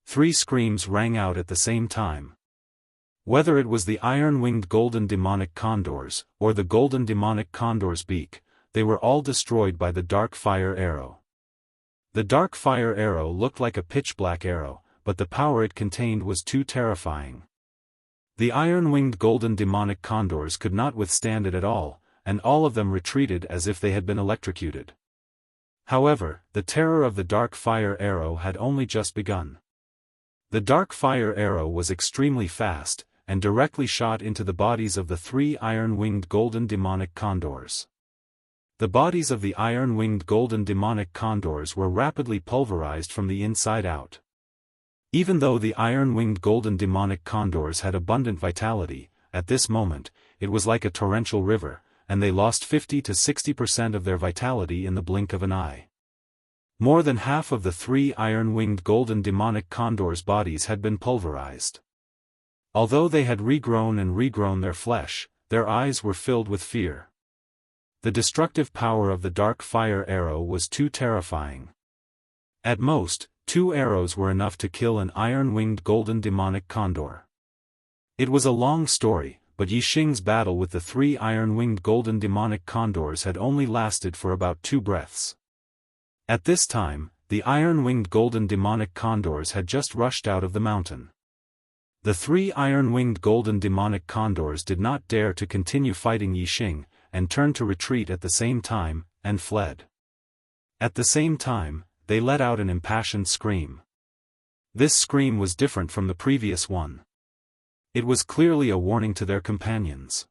3 screams rang out at the same time. Whether it was the iron-winged golden demonic condors, or the golden demonic condor's beak, they were all destroyed by the Dark Fire Arrow. The Dark Fire Arrow looked like a pitch-black arrow, but the power it contained was too terrifying. The iron-winged golden demonic condors could not withstand it at all, and all of them retreated as if they had been electrocuted. However, the terror of the Dark Fire Arrow had only just begun. The Dark Fire Arrow was extremely fast, and directly shot into the bodies of the 3 iron-winged golden demonic condors. The bodies of the iron-winged golden demonic condors were rapidly pulverized from the inside out. Even though the iron-winged golden demonic condors had abundant vitality, at this moment, it was like a torrential river, and they lost 50 to 60% of their vitality in the blink of an eye. More than half of the 3 iron-winged golden demonic condors' bodies had been pulverized. Although they had regrown and regrown their flesh, their eyes were filled with fear. The destructive power of the dark fire arrow was too terrifying. At most, 2 arrows were enough to kill an iron-winged golden demonic condor. It was a long story, but Yixing's battle with the 3 iron-winged golden demonic condors had only lasted for about 2 breaths. At this time, the iron-winged golden demonic condors had just rushed out of the mountain. The 3 iron-winged golden demonic condors did not dare to continue fighting Yixing, and turned to retreat at the same time, and fled. At the same time, they let out an impassioned scream. This scream was different from the previous one. It was clearly a warning to their companions.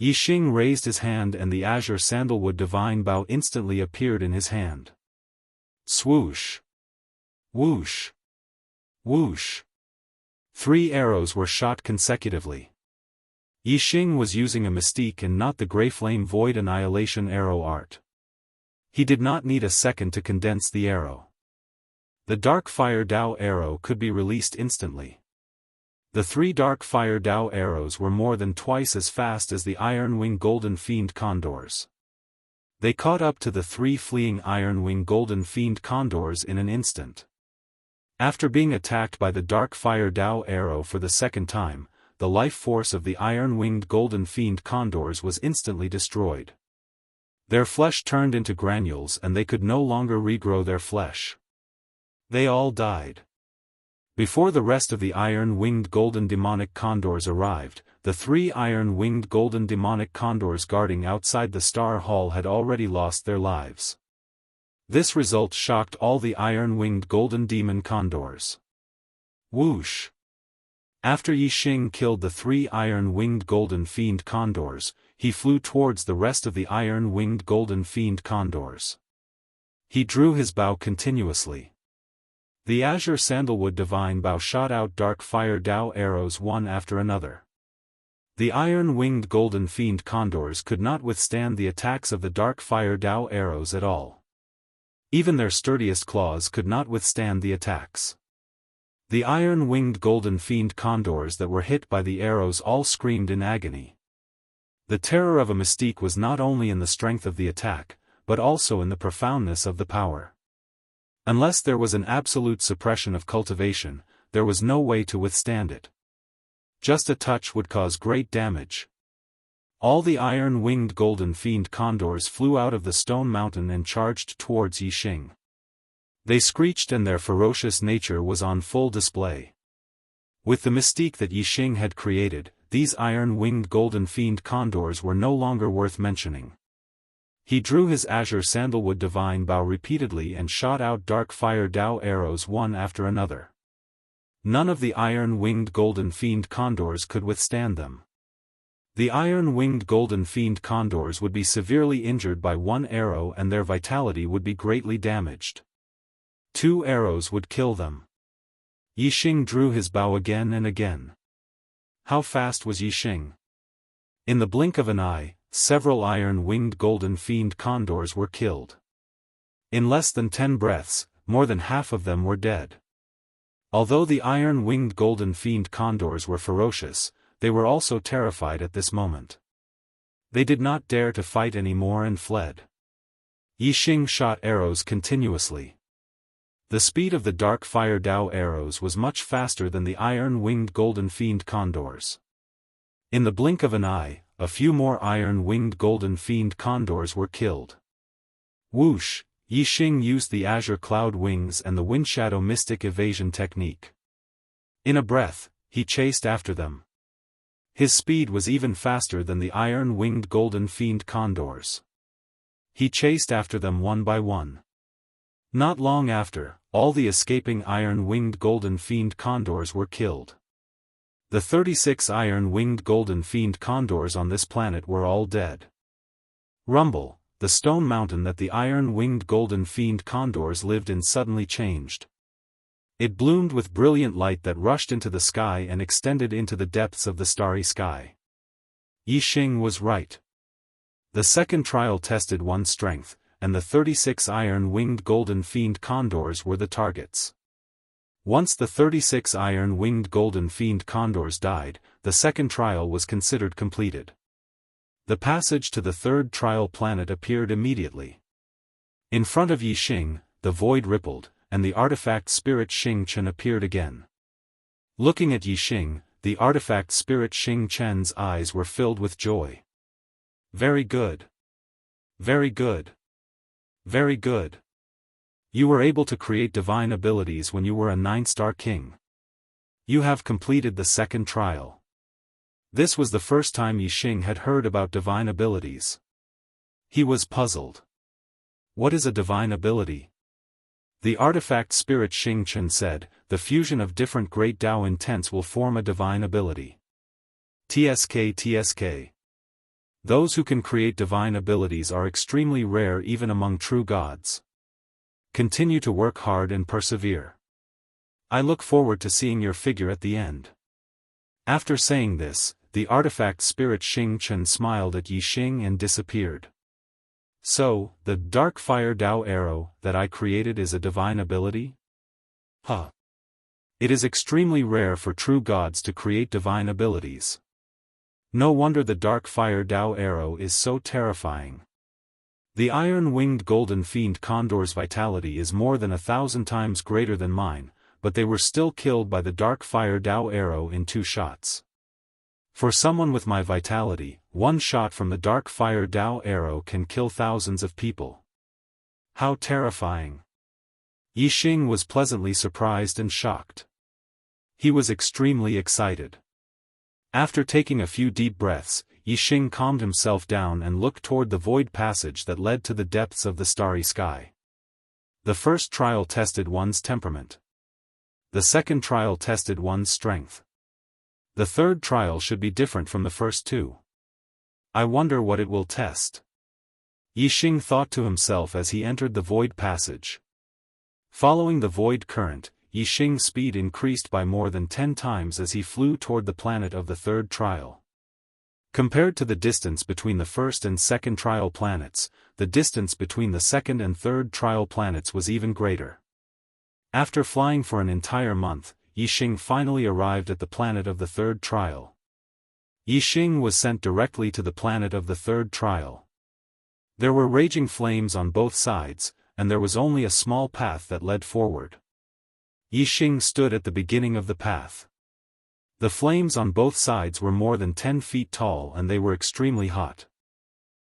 Yixing raised his hand and the azure sandalwood divine bow instantly appeared in his hand. Swoosh! Whoosh! Whoosh! 3 arrows were shot consecutively. Yixing was using a mystique and not the Grey Flame Void Annihilation arrow art. He did not need a second to condense the arrow. The Dark Fire Dao arrow could be released instantly. The 3 Dark Fire Dao arrows were more than twice as fast as the Iron Wing Golden Fiend condors. They caught up to the 3 fleeing Iron Wing Golden Fiend condors in an instant. After being attacked by the Dark Fire Dao arrow for the second time, the life force of the iron-winged golden fiend condors was instantly destroyed. Their flesh turned into granules and they could no longer regrow their flesh. They all died. Before the rest of the iron-winged golden demonic condors arrived, the 3 iron-winged golden demonic condors guarding outside the Star Hall had already lost their lives. This result shocked all the iron-winged golden demon condors. Whoosh! After Yixing killed the 3 iron-winged golden fiend condors, he flew towards the rest of the iron-winged golden fiend condors. He drew his bow continuously. The azure sandalwood divine bow shot out dark fire Dao arrows one after another. The iron-winged golden fiend condors could not withstand the attacks of the dark fire Dao arrows at all. Even their sturdiest claws could not withstand the attacks. The iron-winged golden fiend condors that were hit by the arrows all screamed in agony. The terror of a mystique was not only in the strength of the attack, but also in the profoundness of the power. Unless there was an absolute suppression of cultivation, there was no way to withstand it. Just a touch would cause great damage. All the iron-winged golden fiend condors flew out of the stone mountain and charged towards Yixing. They screeched and their ferocious nature was on full display. With the mystique that Yixing had created, these iron-winged golden fiend condors were no longer worth mentioning. He drew his azure sandalwood divine bow repeatedly and shot out dark fire Dao arrows one after another. None of the iron-winged golden fiend condors could withstand them. The iron-winged golden fiend condors would be severely injured by one arrow and their vitality would be greatly damaged. 2 arrows would kill them. Yixing drew his bow again and again. How fast was Yixing? In the blink of an eye, several iron-winged golden fiend condors were killed. In less than 10 breaths, more than half of them were dead. Although the iron-winged golden fiend condors were ferocious, they were also terrified at this moment. They did not dare to fight anymore and fled. Yixing shot arrows continuously. The speed of the dark fire Dao arrows was much faster than the iron-winged golden fiend condors. In the blink of an eye, a few more iron-winged golden fiend condors were killed. Whoosh! Yixing used the azure cloud wings and the wind shadow mystic evasion technique. In a breath, he chased after them. His speed was even faster than the iron-winged golden fiend condors. He chased after them one by one. Not long after, all the escaping iron-winged golden fiend condors were killed. The 36 iron-winged golden fiend condors on this planet were all dead. Rumble, the stone mountain that the iron-winged golden fiend condors lived in suddenly changed. It bloomed with brilliant light that rushed into the sky and extended into the depths of the starry sky. Yixing was right. The second trial tested one's strength, and the 36 iron-winged golden fiend condors were the targets. Once the 36 iron-winged golden fiend condors died, the second trial was considered completed. The passage to the third trial planet appeared immediately. In front of Yi Xing, the void rippled, and the artifact spirit Xing Chen appeared again. Looking at Yi Xing, the artifact spirit Xing Chen's eyes were filled with joy. Very good. Very good. Very good. You were able to create divine abilities when you were a 9-star king. You have completed the second trial. This was the first time Yi Xing had heard about divine abilities. He was puzzled. What is a divine ability? The artifact spirit Xing Chen said, the fusion of different great Tao intents will form a divine ability. TSK. Those who can create divine abilities are extremely rare even among true gods. Continue to work hard and persevere. I look forward to seeing your figure at the end. After saying this, the artifact spirit Xing Chen smiled at Yi Xing and disappeared. So, the dark fire Tao arrow that I created is a divine ability? Huh. It is extremely rare for true gods to create divine abilities. No wonder the dark fire Tao arrow is so terrifying. The iron-winged golden fiend condor's vitality is more than 1,000 times greater than mine, but they were still killed by the dark fire Tao arrow in 2 shots. For someone with my vitality, 1 shot from the dark fire Tao arrow can kill thousands of people. How terrifying. Yi Xing was pleasantly surprised and shocked. He was extremely excited. After taking a few deep breaths, Yi Xing calmed himself down and looked toward the void passage that led to the depths of the starry sky. The first trial tested one's temperament. The second trial tested one's strength. The third trial should be different from the first 2. I wonder what it will test. Yi Xing thought to himself as he entered the void passage. Following the void current, Yi Xing's speed increased by more than 10 times as he flew toward the planet of the third trial. Compared to the distance between the first and second trial planets, the distance between the second and third trial planets was even greater. After flying for an entire month, Yi Xing finally arrived at the planet of the third trial. Yi Xing was sent directly to the planet of the third trial. There were raging flames on both sides, and there was only a small path that led forward. Yi Xing stood at the beginning of the path. The flames on both sides were more than 10 feet tall and they were extremely hot.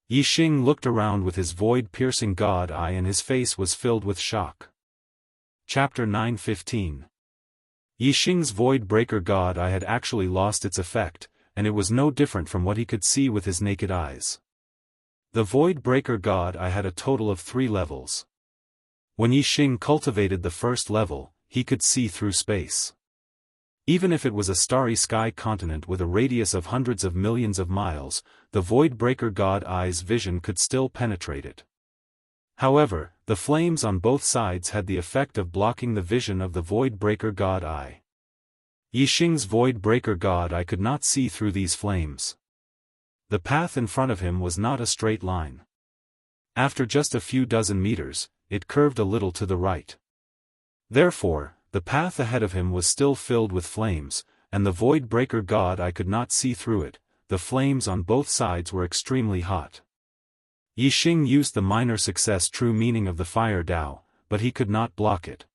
Yi Xing looked around with his void-piercing god eye and his face was filled with shock. Chapter 9:15. Yi Xing's void-breaker god eye had actually lost its effect, and it was no different from what he could see with his naked eyes. The void-breaker god eye had a total of 3 levels. When Yi Xing cultivated the first level, he could see through space. Even if it was a starry sky continent with a radius of hundreds of millions of miles, the void-breaker god eye's vision could still penetrate it. However, the flames on both sides had the effect of blocking the vision of the void-breaker god eye. Yi Xing's void-breaker god eye could not see through these flames. The path in front of him was not a straight line. After just a few dozen meters, it curved a little to the right. Therefore, the path ahead of him was still filled with flames, and the void-breaker god eye could not see through it. The flames on both sides were extremely hot. Yi Xing used the minor success true meaning of the fire Tao, but he could not block it.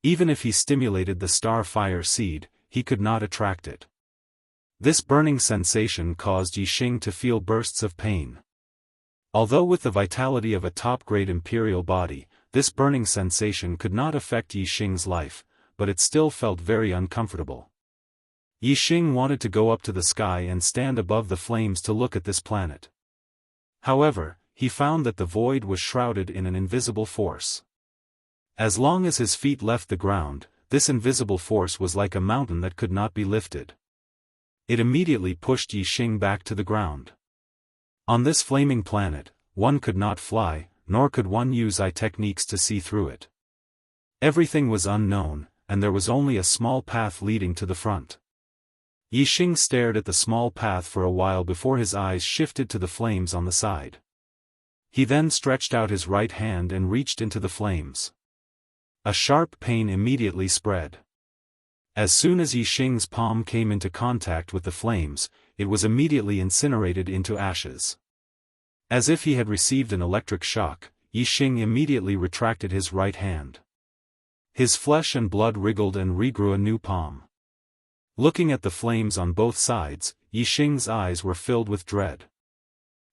Even if he stimulated the star fire seed, he could not attract it. This burning sensation caused Yi Xing to feel bursts of pain. Although with the vitality of a top-grade imperial body, this burning sensation could not affect Yi Xing's life, but it still felt very uncomfortable. Yi Xing wanted to go up to the sky and stand above the flames to look at this planet. However, he found that the void was shrouded in an invisible force. As long as his feet left the ground, this invisible force was like a mountain that could not be lifted. It immediately pushed Yi Xing back to the ground. On this flaming planet, one could not fly, nor could one use eye techniques to see through it. Everything was unknown, and there was only a small path leading to the front. Yi Xing stared at the small path for a while before his eyes shifted to the flames on the side. He then stretched out his right hand and reached into the flames. A sharp pain immediately spread. As soon as Yixing's palm came into contact with the flames, it was immediately incinerated into ashes. As if he had received an electric shock, Yixing immediately retracted his right hand. His flesh and blood wriggled and regrew a new palm. Looking at the flames on both sides, Yixing's eyes were filled with dread.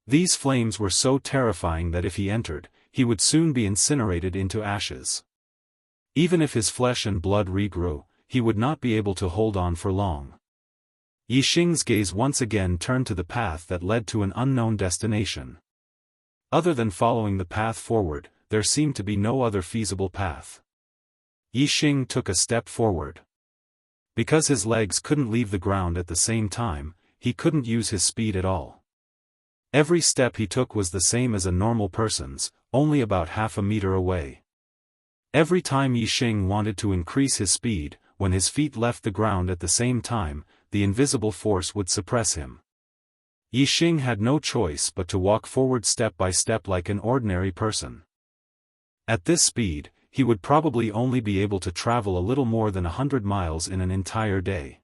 These flames were so terrifying that if he entered, he would soon be incinerated into ashes. Even if his flesh and blood regrew, he would not be able to hold on for long. Yixing's gaze once again turned to the path that led to an unknown destination. Other than following the path forward, there seemed to be no other feasible path. Yixing took a step forward. Because his legs couldn't leave the ground at the same time, he couldn't use his speed at all. Every step he took was the same as a normal person's, only about half a meter away. Every time Yixing wanted to increase his speed, when his feet left the ground at the same time, the invisible force would suppress him. Yixing had no choice but to walk forward step by step like an ordinary person. At this speed, he would probably only be able to travel a little more than 100 miles in an entire day.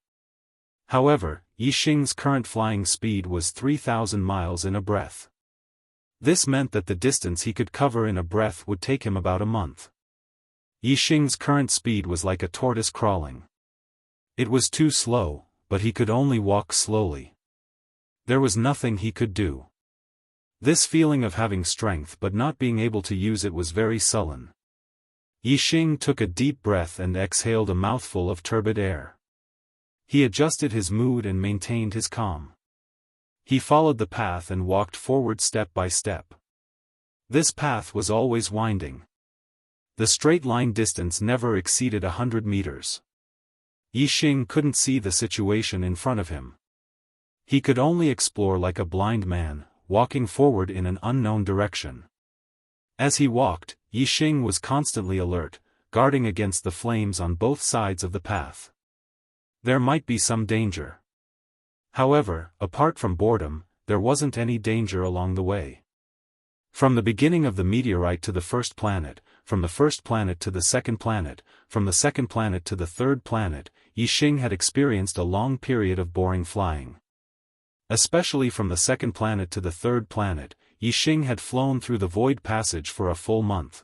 However, Yixing's current flying speed was 3,000 miles in a breath. This meant that the distance he could cover in a breath would take him about a month. Yixing's current speed was like a tortoise crawling. It was too slow, but he could only walk slowly. There was nothing he could do. This feeling of having strength but not being able to use it was very sullen. Yixing took a deep breath and exhaled a mouthful of turbid air. He adjusted his mood and maintained his calm. He followed the path and walked forward step by step. This path was always winding. The straight line distance never exceeded 100 meters. Yixing couldn't see the situation in front of him. He could only explore like a blind man, walking forward in an unknown direction. As he walked, Yixing was constantly alert, guarding against the flames on both sides of the path. There might be some danger. However, apart from boredom, there wasn't any danger along the way. From the beginning of the meteorite to the first planet, from the first planet to the second planet, from the second planet to the third planet, Yixing had experienced a long period of boring flying. Especially from the second planet to the third planet, Yixing had flown through the void passage for a full month.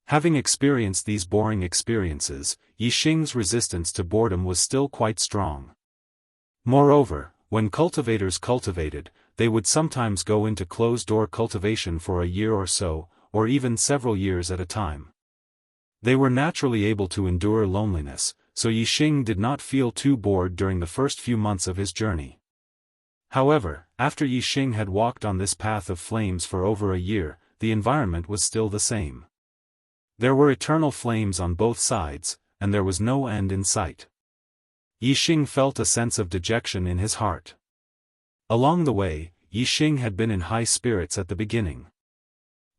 Having experienced these boring experiences, Yixing's resistance to boredom was still quite strong. Moreover, when cultivators cultivated, they would sometimes go into closed-door cultivation for a year or so, or even several years at a time. They were naturally able to endure loneliness, so Yixing did not feel too bored during the first few months of his journey. However, after Yixing had walked on this path of flames for over a year, the environment was still the same. There were eternal flames on both sides, and there was no end in sight. Yixing felt a sense of dejection in his heart. Along the way, Yixing had been in high spirits at the beginning.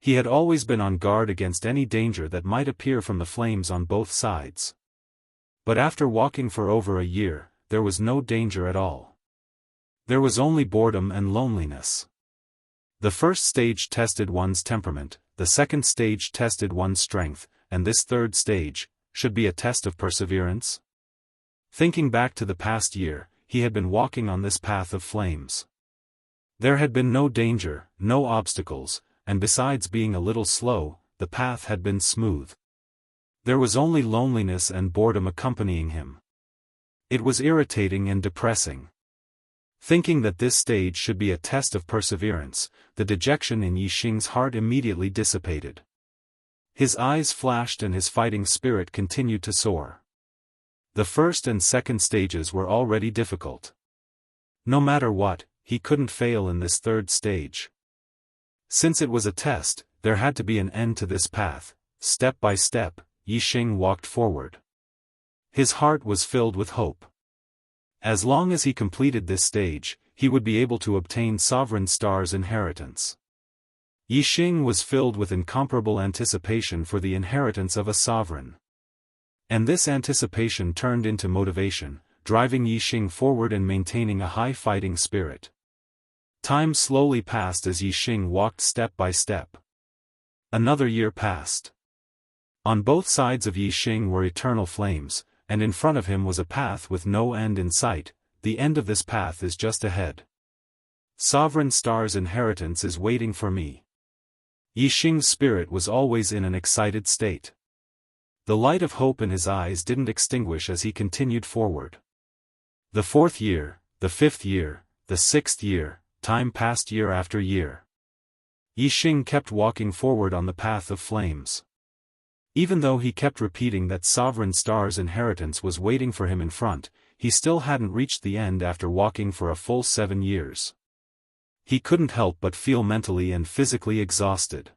He had always been on guard against any danger that might appear from the flames on both sides. But after walking for over a year, there was no danger at all. There was only boredom and loneliness. The first stage tested one's temperament, the second stage tested one's strength, and this third stage should be a test of perseverance. Thinking back to the past year, he had been walking on this path of flames. There had been no danger, no obstacles, and besides being a little slow, the path had been smooth. There was only loneliness and boredom accompanying him. It was irritating and depressing. Thinking that this stage should be a test of perseverance, the dejection in Yixing's heart immediately dissipated. His eyes flashed and his fighting spirit continued to soar. The first and second stages were already difficult. No matter what, he couldn't fail in this third stage. Since it was a test, there had to be an end to this path. Step by step, Yixing walked forward. His heart was filled with hope. As long as he completed this stage, he would be able to obtain Sovereign Star's inheritance. Yixing was filled with incomparable anticipation for the inheritance of a sovereign. And this anticipation turned into motivation, driving Yixing forward and maintaining a high fighting spirit. Time slowly passed as Yixing walked step by step. Another year passed. On both sides of Yixing were eternal flames, and in front of him was a path with no end in sight. The end of this path is just ahead. Sovereign Star's inheritance is waiting for me. Yixing's spirit was always in an excited state. The light of hope in his eyes didn't extinguish as he continued forward. The 4th year, the 5th year, the 6th year, time passed year after year. Yixing kept walking forward on the path of flames. Even though he kept repeating that Sovereign Star's inheritance was waiting for him in front, he still hadn't reached the end after walking for a full 7 years. He couldn't help but feel mentally and physically exhausted.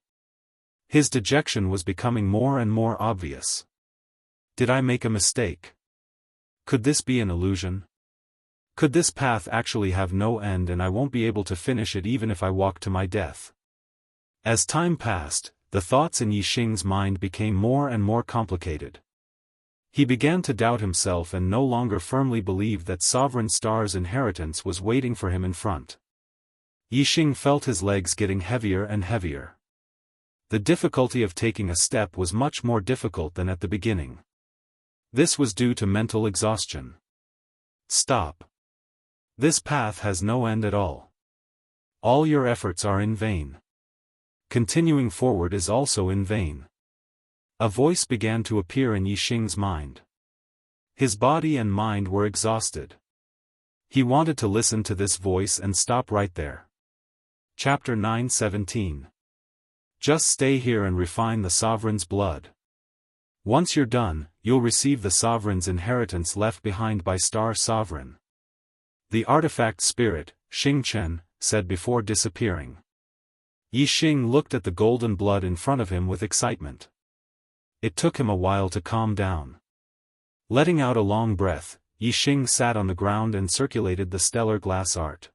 His dejection was becoming more and more obvious. Did I make a mistake? Could this be an illusion? Could this path actually have no end and I won't be able to finish it even if I walk to my death? As time passed, the thoughts in Yixing's mind became more and more complicated. He began to doubt himself and no longer firmly believed that Sovereign Star's inheritance was waiting for him in front. Yixing felt his legs getting heavier and heavier. The difficulty of taking a step was much more difficult than at the beginning. This was due to mental exhaustion. Stop. This path has no end at all. All your efforts are in vain. Continuing forward is also in vain. A voice began to appear in Yixing's mind. His body and mind were exhausted. He wanted to listen to this voice and stop right there. Chapter 9:17. Just stay here and refine the Sovereign's blood. Once you're done, you'll receive the Sovereign's inheritance left behind by Star Sovereign. The artifact spirit, Xingchen, said before disappearing. Yixing looked at the golden blood in front of him with excitement. It took him a while to calm down. Letting out a long breath, Yixing sat on the ground and circulated the stellar glass art.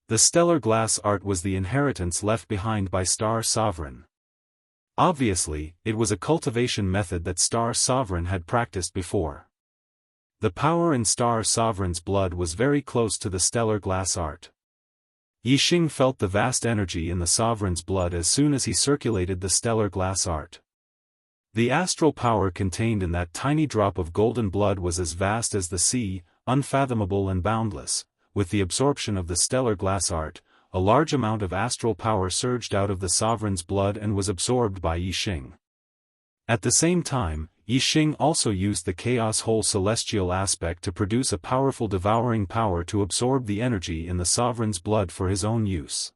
The stellar glass art was the inheritance left behind by Star Sovereign. Obviously, it was a cultivation method that Star Sovereign had practiced before. The power in Star Sovereign's blood was very close to the stellar glass art. Yixing felt the vast energy in the Sovereign's blood as soon as he circulated the stellar glass art. The astral power contained in that tiny drop of golden blood was as vast as the sea, unfathomable and boundless. With the absorption of the stellar glass art, a large amount of astral power surged out of the Sovereign's blood and was absorbed by Yixing. At the same time, Yixing also used the chaos whole celestial aspect to produce a powerful devouring power to absorb the energy in the Sovereign's blood for his own use.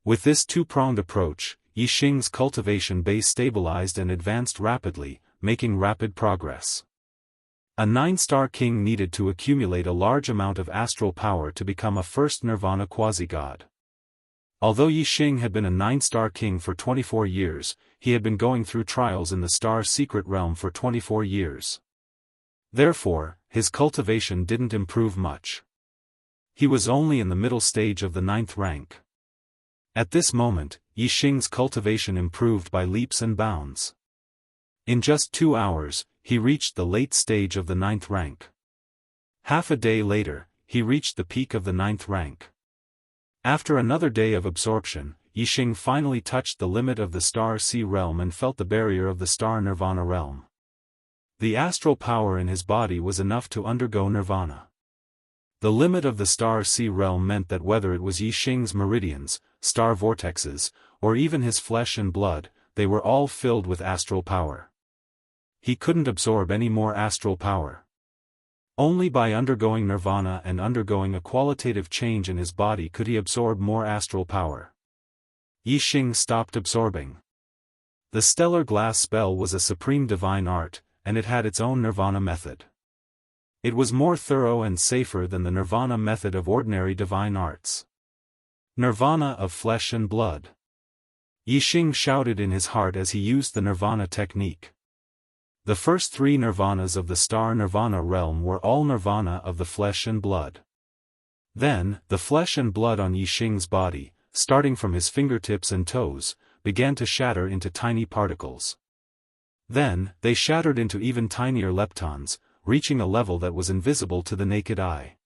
With this two-pronged approach, Yixing's cultivation base stabilized and advanced rapidly, making rapid progress. A 9-star king needed to accumulate a large amount of astral power to become a first nirvana quasi-god. Although Yixing had been a 9-star king for 24 years, he had been going through trials in the star secret realm for 24 years. Therefore, his cultivation didn't improve much. He was only in the middle stage of the 9th rank. At this moment, Yixing's cultivation improved by leaps and bounds. In just 2 hours, he reached the late stage of the 9th rank. Half a day later, he reached the peak of the 9th rank. After another day of absorption, Yixing finally touched the limit of the star sea realm and felt the barrier of the star nirvana realm. The astral power in his body was enough to undergo nirvana. The limit of the star sea realm meant that whether it was Yixing's meridians, star vortexes, or even his flesh and blood, they were all filled with astral power. He couldn't absorb any more astral power. Only by undergoing nirvana and undergoing a qualitative change in his body could he absorb more astral power. Yixing stopped absorbing. The stellar glass spell was a supreme divine art, and it had its own nirvana method. It was more thorough and safer than the nirvana method of ordinary divine arts. Nirvana of flesh and blood. Yixing shouted in his heart as he used the nirvana technique. The first 3 nirvanas of the star nirvana realm were all nirvana of the flesh and blood. Then, the flesh and blood on Yixing's body, starting from his fingertips and toes, began to shatter into tiny particles. Then, they shattered into even tinier leptons, reaching a level that was invisible to the naked eye.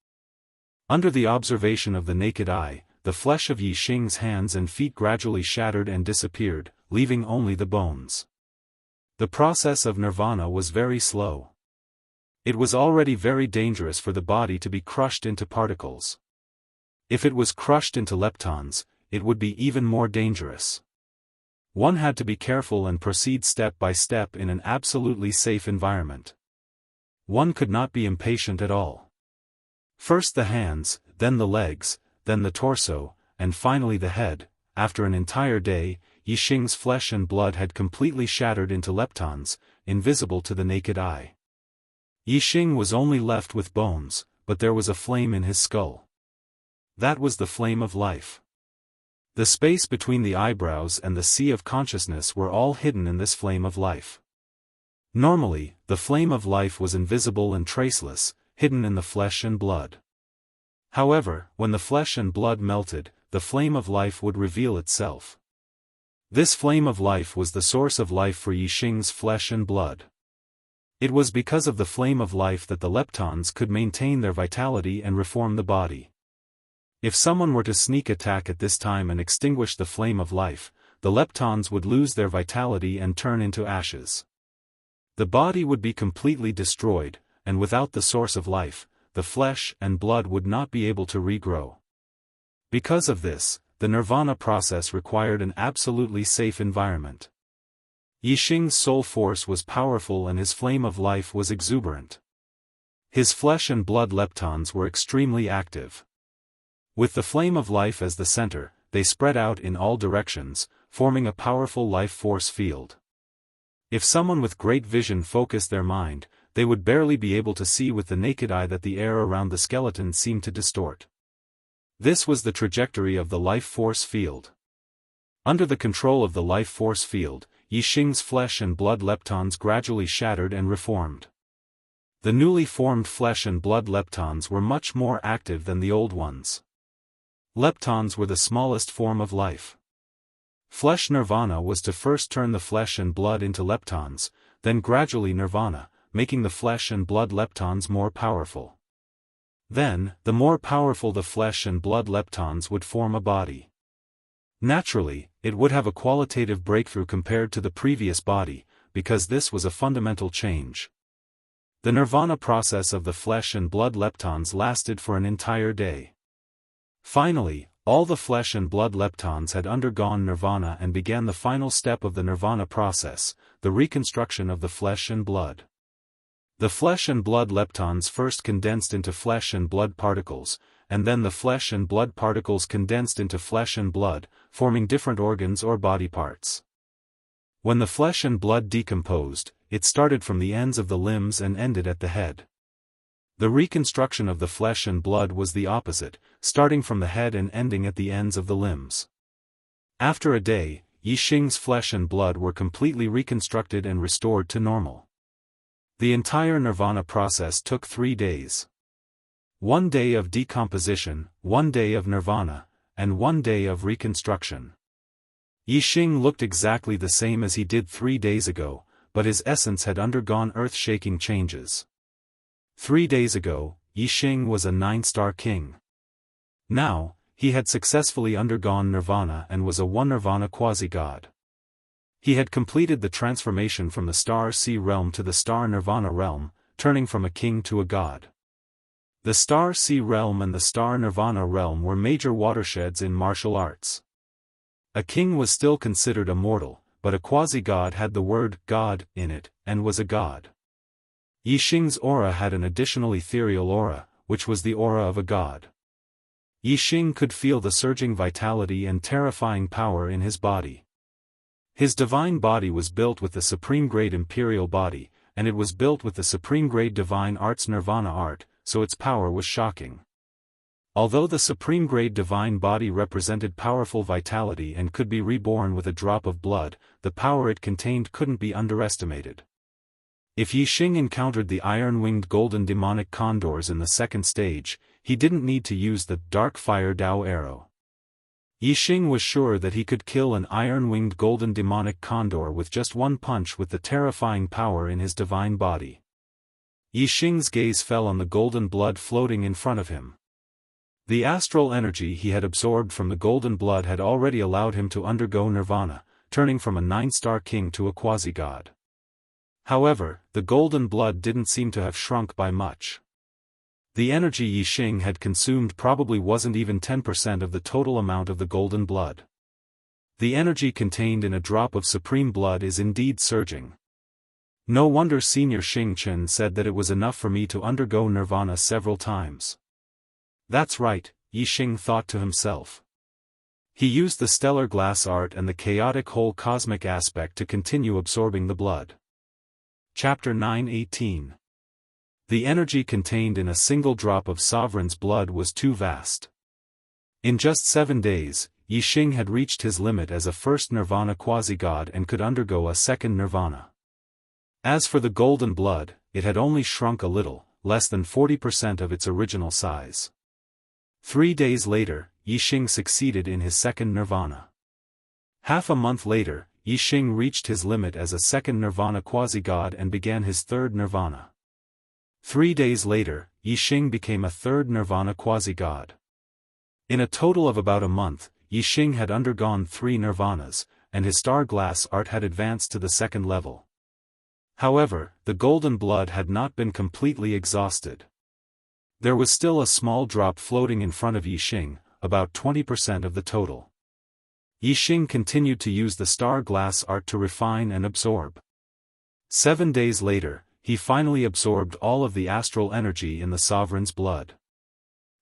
Under the observation of the naked eye, the flesh of Yixing's hands and feet gradually shattered and disappeared, leaving only the bones. The process of nirvana was very slow. It was already very dangerous for the body to be crushed into particles. If it was crushed into leptons, it would be even more dangerous. One had to be careful and proceed step by step in an absolutely safe environment. One could not be impatient at all. First the hands, then the legs, then the torso, and finally the head. After an entire day, Yixing's flesh and blood had completely shattered into leptons, invisible to the naked eye. Yixing was only left with bones, but there was a flame in his skull. That was the flame of life. The space between the eyebrows and the sea of consciousness were all hidden in this flame of life. Normally, the flame of life was invisible and traceless, hidden in the flesh and blood. However, when the flesh and blood melted, the flame of life would reveal itself. This flame of life was the source of life for Yixing's flesh and blood. It was because of the flame of life that the leptons could maintain their vitality and reform the body. If someone were to sneak attack at this time and extinguish the flame of life, the leptons would lose their vitality and turn into ashes. The body would be completely destroyed, and without the source of life, the flesh and blood would not be able to regrow. Because of this, the nirvana process required an absolutely safe environment. Yixing's soul force was powerful and his flame of life was exuberant. His flesh and blood leptons were extremely active. With the flame of life as the center, they spread out in all directions, forming a powerful life force field. If someone with great vision focused their mind, they would barely be able to see with the naked eye that the air around the skeleton seemed to distort. This was the trajectory of the life force field. Under the control of the life force field, Yixing's flesh and blood leptons gradually shattered and reformed. The newly formed flesh and blood leptons were much more active than the old ones. Leptons were the smallest form of life. Flesh nirvana was to first turn the flesh and blood into leptons, then gradually nirvana, making the flesh and blood leptons more powerful. Then, the more powerful the flesh and blood leptons would form a body. Naturally, it would have a qualitative breakthrough compared to the previous body, because this was a fundamental change. The nirvana process of the flesh and blood leptons lasted for an entire day. Finally, all the flesh and blood leptons had undergone nirvana and began the final step of the nirvana process, the reconstruction of the flesh and blood. The flesh and blood leptons first condensed into flesh and blood particles, and then the flesh and blood particles condensed into flesh and blood, forming different organs or body parts. When the flesh and blood decomposed, it started from the ends of the limbs and ended at the head. The reconstruction of the flesh and blood was the opposite, starting from the head and ending at the ends of the limbs. After a day, Yixing's flesh and blood were completely reconstructed and restored to normal. The entire nirvana process took 3 days. 1 day of decomposition, 1 day of nirvana, and 1 day of reconstruction. Yixing looked exactly the same as he did 3 days ago, but his essence had undergone earth-shaking changes. 3 days ago, Yixing was a 9-star king. Now, he had successfully undergone nirvana and was a 1-nirvana quasi-god. He had completed the transformation from the star sea realm to the star nirvana realm, turning from a king to a god. The star sea realm and the star nirvana realm were major watersheds in martial arts. A king was still considered a mortal, but a quasi-god had the word god in it, and was a god. Yixing's aura had an additional ethereal aura, which was the aura of a god. Yixing could feel the surging vitality and terrifying power in his body. His divine body was built with the supreme-grade imperial body, and it was built with the supreme-grade divine arts nirvana art, so its power was shocking. Although the supreme-grade divine body represented powerful vitality and could be reborn with a drop of blood, the power it contained couldn't be underestimated. If Yixing encountered the iron-winged golden demonic condors in the second stage, he didn't need to use the dark fire Dao arrow. Yixing was sure that he could kill an iron-winged golden demonic condor with just one punch with the terrifying power in his divine body. Yixing's gaze fell on the golden blood floating in front of him. The astral energy he had absorbed from the golden blood had already allowed him to undergo nirvana, turning from a 9-star king to a quasi-god. However, the golden blood didn't seem to have shrunk by much. The energy Yixing had consumed probably wasn't even 10% of the total amount of the golden blood. The energy contained in a drop of supreme blood is indeed surging. No wonder Senior Xing Chen said that it was enough for me to undergo nirvana several times. That's right, Yixing thought to himself. He used the stellar glass art and the chaotic whole cosmic aspect to continue absorbing the blood. Chapter 9:18. The energy contained in a single drop of Sovereign's blood was too vast. In just 7 days, Yixing had reached his limit as a first nirvana quasi-god and could undergo a second nirvana. As for the golden blood, it had only shrunk a little, less than 40% of its original size. 3 days later, Yixing succeeded in his second nirvana. Half a month later, Yixing reached his limit as a second nirvana quasi-god and began his third nirvana. 3 days later, Yixing became a third nirvana quasi-god. In a total of about a month, Yixing had undergone 3 nirvanas, and his star glass art had advanced to the second level. However, the golden blood had not been completely exhausted. There was still a small drop floating in front of Yixing, about 20% of the total. Yixing continued to use the star glass art to refine and absorb. 7 days later, he finally absorbed all of the astral energy in the sovereign's blood.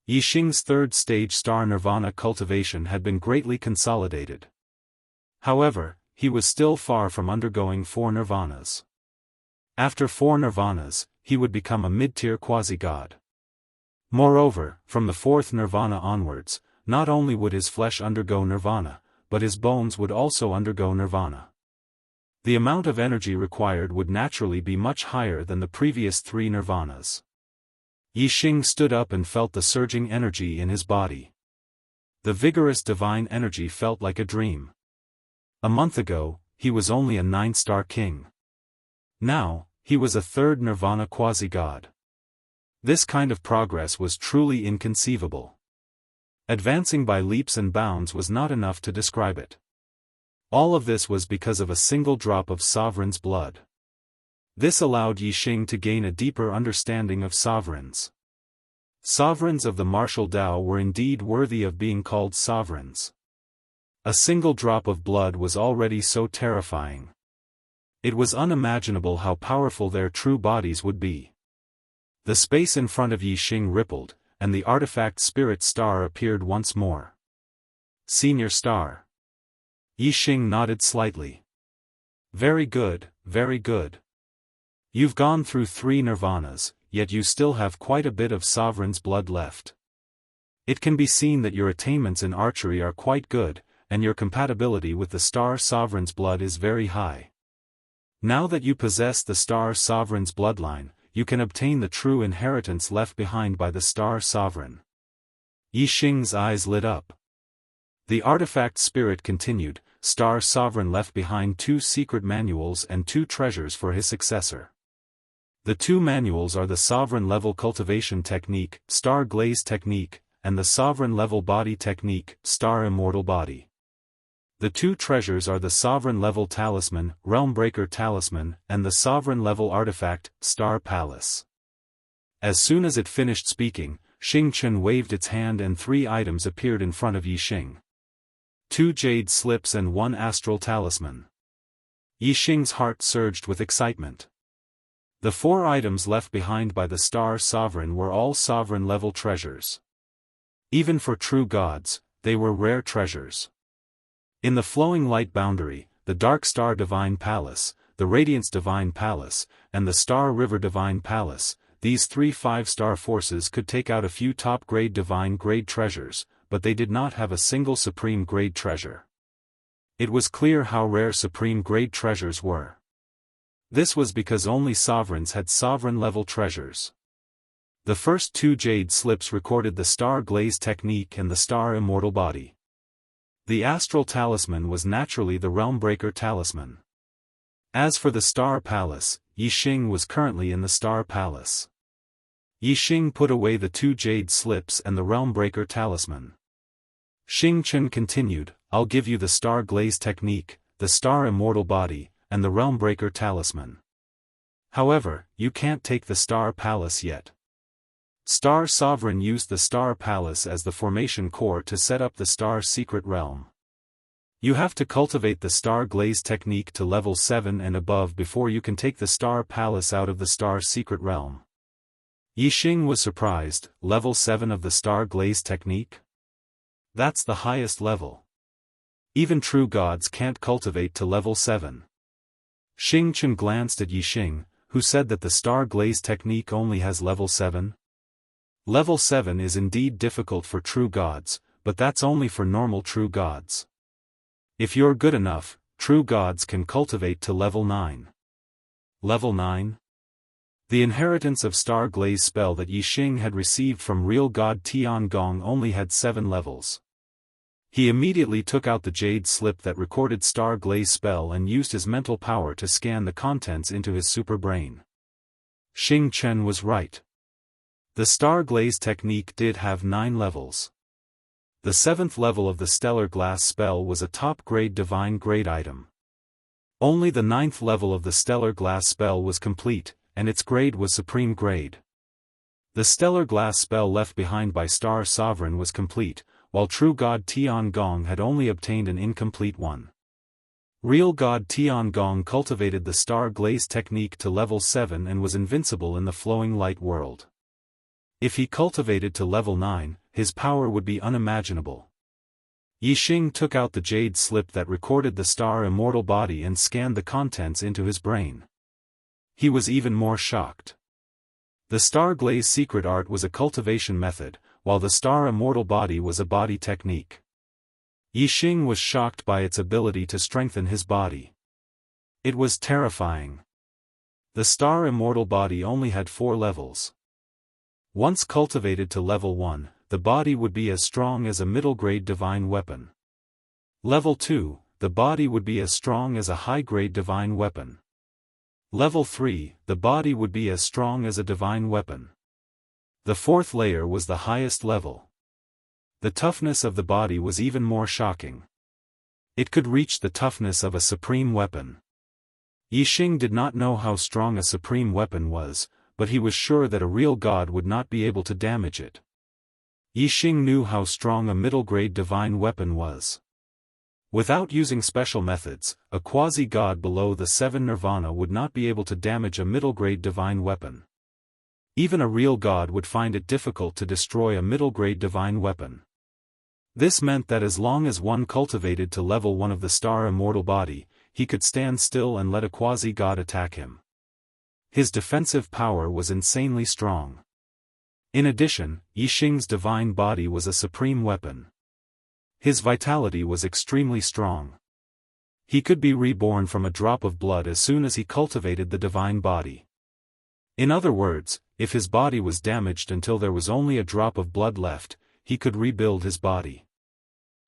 Yixing's third stage star nirvana cultivation had been greatly consolidated. However, he was still far from undergoing 4 nirvanas. After 4 nirvanas, he would become a mid-tier quasi-god. Moreover, from the 4th nirvana onwards, not only would his flesh undergo nirvana, but his bones would also undergo nirvana. The amount of energy required would naturally be much higher than the previous 3 nirvanas. Yixing stood up and felt the surging energy in his body. The vigorous divine energy felt like a dream. A month ago, he was only a 9-star king. Now, he was a third nirvana quasi-god. This kind of progress was truly inconceivable. Advancing by leaps and bounds was not enough to describe it. All of this was because of a single drop of Sovereign's blood. This allowed Yixing to gain a deeper understanding of sovereigns. Sovereigns of the martial Tao were indeed worthy of being called sovereigns. A single drop of blood was already so terrifying. It was unimaginable how powerful their true bodies would be. The space in front of Yixing rippled, and the artifact spirit star appeared once more. Senior star. Yixing nodded slightly. Very good, very good. You've gone through 3 nirvanas, yet you still have quite a bit of Sovereign's blood left. It can be seen that your attainments in archery are quite good, and your compatibility with the Star Sovereign's blood is very high. Now that you possess the Star Sovereign's bloodline, you can obtain the true inheritance left behind by the Star Sovereign. Yixing's eyes lit up. The artifact spirit continued, Star Sovereign left behind 2 secret manuals and 2 treasures for his successor. The 2 manuals are the Sovereign Level Cultivation Technique, Star Glaze Technique, and the Sovereign Level Body Technique, Star Immortal Body. The 2 treasures are the Sovereign Level Talisman, Realmbreaker Talisman, and the Sovereign Level Artifact, Star Palace. As soon as it finished speaking, Xing Chen waved its hand and 3 items appeared in front of Yixing. 2 jade slips and 1 astral talisman. Yixing's heart surged with excitement. The 4 items left behind by the Star Sovereign were all sovereign-level treasures. Even for true gods, they were rare treasures. In the Flowing Light Boundary, the Dark Star Divine Palace, the Radiance Divine Palace, and the Star River Divine Palace, these 3 5-star forces could take out a few top-grade divine-grade treasures, but they did not have a single supreme-grade treasure. It was clear how rare supreme-grade treasures were. This was because only sovereigns had sovereign-level treasures. The first 2 jade slips recorded the Star Glaze Technique and the Star Immortal Body. The Astral Talisman was naturally the Realmbreaker Talisman. As for the Star Palace, Yixing was currently in the Star Palace. Yixing put away the 2 jade slips and the Realmbreaker Talisman. Xing Chen continued, I'll give you the Star Glaze Technique, the Star Immortal Body, and the Realmbreaker Talisman. However, you can't take the Star Palace yet. Star Sovereign used the Star Palace as the formation core to set up the Star Secret Realm. You have to cultivate the Star Glaze technique to level 7 and above before you can take the Star Palace out of the Star Secret Realm. Yixing was surprised. Level 7 of the Star Glaze technique? That's the highest level. Even true gods can't cultivate to level 7. Xing Chen glanced at Yixing, who said that the Star Glaze technique only has level 7. Level 7 is indeed difficult for true gods, but that's only for normal true gods. If you're good enough, true gods can cultivate to level 9. Level 9? The inheritance of Star Glaze spell that Yixing had received from real god Tiangong only had 7 levels. He immediately took out the jade slip that recorded Star Glaze spell and used his mental power to scan the contents into his super brain. Xing Chen was right. The Star Glaze technique did have 9 levels. The 7th level of the Stellar Glass spell was a top-grade divine grade item. Only the 9th level of the Stellar Glass spell was complete, and its grade was Supreme Grade. The Stellar Glass spell left behind by Star Sovereign was complete, while True God Tiangong had only obtained an incomplete one. Real God Tiangong cultivated the Star Glaze technique to level 7 and was invincible in the flowing light world. If he cultivated to level 9, his power would be unimaginable. Yixing took out the jade slip that recorded the Star Immortal body and scanned the contents into his brain. He was even more shocked. The Star Glaze secret art was a cultivation method, while the Star Immortal body was a body technique. Yixing was shocked by its ability to strengthen his body. It was terrifying. The Star Immortal body only had 4 levels. Once cultivated to level 1, the body would be as strong as a middle-grade divine weapon. Level 2, the body would be as strong as a high-grade divine weapon. Level 3, the body would be as strong as a divine weapon. The 4th layer was the highest level. The toughness of the body was even more shocking. It could reach the toughness of a supreme weapon. Yixing did not know how strong a supreme weapon was, but he was sure that a real god would not be able to damage it. Yixing knew how strong a middle-grade divine weapon was. Without using special methods, a quasi-god below the 7 nirvana would not be able to damage a middle-grade divine weapon. Even a real god would find it difficult to destroy a middle-grade divine weapon. This meant that as long as one cultivated to level 1 of the Star Immortal body, he could stand still and let a quasi-god attack him. His defensive power was insanely strong. In addition, Yixing's divine body was a supreme weapon. His vitality was extremely strong. He could be reborn from a drop of blood as soon as he cultivated the divine body. In other words, if his body was damaged until there was only a drop of blood left, he could rebuild his body.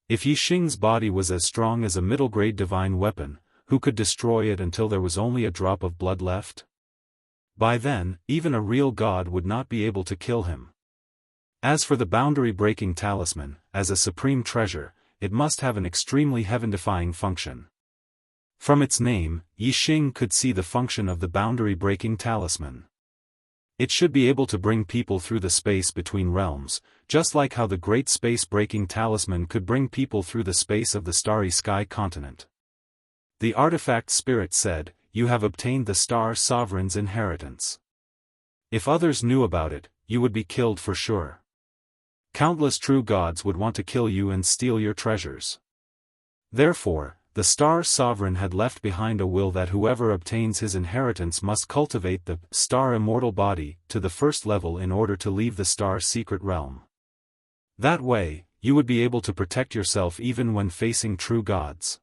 If Yixing's body was as strong as a middle-grade divine weapon, who could destroy it until there was only a drop of blood left? By then, even a real god would not be able to kill him. As for the boundary-breaking talisman, as a supreme treasure, it must have an extremely heaven-defying function. From its name, Yixing could see the function of the boundary-breaking talisman. It should be able to bring people through the space between realms, just like how the great space-breaking talisman could bring people through the space of the starry sky continent. The artifact spirit said, "You have obtained the Star Sovereign's inheritance. If others knew about it, you would be killed for sure. Countless true gods would want to kill you and steal your treasures." Therefore, the Star Sovereign had left behind a will that whoever obtains his inheritance must cultivate the Star Immortal body to the 1st level in order to leave the Star Secret Realm. That way, you would be able to protect yourself even when facing true gods.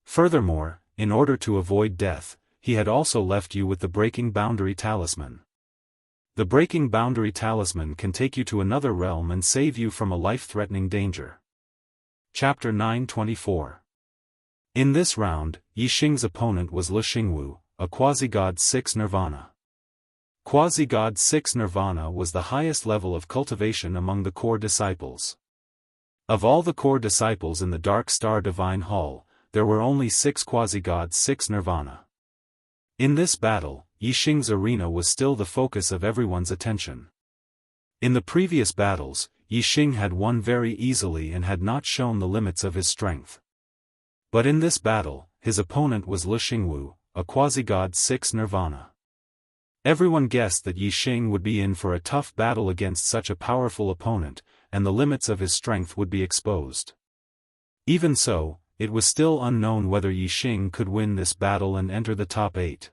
Furthermore, in order to avoid death, he had also left you with the Breaking Boundary Talisman. The Breaking Boundary Talisman can take you to another realm and save you from a life-threatening danger. Chapter 924. In this round, Yixing's opponent was Le Xingwu, a quasi-god 6 nirvana. Quasi-god 6 nirvana was the highest level of cultivation among the core disciples. Of all the core disciples in the Dark Star Divine Hall, there were only 6 quasi-gods 6 nirvana. In this battle, Yixing's arena was still the focus of everyone's attention. In the previous battles, Yixing had won very easily and had not shown the limits of his strength. But in this battle, his opponent was Lixingwu, a quasi-god 6 nirvana. Everyone guessed that Yixing would be in for a tough battle against such a powerful opponent, and the limits of his strength would be exposed. Even so, it was still unknown whether Yixing could win this battle and enter the top 8.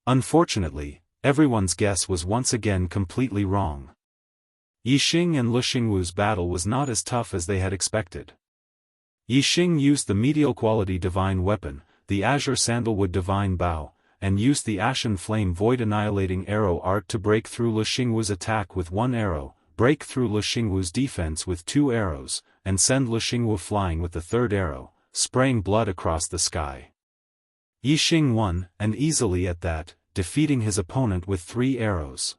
Unfortunately, everyone's guess was once again completely wrong. Yixing and Lixingwu's battle was not as tough as they had expected. Yixing used the medial quality divine weapon, the azure sandalwood divine bow, and used the ashen flame void annihilating arrow art to break through Lixingwu's attack with 1 arrow, break through Lixingwu's defense with 2 arrows, and send Lixingwu flying with the 3rd arrow, spraying blood across the sky. Yixing won, and easily at that, defeating his opponent with 3 arrows.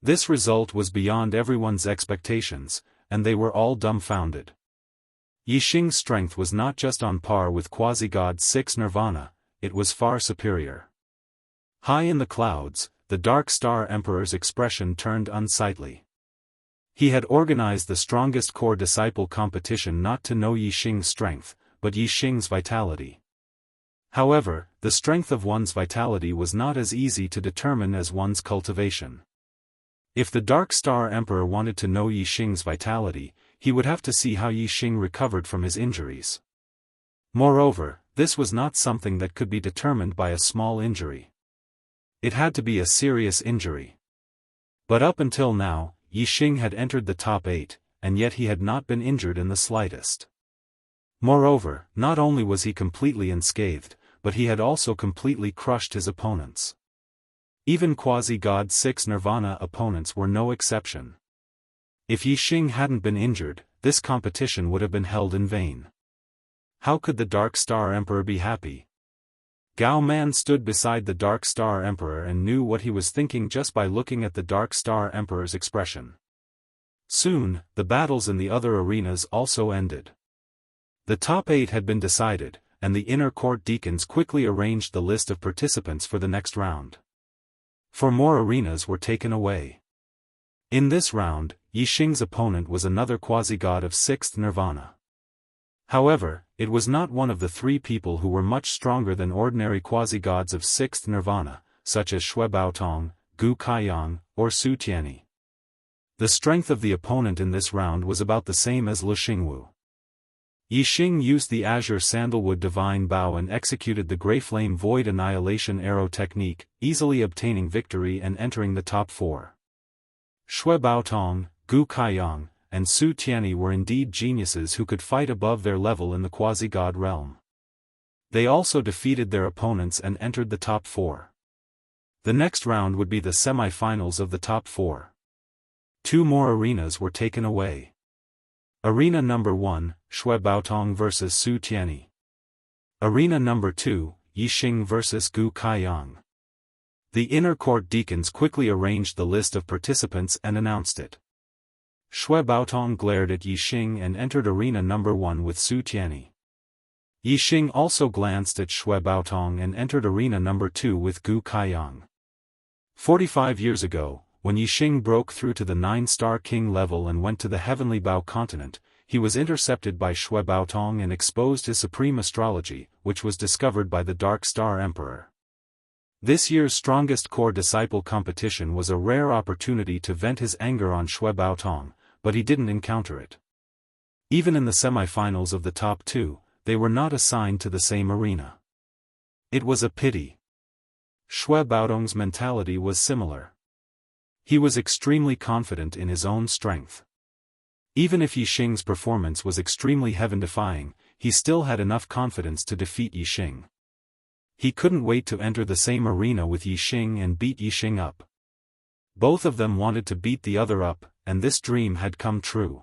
This result was beyond everyone's expectations, and they were all dumbfounded. Yixing's strength was not just on par with quasi-god 6 nirvana, it was far superior. High in the clouds, the Dark Star Emperor's expression turned unsightly. He had organized the strongest core disciple competition not to know Yixing's strength, but Yixing's vitality. However, the strength of one's vitality was not as easy to determine as one's cultivation. If the Dark Star Emperor wanted to know Yixing's vitality, he would have to see how Yixing recovered from his injuries. Moreover, this was not something that could be determined by a small injury. It had to be a serious injury. But up until now, Yixing had entered the top 8, and yet he had not been injured in the slightest. Moreover, not only was he completely unscathed, but he had also completely crushed his opponents. Even quasi-god 6 nirvana opponents were no exception. If Yixing hadn't been injured, this competition would have been held in vain. How could the Dark Star Emperor be happy? Gao Man stood beside the Dark Star Emperor and knew what he was thinking just by looking at the Dark Star Emperor's expression. Soon, the battles in the other arenas also ended. The top 8 had been decided, and the inner court deacons quickly arranged the list of participants for the next round. 4 more arenas were taken away. In this round, Yixing's opponent was another quasi-god of 6th nirvana. However, it was not one of the 3 people who were much stronger than ordinary quasi-gods of 6th nirvana, such as Shui Baotong, Gu Kaiyang, or Su Tianyi. The strength of the opponent in this round was about the same as Lixingwu. Yixing used the azure sandalwood divine bow and executed the grey flame void annihilation arrow technique, easily obtaining victory and entering the top 4. Shui Baotong, Gu Kaiyang, and Su Tianyi were indeed geniuses who could fight above their level in the quasi-god realm. They also defeated their opponents and entered the top 4. The next round would be the semi-finals of the top 4. 2 more arenas were taken away. Arena number 1, Shui Baotong vs Su Tianyi. Arena number 2, Yixing vs Gu Kaiyang. The inner court deacons quickly arranged the list of participants and announced it. Shui Baotong glared at Yixing and entered arena number 1 with Su Tianyi. Yixing also glanced at Shui Baotong and entered arena number 2 with Gu Kaiyang. 45 years ago, when Yixing broke through to the 9-star king level and went to the heavenly Bao continent, he was intercepted by Shui Baotong and exposed his supreme astrology, which was discovered by the Dark Star Emperor. This year's strongest core disciple competition was a rare opportunity to vent his anger on Shui Baotong, but he didn't encounter it. Even in the semi-finals of the top 2, they were not assigned to the same arena. It was a pity. Shui Baotong's mentality was similar. He was extremely confident in his own strength. Even if Yixing's performance was extremely heaven-defying, he still had enough confidence to defeat Yixing. He couldn't wait to enter the same arena with Yixing and beat Yixing up. Both of them wanted to beat the other up, and this dream had come true.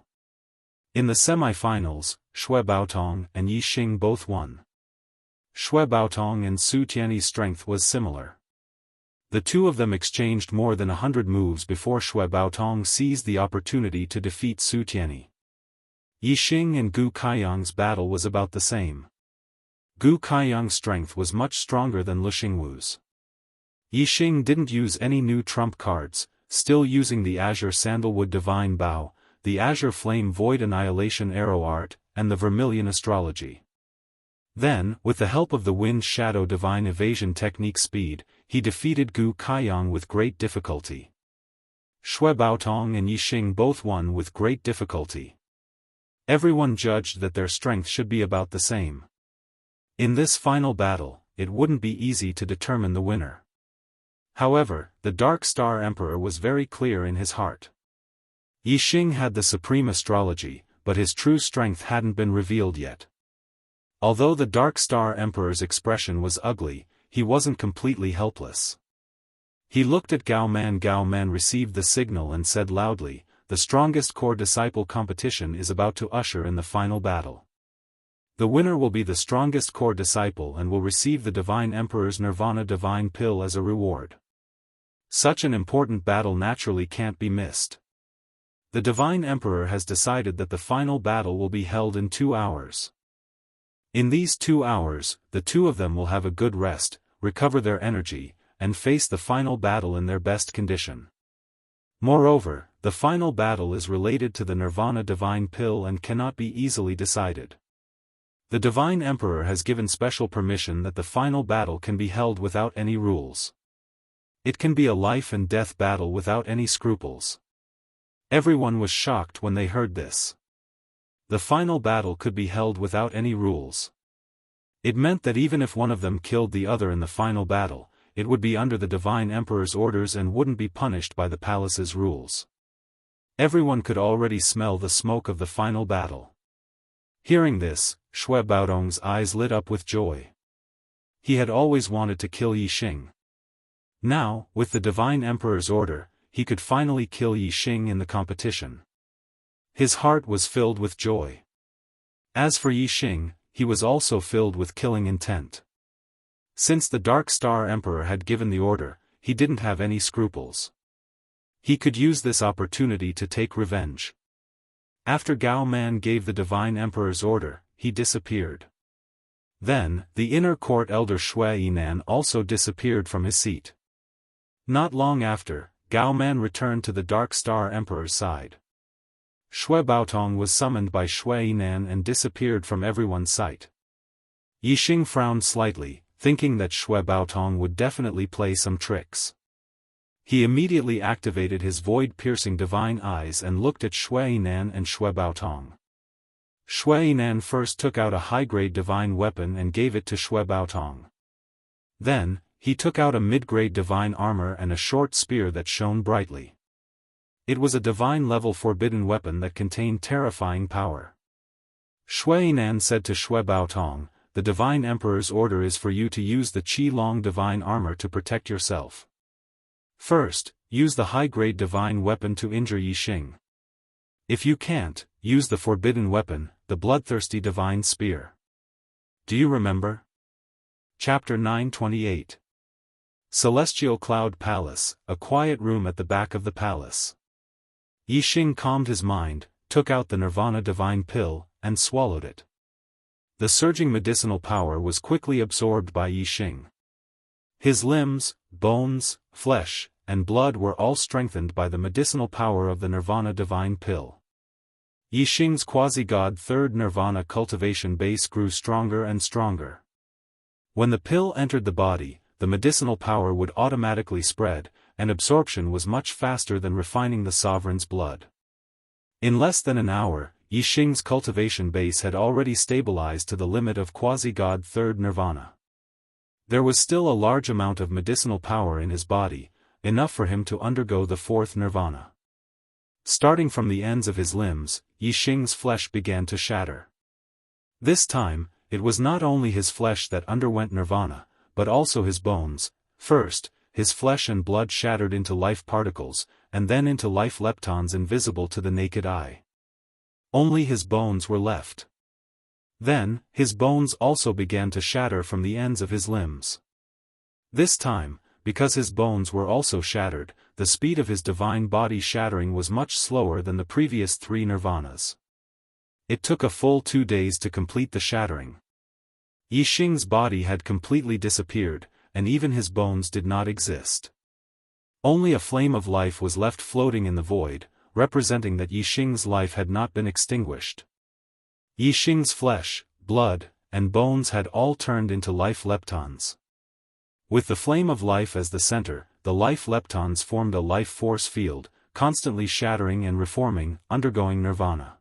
In the semi-finals, Shui Baotong and Yixing both won. Shui Baotong and Su Tianyi's strength was similar. The two of them exchanged more than 100 moves before Shui Baotong seized the opportunity to defeat Su Tianyi. Yixing and Gu Kaiyang's battle was about the same. Gu Kaiyang's strength was much stronger than Lixingwu's. Yixing didn't use any new trump cards, still using the Azure Sandalwood Divine Bow, the Azure Flame Void Annihilation Arrow Art, and the Vermilion Astrology. Then, with the help of the Wind Shadow Divine Evasion Technique Speed, he defeated Gu Kaiyang with great difficulty. Xue Baotong and Yixing both won with great difficulty. Everyone judged that their strength should be about the same. In this final battle, it wouldn't be easy to determine the winner. However, the Dark Star Emperor was very clear in his heart. Yixing had the supreme astrology, but his true strength hadn't been revealed yet. Although the Dark Star Emperor's expression was ugly, he wasn't completely helpless. He looked at Gao Man. Gao Man received the signal and said loudly, "The strongest core disciple competition is about to usher in the final battle. The winner will be the strongest core disciple and will receive the Divine Emperor's Nirvana Divine Pill as a reward. Such an important battle naturally can't be missed. The Divine Emperor has decided that the final battle will be held in 2 hours. In these 2 hours, the two of them will have a good rest, recover their energy, and face the final battle in their best condition. Moreover, the final battle is related to the Nirvana Divine Pill and cannot be easily decided. The Divine Emperor has given special permission that the final battle can be held without any rules. It can be a life and death battle without any scruples." Everyone was shocked when they heard this. The final battle could be held without any rules. It meant that even if one of them killed the other in the final battle, it would be under the Divine Emperor's orders and wouldn't be punished by the palace's rules. Everyone could already smell the smoke of the final battle. Hearing this, Xue Baotong's eyes lit up with joy. He had always wanted to kill Yixing. Now, with the Divine Emperor's order, he could finally kill Yixing in the competition. His heart was filled with joy. As for Yixing, he was also filled with killing intent. Since the Dark Star Emperor had given the order, he didn't have any scruples. He could use this opportunity to take revenge. After Gao Man gave the Divine Emperor's order, he disappeared. Then, the inner court elder Xue Yinan also disappeared from his seat. Not long after, Gao Man returned to the Dark Star Emperor's side. Xue Baotong was summoned by Xue Yinan and disappeared from everyone's sight. Yixing frowned slightly, thinking that Xue Baotong would definitely play some tricks. He immediately activated his void-piercing divine eyes and looked at Xue Yinan and Xue Baotong. Xue Yinan first took out a high-grade divine weapon and gave it to Xue Baotong. Then, he took out a mid-grade divine armor and a short spear that shone brightly. It was a divine-level forbidden weapon that contained terrifying power. Xue Yinan said to Xue Baotong, "The Divine Emperor's order is for you to use the Qi-Long divine armor to protect yourself. First, use the high-grade divine weapon to injure Yixing. If you can't, use the forbidden weapon, the bloodthirsty divine spear. Do you remember?" Chapter 928. Celestial Cloud Palace, a quiet room at the back of the palace. Yixing calmed his mind, took out the Nirvana Divine Pill, and swallowed it. The surging medicinal power was quickly absorbed by Yixing. His limbs, bones, flesh, and blood were all strengthened by the medicinal power of the Nirvana Divine Pill. Yixing's quasi-god third Nirvana cultivation base grew stronger and stronger. When the pill entered the body, the medicinal power would automatically spread, and absorption was much faster than refining the sovereign's blood. In less than an hour, Yixing's cultivation base had already stabilized to the limit of quasi-god third Nirvana. There was still a large amount of medicinal power in his body, enough for him to undergo the fourth Nirvana. Starting from the ends of his limbs, Yixing's flesh began to shatter. This time, it was not only his flesh that underwent Nirvana, but also his bones. First, his flesh and blood shattered into life particles, and then into life leptons invisible to the naked eye. Only his bones were left. Then, his bones also began to shatter from the ends of his limbs. This time, because his bones were also shattered, the speed of his divine body shattering was much slower than the previous 3 Nirvanas. It took a full 2 days to complete the shattering. Yixing's body had completely disappeared, and even his bones did not exist. Only a flame of life was left floating in the void, representing that Yixing's life had not been extinguished. Yixing's flesh, blood, and bones had all turned into life leptons. With the flame of life as the center, the life leptons formed a life force field, constantly shattering and reforming, undergoing nirvana.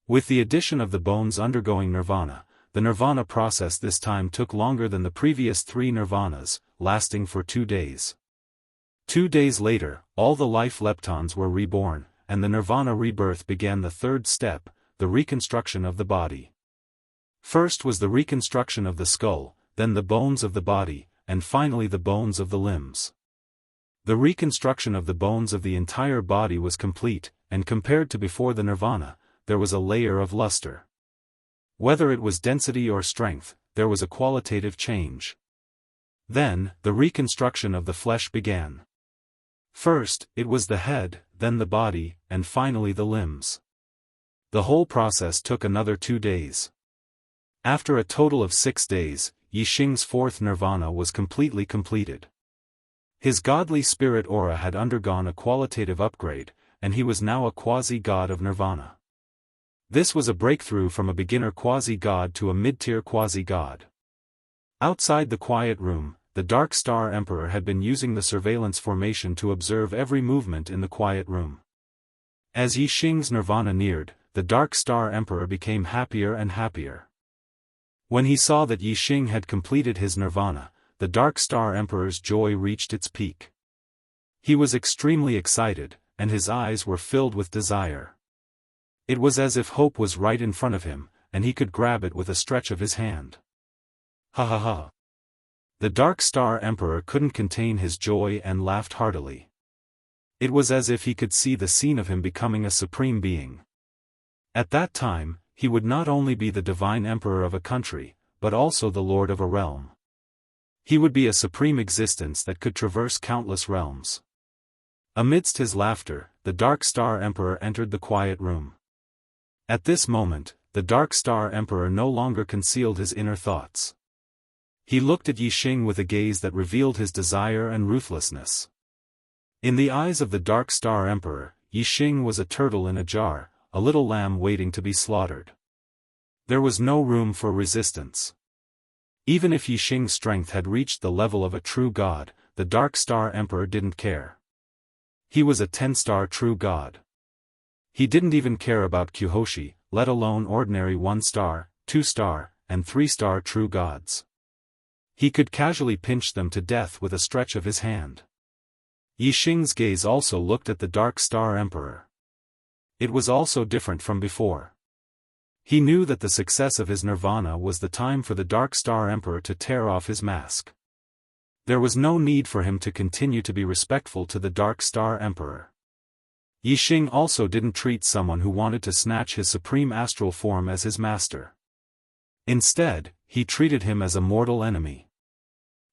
With the addition of the bones undergoing nirvana, the nirvana process this time took longer than the previous 3 nirvanas, lasting for 2 days. 2 days later, all the life leptons were reborn, and the nirvana rebirth began. The third step, the reconstruction of the body. First was the reconstruction of the skull, then the bones of the body, and finally the bones of the limbs. The reconstruction of the bones of the entire body was complete, and compared to before the nirvana, there was a layer of luster. Whether it was density or strength, there was a qualitative change. Then, the reconstruction of the flesh began. First, it was the head, then the body, and finally the limbs. The whole process took another 2 days. After a total of 6 days, Yixing's 4th nirvana was completely completed. His godly spirit aura had undergone a qualitative upgrade, and he was now a quasi-god of nirvana. This was a breakthrough from a beginner quasi-god to a mid-tier quasi-god. Outside the quiet room, the Dark Star Emperor had been using the surveillance formation to observe every movement in the quiet room. As Yixing's nirvana neared, the Dark Star Emperor became happier and happier. When he saw that Yixing had completed his nirvana, the Dark Star Emperor's joy reached its peak. He was extremely excited, and his eyes were filled with desire. It was as if hope was right in front of him, and he could grab it with a stretch of his hand. Ha ha ha. The Dark Star Emperor couldn't contain his joy and laughed heartily. It was as if he could see the scene of him becoming a supreme being. At that time, he would not only be the divine emperor of a country, but also the lord of a realm. He would be a supreme existence that could traverse countless realms. Amidst his laughter, the Dark Star Emperor entered the quiet room. At this moment, the Dark Star Emperor no longer concealed his inner thoughts. He looked at Yixing with a gaze that revealed his desire and ruthlessness. In the eyes of the Dark Star Emperor, Yixing was a turtle in a jar, a little lamb waiting to be slaughtered. There was no room for resistance. Even if Yixing's strength had reached the level of a true god, the Dark Star Emperor didn't care. He was a 10-star true god. He didn't even care about Kyuhoshi, let alone ordinary 1-star, 2-star, and 3-star true gods. He could casually pinch them to death with a stretch of his hand. Yixing's gaze also looked at the Dark Star Emperor. It was also different from before. He knew that the success of his nirvana was the time for the Dark Star Emperor to tear off his mask. There was no need for him to continue to be respectful to the Dark Star Emperor. Yixing also didn't treat someone who wanted to snatch his supreme astral form as his master. Instead, he treated him as a mortal enemy.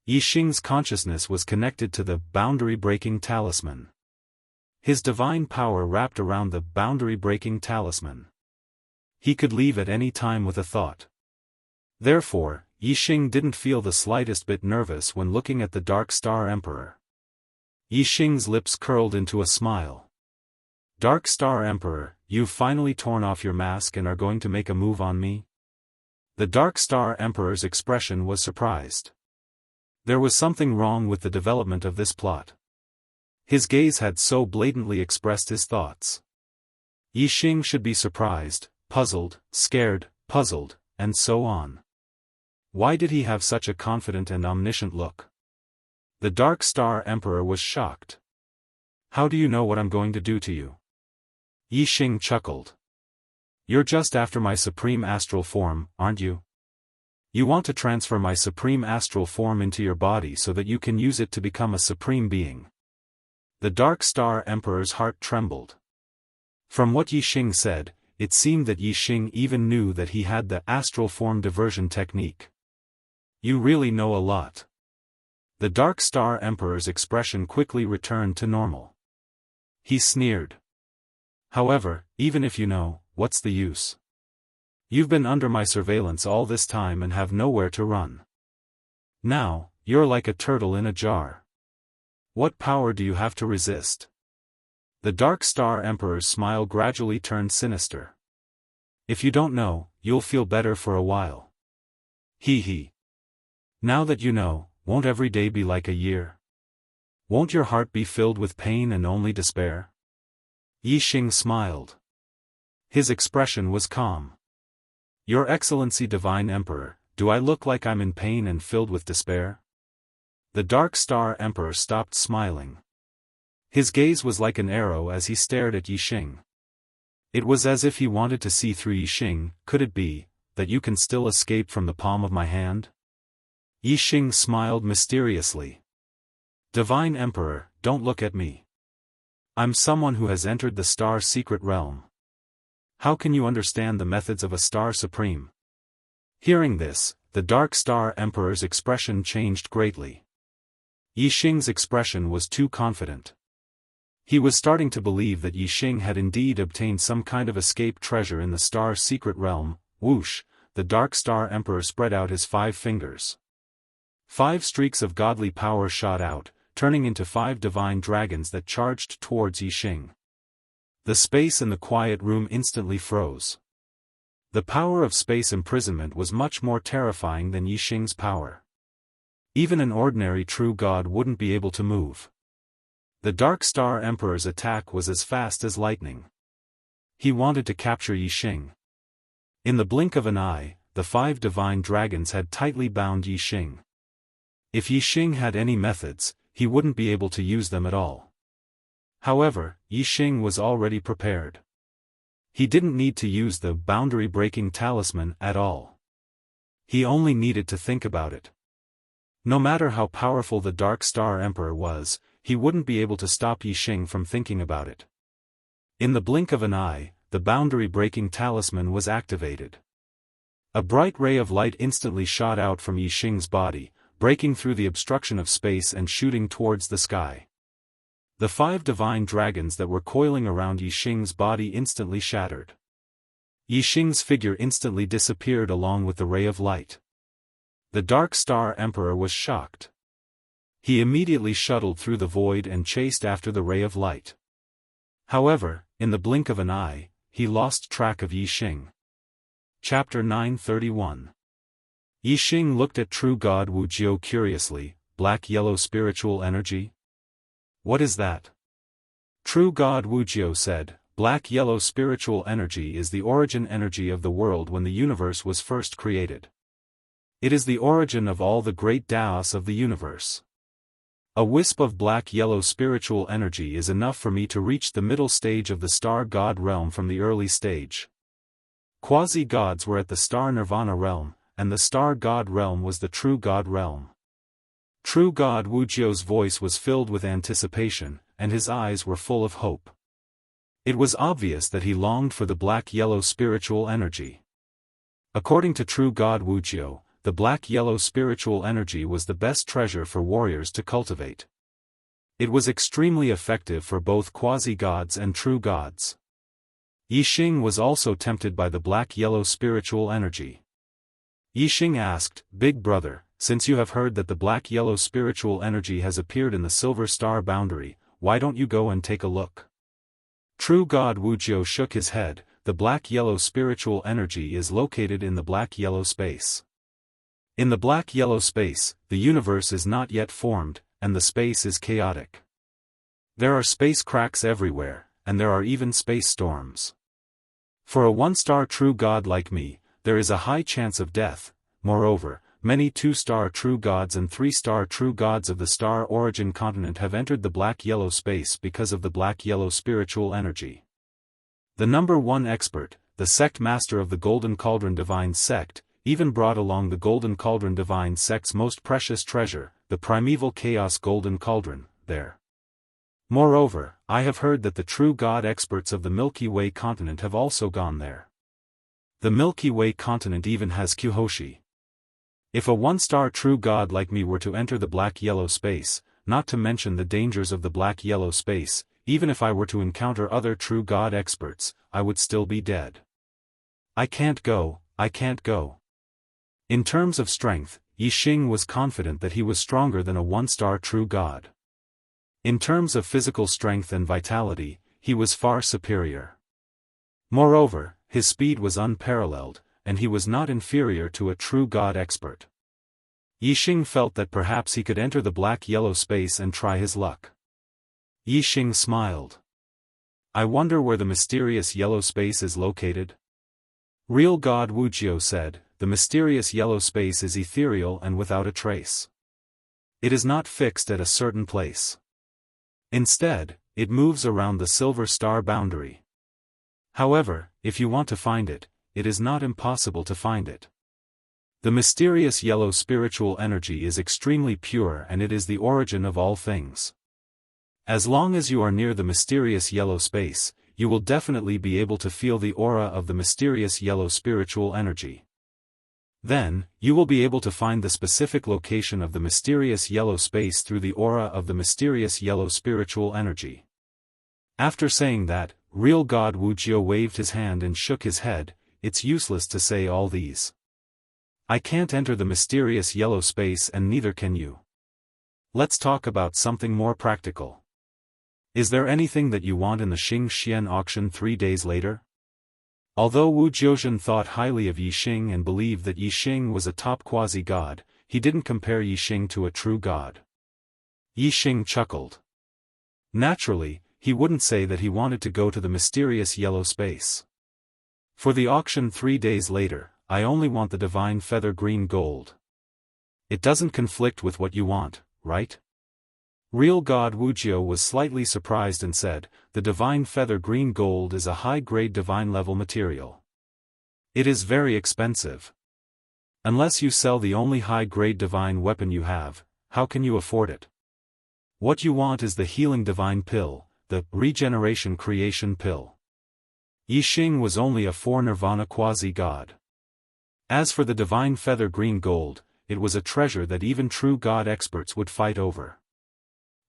Yixing's consciousness was connected to the boundary-breaking talisman. His divine power wrapped around the boundary-breaking talisman. He could leave at any time with a thought. Therefore, Yixing didn't feel the slightest bit nervous when looking at the Dark Star Emperor. Yixing's lips curled into a smile. Dark Star Emperor, you've finally torn off your mask and are going to make a move on me? The Dark Star Emperor's expression was surprised. There was something wrong with the development of this plot. His gaze had so blatantly expressed his thoughts. Yixing should be surprised, puzzled, scared, puzzled, and so on. Why did he have such a confident and omniscient look? The Dark Star Emperor was shocked. How do you know what I'm going to do to you? Yixing chuckled. You're just after my supreme astral form, aren't you? You want to transfer my supreme astral form into your body so that you can use it to become a supreme being. The Dark Star Emperor's heart trembled. From what Yixing said, it seemed that Yixing even knew that he had the astral form diversion technique. You really know a lot. The Dark Star Emperor's expression quickly returned to normal. He sneered. However, even if you know, what's the use? You've been under my surveillance all this time and have nowhere to run. Now, you're like a turtle in a jar. What power do you have to resist? The Dark Star Emperor's smile gradually turned sinister. If you don't know, you'll feel better for a while. He. Now that you know, won't every day be like a year? Won't your heart be filled with pain and only despair? Yixing smiled. His expression was calm. Your Excellency Divine Emperor, do I look like I'm in pain and filled with despair? The Dark Star Emperor stopped smiling. His gaze was like an arrow as he stared at Yixing. It was as if he wanted to see through Yixing. Could it be that you can still escape from the palm of my hand? Yixing smiled mysteriously. Divine Emperor, don't look at me. I'm someone who has entered the Star Secret Realm. How can you understand the methods of a Star Supreme? Hearing this, the Dark Star Emperor's expression changed greatly. Yixing's expression was too confident. He was starting to believe that Yixing had indeed obtained some kind of escape treasure in the Star Secret Realm. Whoosh, the Dark Star Emperor spread out his 5 fingers. 5 streaks of godly power shot out, turning into 5 divine dragons that charged towards Yixing. The space in the quiet room instantly froze. The power of space imprisonment was much more terrifying than Yixing's power. Even an ordinary true god wouldn't be able to move. The Dark Star Emperor's attack was as fast as lightning. He wanted to capture Yixing. In the blink of an eye, the 5 divine dragons had tightly bound Yixing. If Yixing had any methods, he wouldn't be able to use them at all. However, Yixing was already prepared. He didn't need to use the boundary-breaking talisman at all. He only needed to think about it. No matter how powerful the Dark Star Emperor was, he wouldn't be able to stop Yixing from thinking about it. In the blink of an eye, the boundary-breaking talisman was activated. A bright ray of light instantly shot out from Yixing's body, breaking through the obstruction of space and shooting towards the sky. The 5 divine dragons that were coiling around Yixing's body instantly shattered. Yixing's figure instantly disappeared along with the ray of light. The Dark Star Emperor was shocked. He immediately shuttled through the void and chased after the ray of light. However, in the blink of an eye, he lost track of Yixing. Chapter 931. Yixing looked at True God Wuxia curiously. Black-yellow spiritual energy? What is that? True God Wuxia said, black-yellow spiritual energy is the origin energy of the world when the universe was first created. It is the origin of all the great Daos of the universe. A wisp of black-yellow spiritual energy is enough for me to reach the middle stage of the Star God realm from the early stage. Quasi-gods were at the Star Nirvana realm, and the Star God realm was the True God realm. True God Wuxia's voice was filled with anticipation, and his eyes were full of hope. It was obvious that he longed for the black-yellow spiritual energy. According to True God Wuxia, the black-yellow spiritual energy was the best treasure for warriors to cultivate. It was extremely effective for both quasi-gods and true gods. Yixing was also tempted by the black-yellow spiritual energy. Yixing asked, Big Brother, since you have heard that the black-yellow spiritual energy has appeared in the Silver Star boundary, why don't you go and take a look? True God Wuxia shook his head. The black-yellow spiritual energy is located in the black-yellow space. In the black-yellow space, the universe is not yet formed, and the space is chaotic. There are space cracks everywhere, and there are even space storms. For a 1-star true god like me, there is a high chance of death. Moreover, many 2-star true gods and 3-star true gods of the star origin continent have entered the black-yellow space because of the black-yellow spiritual energy. The number 1 expert, the sect master of the Golden Cauldron Divine Sect, even brought along the Golden Cauldron Divine Sect's most precious treasure, the primeval Chaos Golden Cauldron, there. Moreover, I have heard that the true god experts of the Milky Way continent have also gone there. The Milky Way continent even has Kyuhoshi. If a 1-star true god like me were to enter the black-yellow space, not to mention the dangers of the black-yellow space, even if I were to encounter other true god experts, I would still be dead. I can't go. In terms of strength, Yixing was confident that he was stronger than a one-star true god. In terms of physical strength and vitality, he was far superior. Moreover, his speed was unparalleled, and he was not inferior to a true god expert. Yixing felt that perhaps he could enter the black-yellow space and try his luck. Yixing smiled. I wonder where the mysterious yellow space is located? Real god Wuxia said, the mysterious yellow space is ethereal and without a trace. It is not fixed at a certain place. Instead, it moves around the silver star boundary. However, if you want to find it, it is not impossible to find it. The mysterious yellow spiritual energy is extremely pure and it is the origin of all things. As long as you are near the mysterious yellow space, you will definitely be able to feel the aura of the mysterious yellow spiritual energy. Then, you will be able to find the specific location of the mysterious yellow space through the aura of the mysterious yellow spiritual energy. After saying that, real god Wuxia waved his hand and shook his head. It's useless to say all these. I can't enter the mysterious yellow space and neither can you. Let's talk about something more practical. Is there anything that you want in the Xing Xian auction 3 days later? Although Wu Jiuzhen thought highly of Yixing and believed that Yixing was a top quasi-god, he didn't compare Yixing to a true god. Yixing chuckled. Naturally, he wouldn't say that he wanted to go to the mysterious yellow space. For the auction 3 days later, I only want the divine feather green gold. It doesn't conflict with what you want, right? Real god Wuxia was slightly surprised and said, the divine feather green gold is a high-grade divine-level material. It is very expensive. Unless you sell the only high-grade divine weapon you have, how can you afford it? What you want is the healing divine pill, the regeneration creation pill. Yixing was only a 4 nirvana quasi-god. As for the divine feather green gold, it was a treasure that even true god experts would fight over.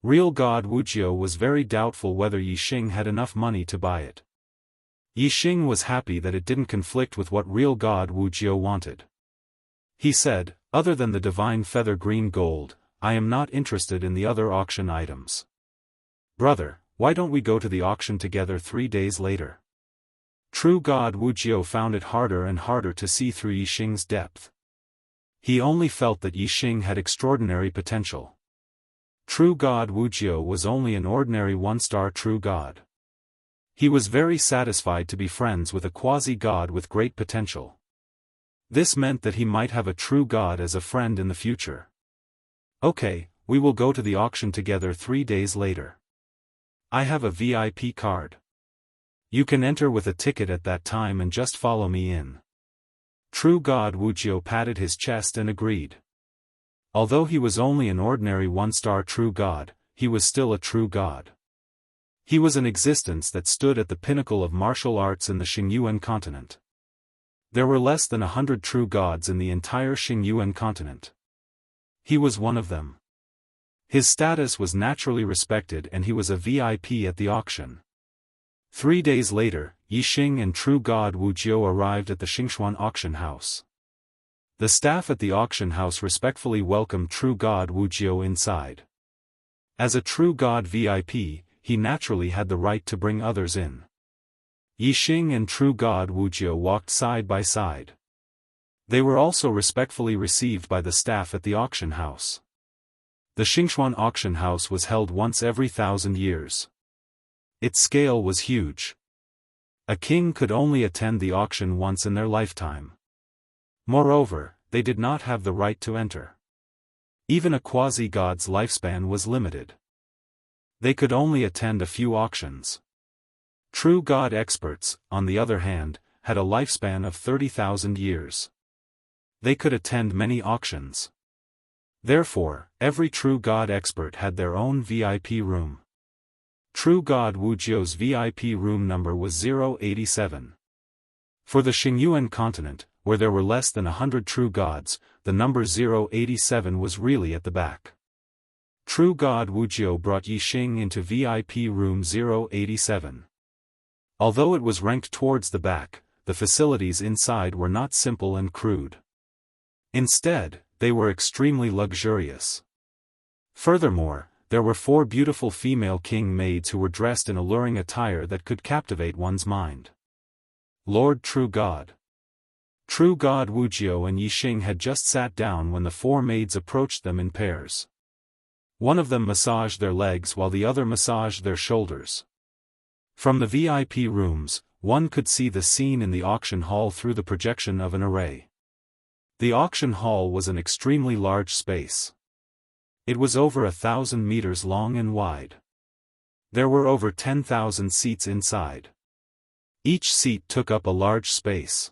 Real god Wuxia was very doubtful whether Yixing had enough money to buy it. Yixing was happy that it didn't conflict with what real god Wuxia wanted. He said, other than the divine feather green gold, I am not interested in the other auction items. Brother, why don't we go to the auction together 3 days later? True god Wuxia found it harder and harder to see through Yixing's depth. He only felt that Yixing had extraordinary potential. True god Wuxia was only an ordinary one-star true god. He was very satisfied to be friends with a quasi-god with great potential. This meant that he might have a true god as a friend in the future. Okay, we will go to the auction together 3 days later. I have a VIP card. You can enter with a ticket at that time and just follow me in. True god Wuxia patted his chest and agreed. Although he was only an ordinary one-star true god, he was still a true god. He was an existence that stood at the pinnacle of martial arts in the Xingyuan continent. There were less than 100 true gods in the entire Xingyuan continent. He was one of them. His status was naturally respected and he was a VIP at the auction. 3 days later, Yixing and true god Wuxia arrived at the Xingshuan auction house. The staff at the auction house respectfully welcomed true god Wuxia inside. As a true god VIP, he naturally had the right to bring others in. Yixing and true god Wuxia walked side by side. They were also respectfully received by the staff at the auction house. The Xingshuan auction house was held once every 1,000 years. Its scale was huge. A king could only attend the auction once in their lifetime. Moreover, they did not have the right to enter. Even a quasi-god's lifespan was limited. They could only attend a few auctions. True god experts, on the other hand, had a lifespan of 30,000 years. They could attend many auctions. Therefore, every true god expert had their own VIP room. True god Wuxia's VIP room number was 087. For the Xingyuan continent, where there were less than 100 true gods, the number 087 was really at the back. True god Wuxia brought Yixing into VIP room 087. Although it was ranked towards the back, the facilities inside were not simple and crude. Instead, they were extremely luxurious. Furthermore, there were 4 beautiful female king maids who were dressed in alluring attire that could captivate one's mind. Lord True God Wuxia and Yixing had just sat down when the 4 maids approached them in pairs. One of them massaged their legs while the other massaged their shoulders. From the VIP rooms, one could see the scene in the auction hall through the projection of an array. The auction hall was an extremely large space. It was over 1,000 meters long and wide. There were over 10,000 seats inside. Each seat took up a large space.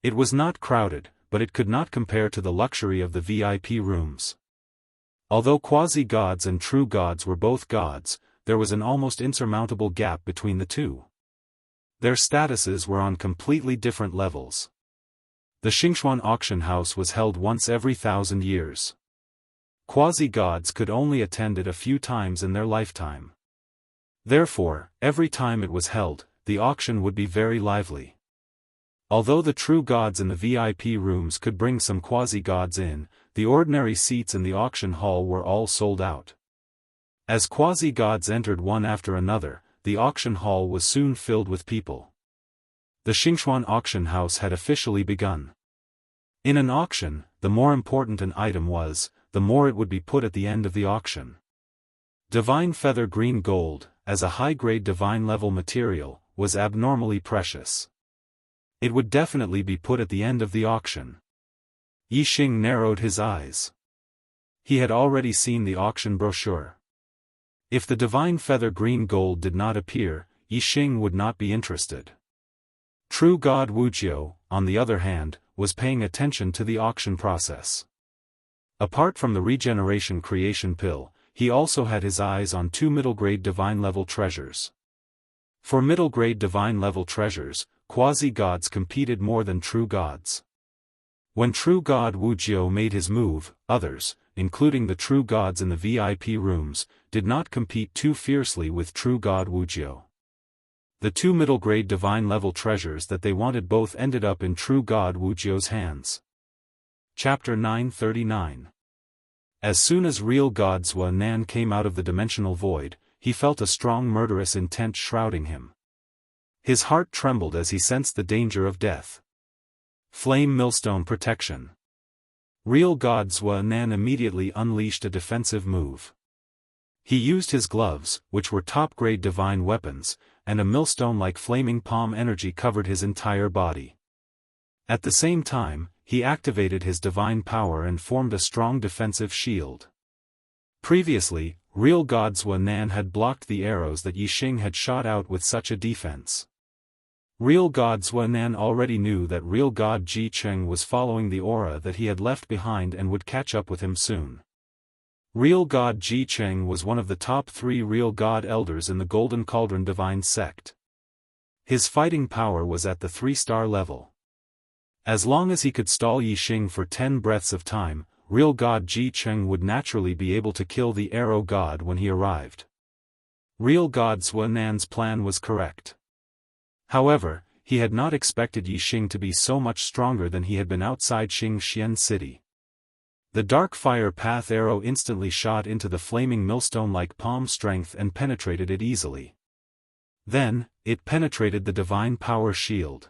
It was not crowded, but it could not compare to the luxury of the VIP rooms. Although quasi-gods and true gods were both gods, there was an almost insurmountable gap between the two. Their statuses were on completely different levels. The Xiaofan auction house was held once every 1,000 years. Quasi-gods could only attend it a few times in their lifetime. Therefore, every time it was held, the auction would be very lively. Although the true gods in the VIP rooms could bring some quasi-gods in, the ordinary seats in the auction hall were all sold out. As quasi-gods entered one after another, the auction hall was soon filled with people. The Xiaofan auction house had officially begun. In an auction, the more important an item was, the more it would be put at the end of the auction. Divine feather green gold, as a high-grade divine-level material, was abnormally precious. It would definitely be put at the end of the auction. Yixing narrowed his eyes. He had already seen the auction brochure. If the divine feather green gold did not appear, Yixing would not be interested. True God Wuxia, on the other hand, was paying attention to the auction process. Apart from the regeneration creation pill, he also had his eyes on 2 middle-grade divine-level treasures. For middle-grade divine-level treasures, quasi-gods competed more than true gods. When true God Wuxia made his move, others, including the true gods in the VIP rooms, did not compete too fiercely with true God Wuxia. The 2 middle-grade divine-level treasures that they wanted both ended up in true God Wuxia's hands. Chapter 939. As soon as real God Nan came out of the dimensional void, he felt a strong murderous intent shrouding him. His heart trembled as he sensed the danger of death. Flame Millstone Protection. Real God Nan immediately unleashed a defensive move. He used his gloves, which were top-grade divine weapons, and a millstone-like flaming palm energy covered his entire body. At the same time, he activated his divine power and formed a strong defensive shield. Previously, real God Nan had blocked the arrows that Yixing had shot out with such a defense. Real God Nan already knew that real God Ji-Cheng was following the aura that he had left behind and would catch up with him soon. Real God Ji-Cheng was one of the top 3 real God elders in the Golden Cauldron Divine Sect. His fighting power was at the 3-star level. As long as he could stall Yixing for 10 breaths of time, real God Ji-Cheng would naturally be able to kill the arrow god when he arrived. Real God Nan's plan was correct. However, he had not expected Yixing to be so much stronger than he had been outside Xingxian City. The dark fire path arrow instantly shot into the flaming millstone-like palm strength and penetrated it easily. Then, it penetrated the divine power shield.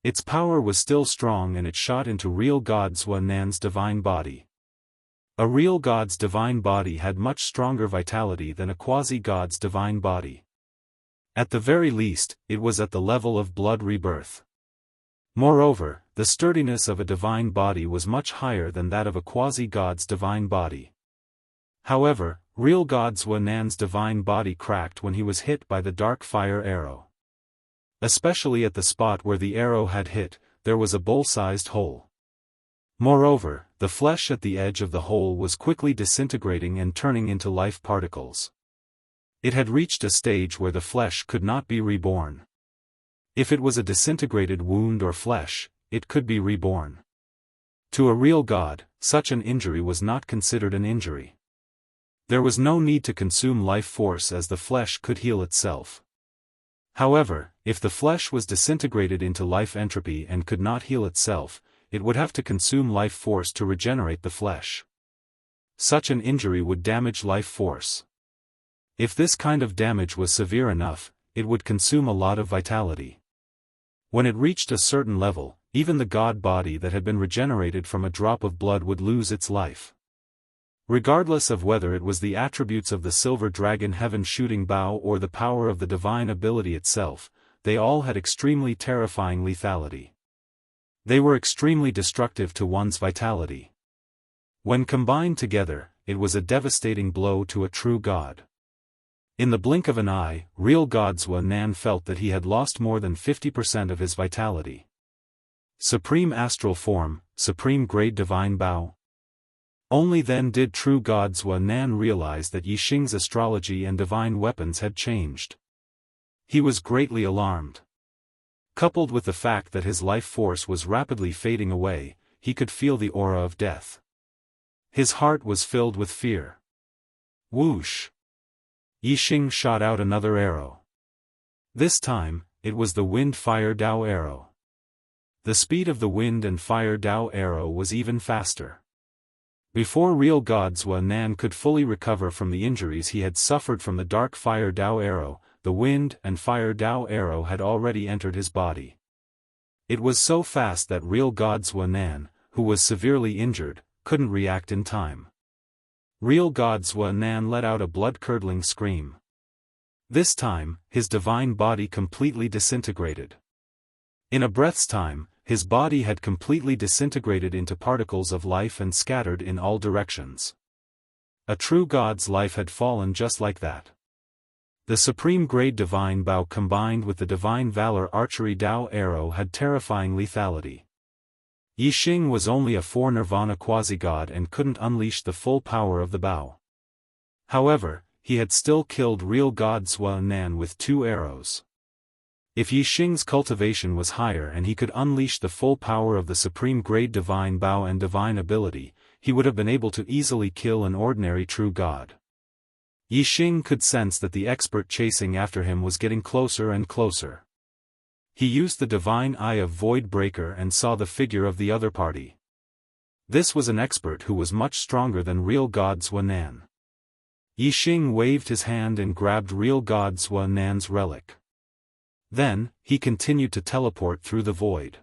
Its power was still strong and it shot into real God Nan's divine body. A real god's divine body had much stronger vitality than a quasi-god's divine body. At the very least, it was at the level of blood rebirth. Moreover, the sturdiness of a divine body was much higher than that of a quasi-god's divine body. However, real God Nan's divine body cracked when he was hit by the dark fire arrow. Especially at the spot where the arrow had hit, there was a bowl-sized hole. Moreover, the flesh at the edge of the hole was quickly disintegrating and turning into life particles. It had reached a stage where the flesh could not be reborn. If it was a disintegrated wound or flesh, it could be reborn. To a real god, such an injury was not considered an injury. There was no need to consume life force as the flesh could heal itself. However, if the flesh was disintegrated into life entropy and could not heal itself, it would have to consume life force to regenerate the flesh. Such an injury would damage life force. If this kind of damage was severe enough, it would consume a lot of vitality. When it reached a certain level, even the god body that had been regenerated from a drop of blood would lose its life. Regardless of whether it was the attributes of the silver dragon heaven-shooting bow or the power of the divine ability itself, they all had extremely terrifying lethality. They were extremely destructive to one's vitality. When combined together, it was a devastating blow to a true god. In the blink of an eye, real god Xuan felt that he had lost more than 50% of his vitality. Supreme astral form, supreme grade divine bow. Only then did true god Xuan realize that Yixing's astrology and divine weapons had changed. He was greatly alarmed. Coupled with the fact that his life force was rapidly fading away, he could feel the aura of death. His heart was filled with fear. Whoosh! Yixing shot out another arrow. This time, it was the wind fire Dao arrow. The speed of the wind and fire Dao arrow was even faster. Before real god Xuan could fully recover from the injuries he had suffered from the dark fire Dao arrow, the wind and fire Dao arrow had already entered his body. It was so fast that real god Xuan, who was severely injured, couldn't react in time. Real god Xuan let out a blood-curdling scream. This time, his divine body completely disintegrated. In a breath's time, his body had completely disintegrated into particles of life and scattered in all directions. A true god's life had fallen just like that. The supreme grade divine bow combined with the divine valor archery Dao arrow had terrifying lethality. Yixing was only a 4 nirvana quasi-god and couldn't unleash the full power of the bow. However, he had still killed real god Xuan with 2 arrows. If Yixing's cultivation was higher and he could unleash the full power of the supreme grade divine bow and divine ability, he would have been able to easily kill an ordinary true god. Yixing could sense that the expert chasing after him was getting closer and closer. He used the divine eye of Void Breaker and saw the figure of the other party. This was an expert who was much stronger than real god Xuan. Yixing waved his hand and grabbed real god Xuan's relic. Then, he continued to teleport through the void.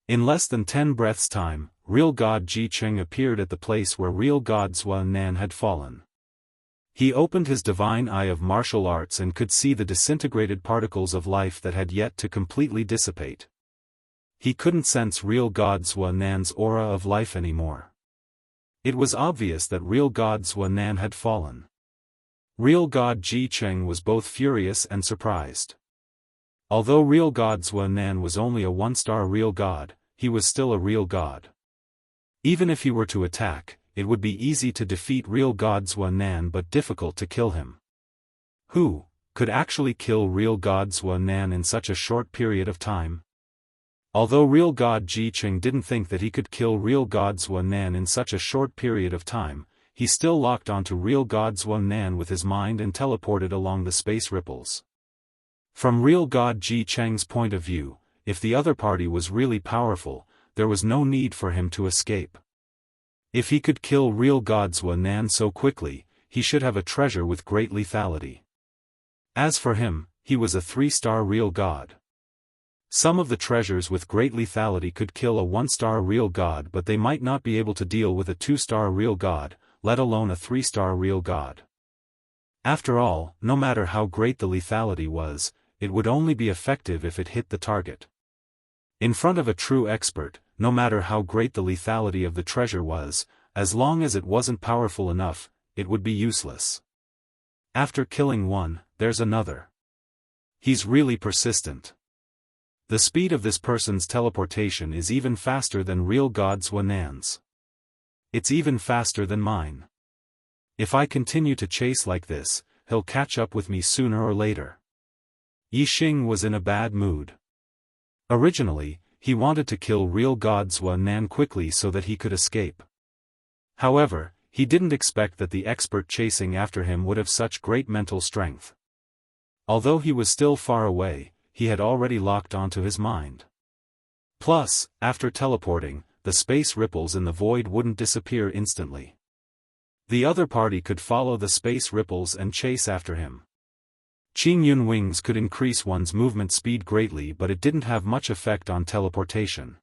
In less than 10 breaths' time, real god Ji Cheng appeared at the place where real god Xuan had fallen. He opened his divine eye of martial arts and could see the disintegrated particles of life that had yet to completely dissipate. He couldn't sense real god Xuan's aura of life anymore. It was obvious that real god Xuan had fallen. Real god Ji Cheng was both furious and surprised. Although real god Xuan was only a 1-star real god, he was still a real god. Even if he were to attack, it would be easy to defeat real god Xuan but difficult to kill him. Who could actually kill real god Xuan in such a short period of time? Although real god Ji Cheng didn't think that he could kill real god Xuan in such a short period of time, he still locked onto real god Xuan with his mind and teleported along the space ripples. From real god Ji Cheng's point of view, if the other party was really powerful, there was no need for him to escape. If he could kill real god Xuan so quickly, he should have a treasure with great lethality. As for him, he was a 3-star real god. Some of the treasures with great lethality could kill a 1-star real god, but they might not be able to deal with a 2-star real god, let alone a 3-star real god. After all, no matter how great the lethality was, it would only be effective if it hit the target. In front of a true expert, no matter how great the lethality of the treasure was, as long as it wasn't powerful enough, it would be useless. After killing one, there's another. He's really persistent. The speed of this person's teleportation is even faster than real god Xuan's. It's even faster than mine. If I continue to chase like this, he'll catch up with me sooner or later. Yixing was in a bad mood. Originally, he wanted to kill real god Xuan quickly so that he could escape. However, he didn't expect that the expert chasing after him would have such great mental strength. Although he was still far away, he had already locked onto his mind. Plus, after teleporting, the space ripples in the void wouldn't disappear instantly. The other party could follow the space ripples and chase after him. Qingyun wings could increase one's movement speed greatly, but it didn't have much effect on teleportation.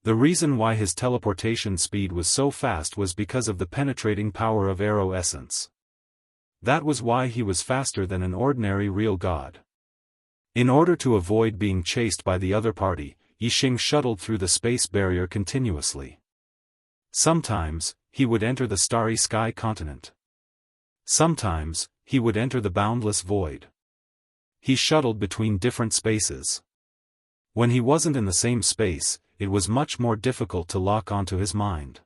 The reason why his teleportation speed was so fast was because of the penetrating power of arrow essence. That was why he was faster than an ordinary real god. In order to avoid being chased by the other party, Yixing shuttled through the space barrier continuously. Sometimes, he would enter the starry sky continent. Sometimes, he would enter the boundless void. He shuttled between different spaces. When he wasn't in the same space, it was much more difficult to lock onto his mind.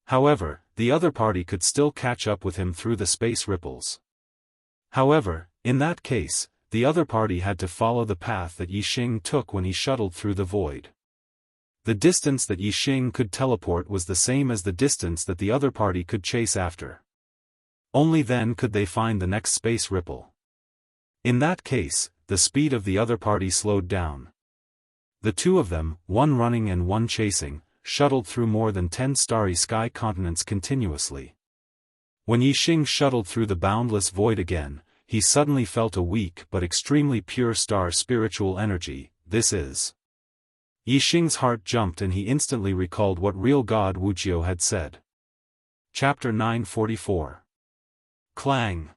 However, the other party could still catch up with him through the space ripples. However, in that case, the other party had to follow the path that Yixing took when he shuttled through the void. The distance that Yixing could teleport was the same as the distance that the other party could chase after. Only then could they find the next space ripple. In that case, the speed of the other party slowed down. The two of them, one running and one chasing, shuttled through more than 10 starry sky continents continuously. When Yixing shuttled through the boundless void again, he suddenly felt a weak but extremely pure star spiritual energy. This is. Yixing's heart jumped and he instantly recalled what real god Wuxia had said. Chapter 944. Clang!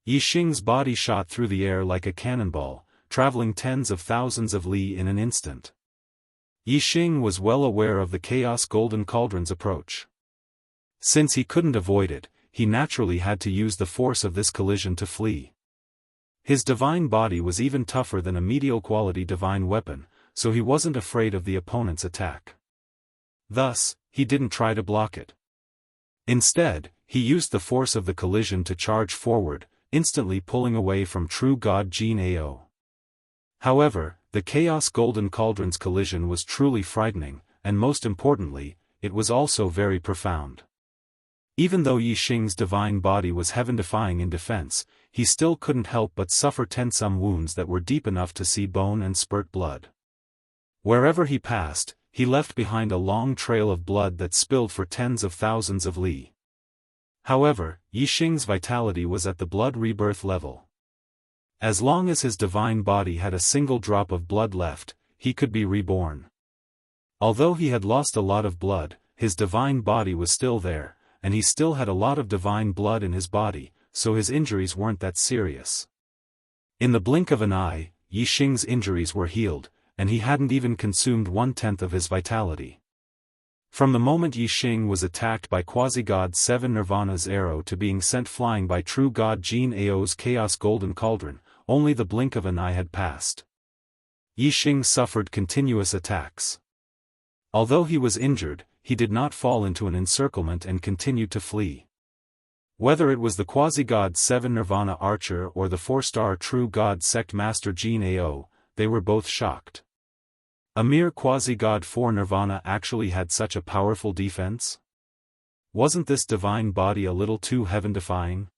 Yixing's body shot through the air like a cannonball, traveling tens of thousands of li in an instant. Yixing was well aware of the Chaos Golden Cauldron's approach. Since he couldn't avoid it, he naturally had to use the force of this collision to flee. His divine body was even tougher than a medial-quality divine weapon, so he wasn't afraid of the opponent's attack. Thus, he didn't try to block it. Instead, he used the force of the collision to charge forward, instantly pulling away from true god Jin Ao. However, the Chaos Golden Cauldron's collision was truly frightening, and most importantly, it was also very profound. Even though Yixing's divine body was heaven-defying in defense, he still couldn't help but suffer tensome wounds that were deep enough to see bone and spurt blood. Wherever he passed, he left behind a long trail of blood that spilled for tens of thousands of li. However, Yixing's vitality was at the blood rebirth level. As long as his divine body had a single drop of blood left, he could be reborn. Although he had lost a lot of blood, his divine body was still there, and he still had a lot of divine blood in his body, so his injuries weren't that serious. In the blink of an eye, Yixing's injuries were healed, and he hadn't even consumed 1/10 of his vitality. From the moment Yixing was attacked by Quasi-God 7 Nirvana's arrow to being sent flying by true god Jin Ao's Chaos Golden Cauldron, only the blink of an eye had passed. Yixing suffered continuous attacks. Although he was injured, he did not fall into an encirclement and continued to flee. Whether it was the Quasi-God 7 Nirvana archer or the 4-star True God Sect Master Jin Ao, they were both shocked. A mere Quasi-God 4 Nirvana actually had such a powerful defense? Wasn't this divine body a little too heaven-defying?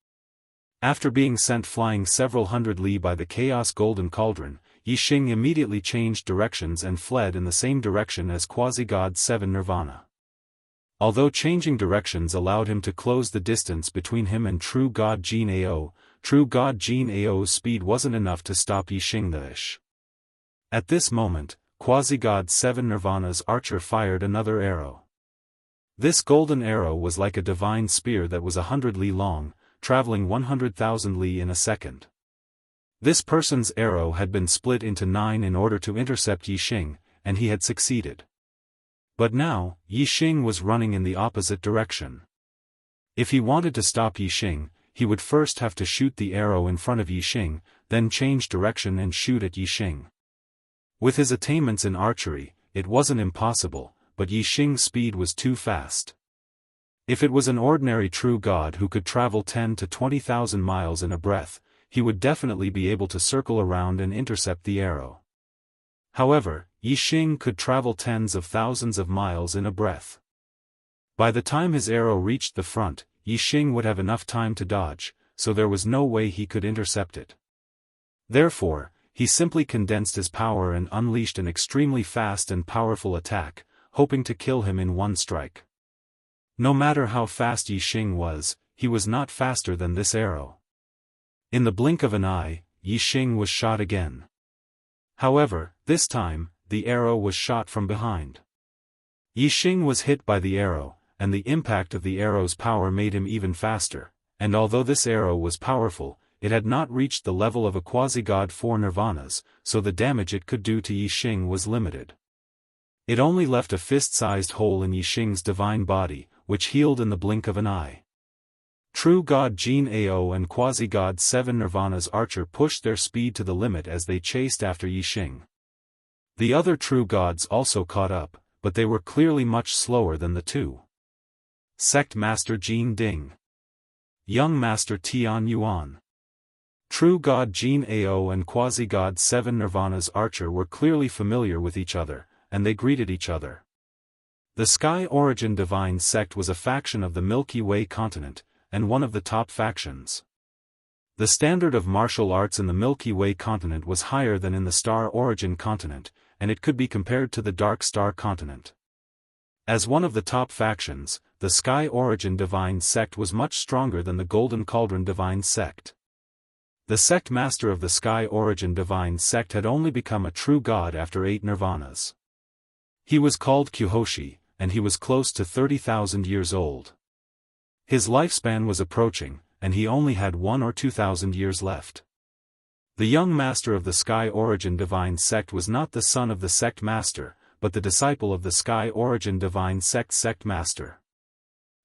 After being sent flying several hundred li by the Chaos Golden Cauldron, Yixing immediately changed directions and fled in the same direction as Quasi-God 7 Nirvana. Although changing directions allowed him to close the distance between him and true god Jin Ao, true god Jin Ao's speed wasn't enough to stop Yixing the ish. At this moment, Quasi-God 7 Nirvana's archer fired another arrow. This golden arrow was like a divine spear that was 100 li long, traveling 100,000 li in a second. This person's arrow had been split into 9 in order to intercept Yixing, and he had succeeded. But now, Yixing was running in the opposite direction. If he wanted to stop Yixing, he would first have to shoot the arrow in front of Yixing, then change direction and shoot at Yixing. With his attainments in archery, it wasn't impossible, but Yixing's speed was too fast. If it was an ordinary true god who could travel 10 to 20,000 miles in a breath, he would definitely be able to circle around and intercept the arrow. However, Yixing could travel tens of thousands of miles in a breath. By the time his arrow reached the front, Yixing would have enough time to dodge, so there was no way he could intercept it. Therefore, he simply condensed his power and unleashed an extremely fast and powerful attack, hoping to kill him in one strike. No matter how fast Yi Xing was, he was not faster than this arrow. In the blink of an eye, Yi Xing was shot again. However, this time, the arrow was shot from behind. Yi Xing was hit by the arrow, and the impact of the arrow's power made him even faster, and although this arrow was powerful, it had not reached the level of a quasi-god 4 nirvanas, so the damage it could do to Yi Xing was limited. It only left a fist-sized hole in Yi Xing's divine body, which healed in the blink of an eye. True God Jin Ao and quasi-god 7 nirvanas archer pushed their speed to the limit as they chased after Yi Xing. The other true gods also caught up, but they were clearly much slower than the two. Sect Master Jin Ding. Young Master Tian Yuan. True God Jin Ao and quasi-god 7 nirvanas archer were clearly familiar with each other, and they greeted each other. The Sky Origin Divine Sect was a faction of the Milky Way continent, and one of the top factions. The standard of martial arts in the Milky Way continent was higher than in the Star Origin continent, and it could be compared to the Dark Star continent. As one of the top factions, the Sky Origin Divine Sect was much stronger than the Golden Cauldron Divine Sect. The sect master of the Sky Origin Divine Sect had only become a true god after 8 nirvanas. He was called Kyuhoshi, and he was close to 30,000 years old. His lifespan was approaching, and he only had 1 or 2,000 years left. The young master of the Sky Origin Divine Sect was not the son of the sect master, but the disciple of the Sky Origin Divine Sect sect master.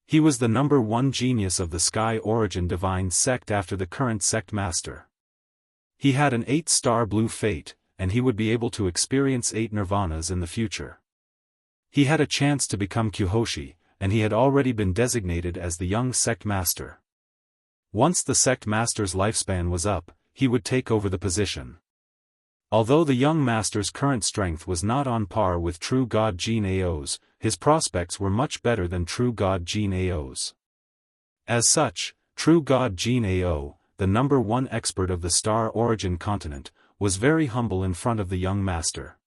He was the number 1 genius of the Sky Origin Divine Sect after the current sect master. He had an 8-star blue fate, and he would be able to experience 8 nirvanas in the future. He had a chance to become Kyuhoshi, and he had already been designated as the young sect master. Once the sect master's lifespan was up, he would take over the position. Although the young master's current strength was not on par with true god Jin Ao's, his prospects were much better than true god Jin Ao's. As such, true god Jin Ao, the number 1 expert of the Star Origin continent, was very humble in front of the young master.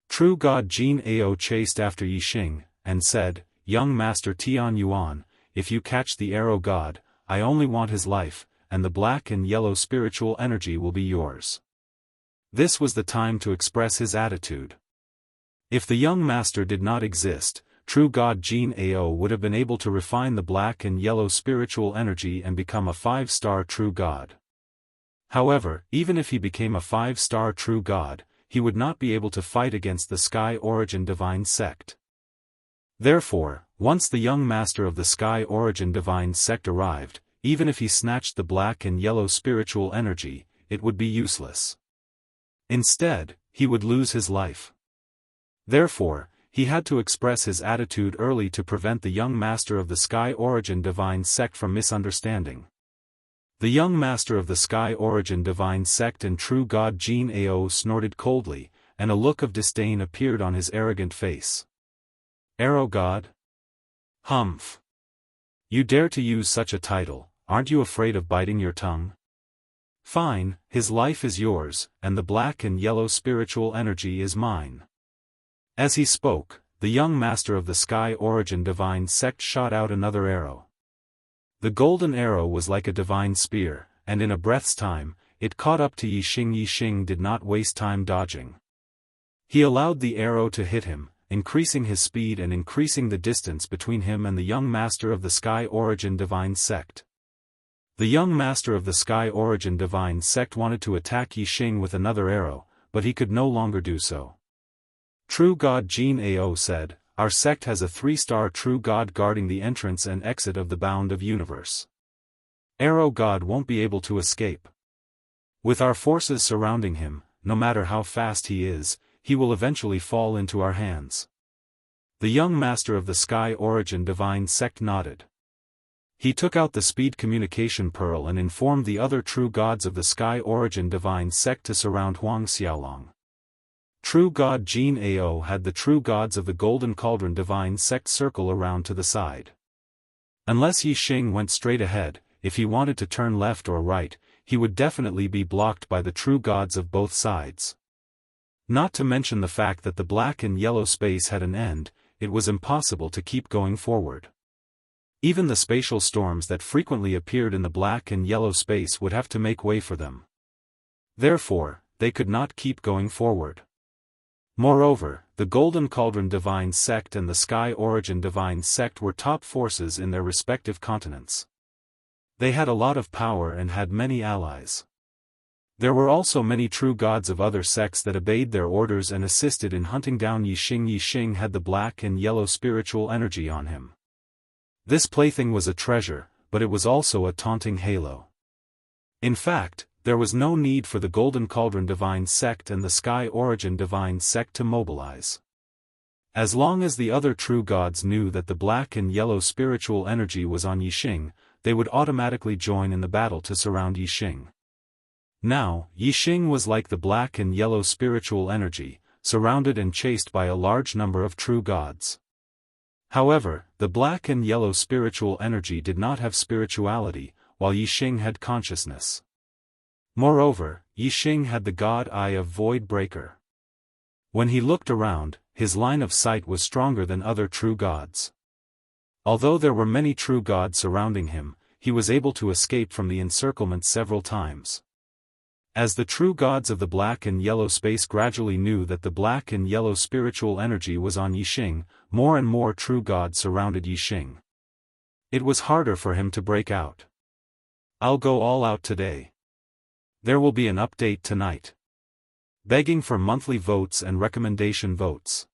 True god Jin Ao chased after Yi Xing, and said, "Young master Tian Yuan, if you catch the arrow god, I only want his life, and the black and yellow spiritual energy will be yours." This was the time to express his attitude. If the young master did not exist, true god Jin Ao would have been able to refine the black and yellow spiritual energy and become a 5-star true god. However, even if he became a 5-star true god, he would not be able to fight against the Sky Origin Divine Sect. Therefore, once the young master of the Sky Origin Divine Sect arrived, even if he snatched the black and yellow spiritual energy, it would be useless. Instead, he would lose his life. Therefore, he had to express his attitude early to prevent the young master of the Sky Origin Divine Sect from misunderstanding. The young master of the Sky Origin Divine Sect and true god Jin Ao snorted coldly, and a look of disdain appeared on his arrogant face. "Arrow god? Humph! You dare to use such a title, aren't you afraid of biting your tongue? Fine, his life is yours, and the black and yellow spiritual energy is mine." As he spoke, the young master of the Sky Origin Divine Sect shot out another arrow. The golden arrow was like a divine spear, and in a breath's time, it caught up to Yi Xing. Yi Xing did not waste time dodging. He allowed the arrow to hit him, increasing his speed and increasing the distance between him and the young master of the Sky Origin Divine Sect. The young master of the Sky Origin Divine Sect wanted to attack Yi Xing with another arrow, but he could no longer do so. True God Jin Ao said, "Our sect has a 3-star true god guarding the entrance and exit of the bound of universe. Arrow god won't be able to escape. With our forces surrounding him, no matter how fast he is, he will eventually fall into our hands." The young master of the Sky Origin Divine Sect nodded. He took out the speed communication pearl and informed the other true gods of the Sky Origin Divine Sect to surround Huang Xiaolong. True God Jin Ao had the true gods of the Golden Cauldron Divine Sect circle around to the side. Unless Yi Xing went straight ahead, if he wanted to turn left or right, he would definitely be blocked by the true gods of both sides. Not to mention the fact that the black and yellow space had an end, it was impossible to keep going forward. Even the spatial storms that frequently appeared in the black and yellow space would have to make way for them. Therefore, they could not keep going forward. Moreover, the Golden Cauldron Divine Sect and the Sky Origin Divine Sect were top forces in their respective continents. They had a lot of power and had many allies. There were also many true gods of other sects that obeyed their orders and assisted in hunting down Yixing. Yixing had the black and yellow spiritual energy on him. This plaything was a treasure, but it was also a taunting halo. In fact, there was no need for the Golden Cauldron Divine Sect and the Sky Origin Divine Sect to mobilize. As long as the other true gods knew that the black and yellow spiritual energy was on Yixing, they would automatically join in the battle to surround Yixing. Now, Yixing was like the black and yellow spiritual energy, surrounded and chased by a large number of true gods. However, the black and yellow spiritual energy did not have spirituality, while Yixing had consciousness. Moreover, Yixing had the god eye of Void Breaker. When he looked around, his line of sight was stronger than other true gods. Although there were many true gods surrounding him, he was able to escape from the encirclement several times. As the true gods of the black and yellow space gradually knew that the black and yellow spiritual energy was on Yixing, more and more true gods surrounded Yixing. It was harder for him to break out. "I'll go all out today. There will be an update tonight." Begging for monthly votes and recommendation votes.